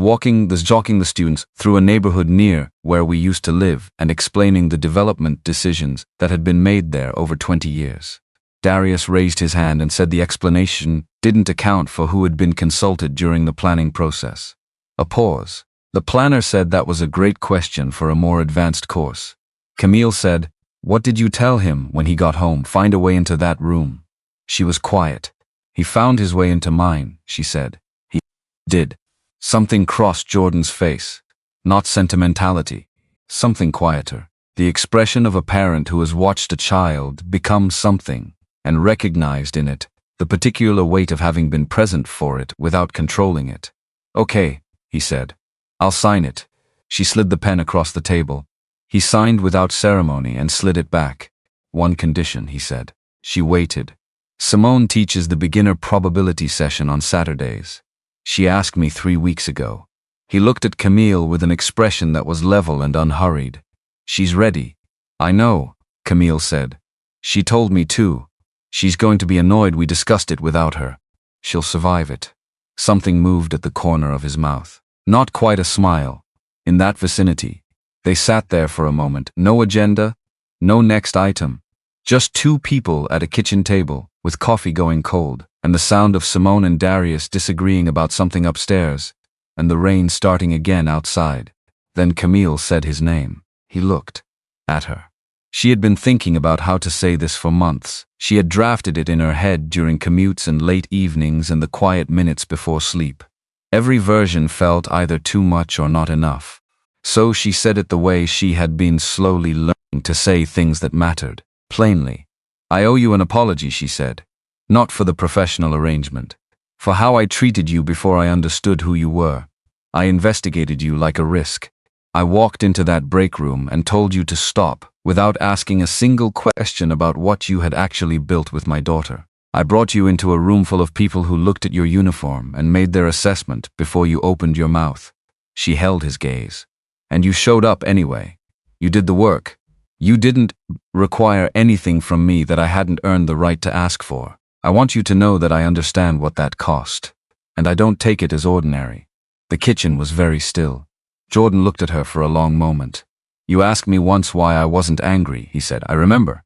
jockeying the students through a neighborhood near where we used to live and explaining the development decisions that had been made there over 20 years. Darius raised his hand and said the explanation didn't account for who had been consulted during the planning process. A pause. The planner said that was a great question for a more advanced course. Camille said, "What did you tell him when he got home? Find a way into that room." She was quiet. "He found his way into mine," she said. "He did." Something crossed Jordan's face. Not sentimentality. Something quieter. The expression of a parent who has watched a child become something and recognized in it the particular weight of having been present for it without controlling it. "Okay," he said. "I'll sign it." She slid the pen across the table. He signed without ceremony and slid it back. "One condition," he said. She waited. "Simone teaches the beginner probability session on Saturdays. She asked me 3 weeks ago." He looked at Camille with an expression that was level and unhurried. "She's ready." "I know," Camille said. "She told me too. She's going to be annoyed we discussed it without her. She'll survive it." Something moved at the corner of his mouth. Not quite a smile. In that vicinity. They sat there for a moment. No agenda, no next item. Just two people at a kitchen table, with coffee going cold, and the sound of Simone and Darius disagreeing about something upstairs, and the rain starting again outside. Then Camille said his name. He looked at her. She had been thinking about how to say this for months. She had drafted it in her head during commutes and late evenings and the quiet minutes before sleep. Every version felt either too much or not enough. So she said it the way she had been slowly learning to say things that mattered, plainly. "I owe you an apology," she said. "Not for the professional arrangement. For how I treated you before I understood who you were. I investigated you like a risk. I walked into that break room and told you to stop, without asking a single question about what you had actually built with my daughter. I brought you into a room full of people who looked at your uniform and made their assessment before you opened your mouth." She held his gaze. "And you showed up anyway. You did the work. You didn't require anything from me that I hadn't earned the right to ask for. I want you to know that I understand what that cost. And I don't take it as ordinary." The kitchen was very still. Jordan looked at her for a long moment. "You asked me once why I wasn't angry," he said. "I remember.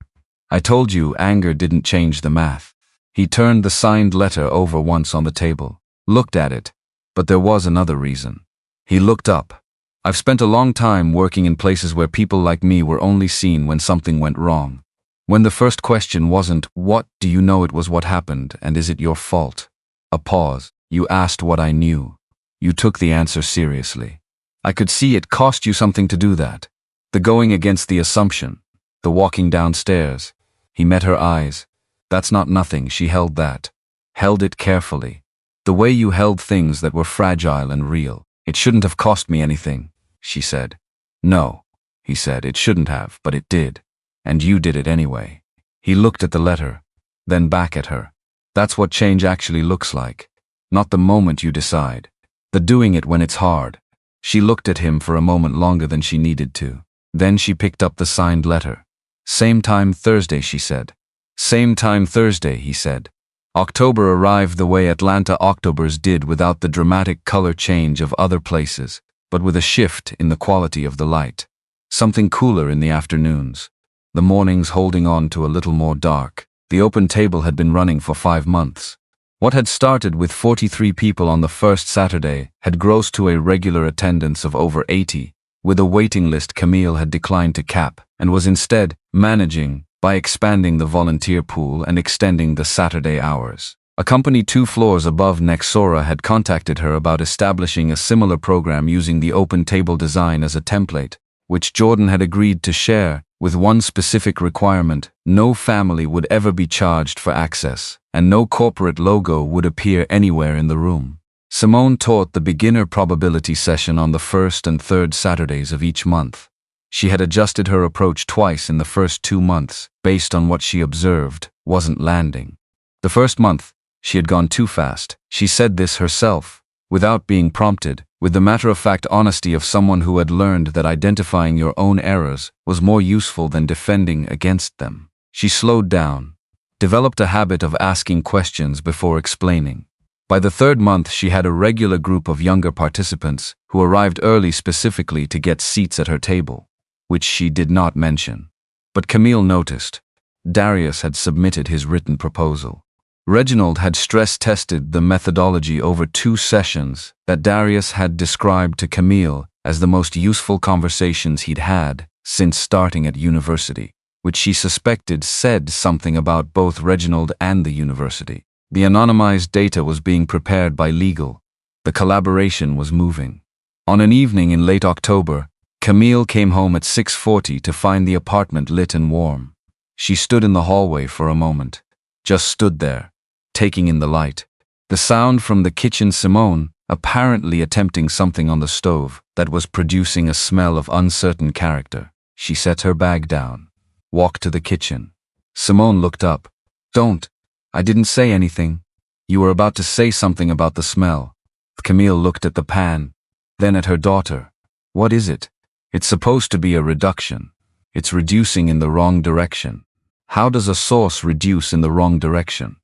I told you anger didn't change the math." He turned the signed letter over once on the table, looked at it, but there was another reason. He looked up. "I've spent a long time working in places where people like me were only seen when something went wrong. When the first question wasn't, 'What do you know?' It was, 'What happened, and is it your fault?' A pause. You asked what I knew. You took the answer seriously. I could see it cost you something to do that. The going against the assumption. The walking downstairs." He met her eyes. "That's not nothing." She held that. Held it carefully. "The way you held things that were fragile and real. It shouldn't have cost me anything," she said. "No," he said, "it shouldn't have, but it did. And you did it anyway." He looked at the letter, then back at her. "That's what change actually looks like. Not the moment you decide. The doing it when it's hard." She looked at him for a moment longer than she needed to. Then she picked up the signed letter. "Same time Thursday," she said. "Same time Thursday," he said. October arrived the way Atlanta Octobers did, without the dramatic color change of other places, but with a shift in the quality of the light. Something cooler in the afternoons. The mornings holding on to a little more dark. The open table had been running for 5 months. What had started with 43 people on the first Saturday had grossed to a regular attendance of over 80, with a waiting list Camille had declined to cap, and was instead managing by expanding the volunteer pool and extending the Saturday hours. A company 2 floors above Nexora had contacted her about establishing a similar program using the open table design as a template, which Jordan had agreed to share, with one specific requirement: no family would ever be charged for access, and no corporate logo would appear anywhere in the room. Simone taught the beginner probability session on the first and third Saturdays of each month. She had adjusted her approach twice in the first 2 months, based on what she observed wasn't landing. The first month, she had gone too fast. She said this herself, without being prompted, with the matter-of-fact honesty of someone who had learned that identifying your own errors was more useful than defending against them. She slowed down, developed a habit of asking questions before explaining. By the 3rd month, she had a regular group of younger participants who arrived early specifically to get seats at her table, which she did not mention. But Camille noticed. Darius had submitted his written proposal. Reginald had stress-tested the methodology over 2 sessions that Darius had described to Camille as the most useful conversations he'd had since starting at university, which she suspected said something about both Reginald and the university. The anonymized data was being prepared by legal. The collaboration was moving. On an evening in late October, Camille came home at 6:40 to find the apartment lit and warm. She stood in the hallway for a moment, just stood there, taking in the light. The sound from the kitchen, Simone, apparently attempting something on the stove that was producing a smell of uncertain character. She set her bag down, walked to the kitchen. Simone looked up. "Don't. I didn't say anything." "You were about to say something about the smell." Camille looked at the pan, then at her daughter. "What is it?" "It's supposed to be a reduction. It's reducing in the wrong direction." "How does a sauce reduce in the wrong direction?"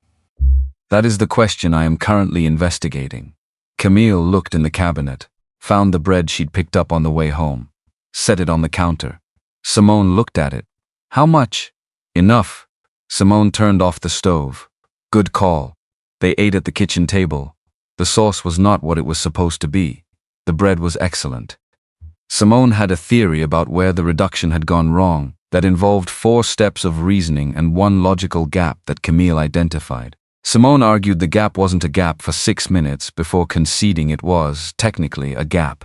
"That is the question I am currently investigating." Camille looked in the cabinet, found the bread she'd picked up on the way home, set it on the counter. Simone looked at it. "How much?" "Enough." Simone turned off the stove. "Good call." They ate at the kitchen table. The sauce was not what it was supposed to be. The bread was excellent. Simone had a theory about where the reduction had gone wrong that involved 4 steps of reasoning and 1 logical gap that Camille identified. Simone argued the gap wasn't a gap for 6 minutes before conceding it was, technically, a gap.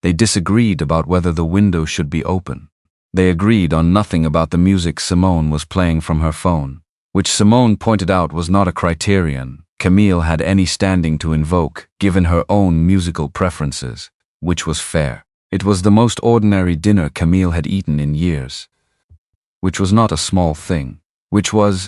They disagreed about whether the window should be open. They agreed on nothing about the music Simone was playing from her phone, which Simone pointed out was not a criterion Camille had any standing to invoke, given her own musical preferences, which was fair. It was the most ordinary dinner Camille had eaten in years. Which was not a small thing.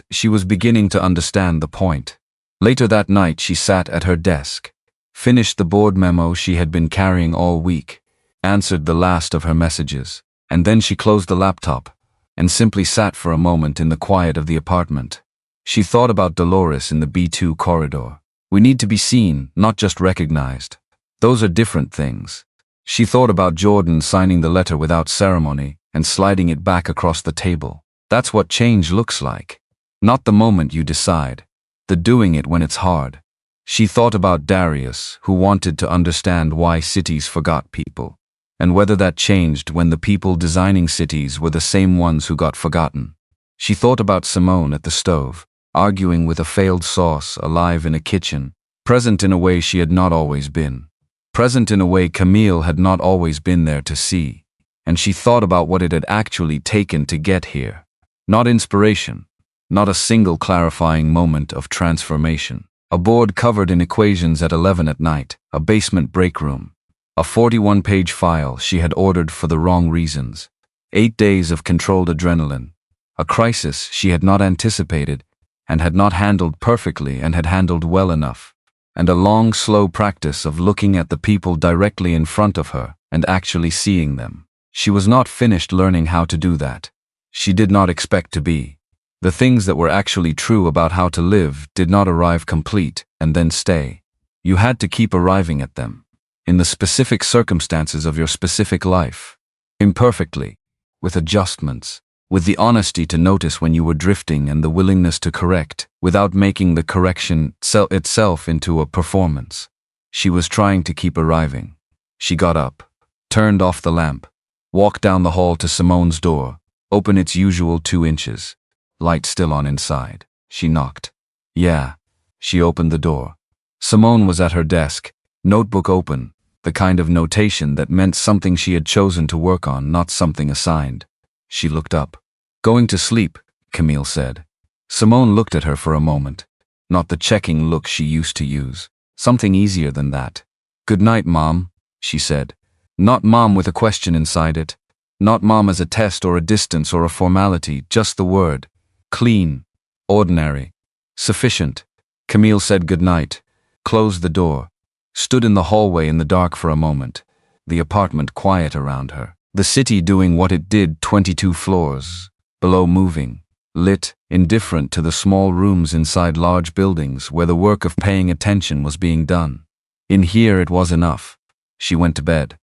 She was beginning to understand the point. Later that night she sat at her desk, finished the board memo she had been carrying all week, answered the last of her messages, and then she closed the laptop, and simply sat for a moment in the quiet of the apartment. She thought about Dolores in the B2 corridor. We need to be seen, not just recognized. Those are different things. She thought about Jordan signing the letter without ceremony and sliding it back across the table. That's what change looks like. Not the moment you decide, the doing it when it's hard. She thought about Darius, who wanted to understand why cities forgot people, and whether that changed when the people designing cities were the same ones who got forgotten. She thought about Simone at the stove, arguing with a failed sauce, alive in a kitchen, present in a way she had not always been. Present in a way Camille had not always been there to see. And she thought about what it had actually taken to get here. Not inspiration, not a single clarifying moment of transformation. A board covered in equations at 11 at night, a basement break room, a 41-page file she had ordered for the wrong reasons, 8 days of controlled adrenaline, a crisis she had not anticipated and had not handled perfectly and had handled well enough, and a long, slow practice of looking at the people directly in front of her and actually seeing them. She was not finished learning how to do that. She did not expect to be. The things that were actually true about how to live did not arrive complete and then stay. You had to keep arriving at them, in the specific circumstances of your specific life, imperfectly, with adjustments, with the honesty to notice when you were drifting and the willingness to correct, without making the correction itself into a performance. She was trying to keep arriving. She got up, turned off the lamp, walked down the hall to Simone's door, open its usual 2 inches, light still on inside. She knocked. Yeah. She opened the door. Simone was at her desk, notebook open, the kind of notation that meant something she had chosen to work on, not something assigned. She looked up. Going to sleep, Camille said. Simone looked at her for a moment. Not the checking look she used to use. Something easier than that. Good night, Mom, she said. Not Mom with a question inside it. Not Mom as a test or a distance or a formality, just the word. Clean. Ordinary. Sufficient. Camille said good night, closed the door, stood in the hallway in the dark for a moment, the apartment quiet around her. The city doing what it did 22 floors below, moving, lit, indifferent to the small rooms inside large buildings where the work of paying attention was being done. In here it was enough. She went to bed.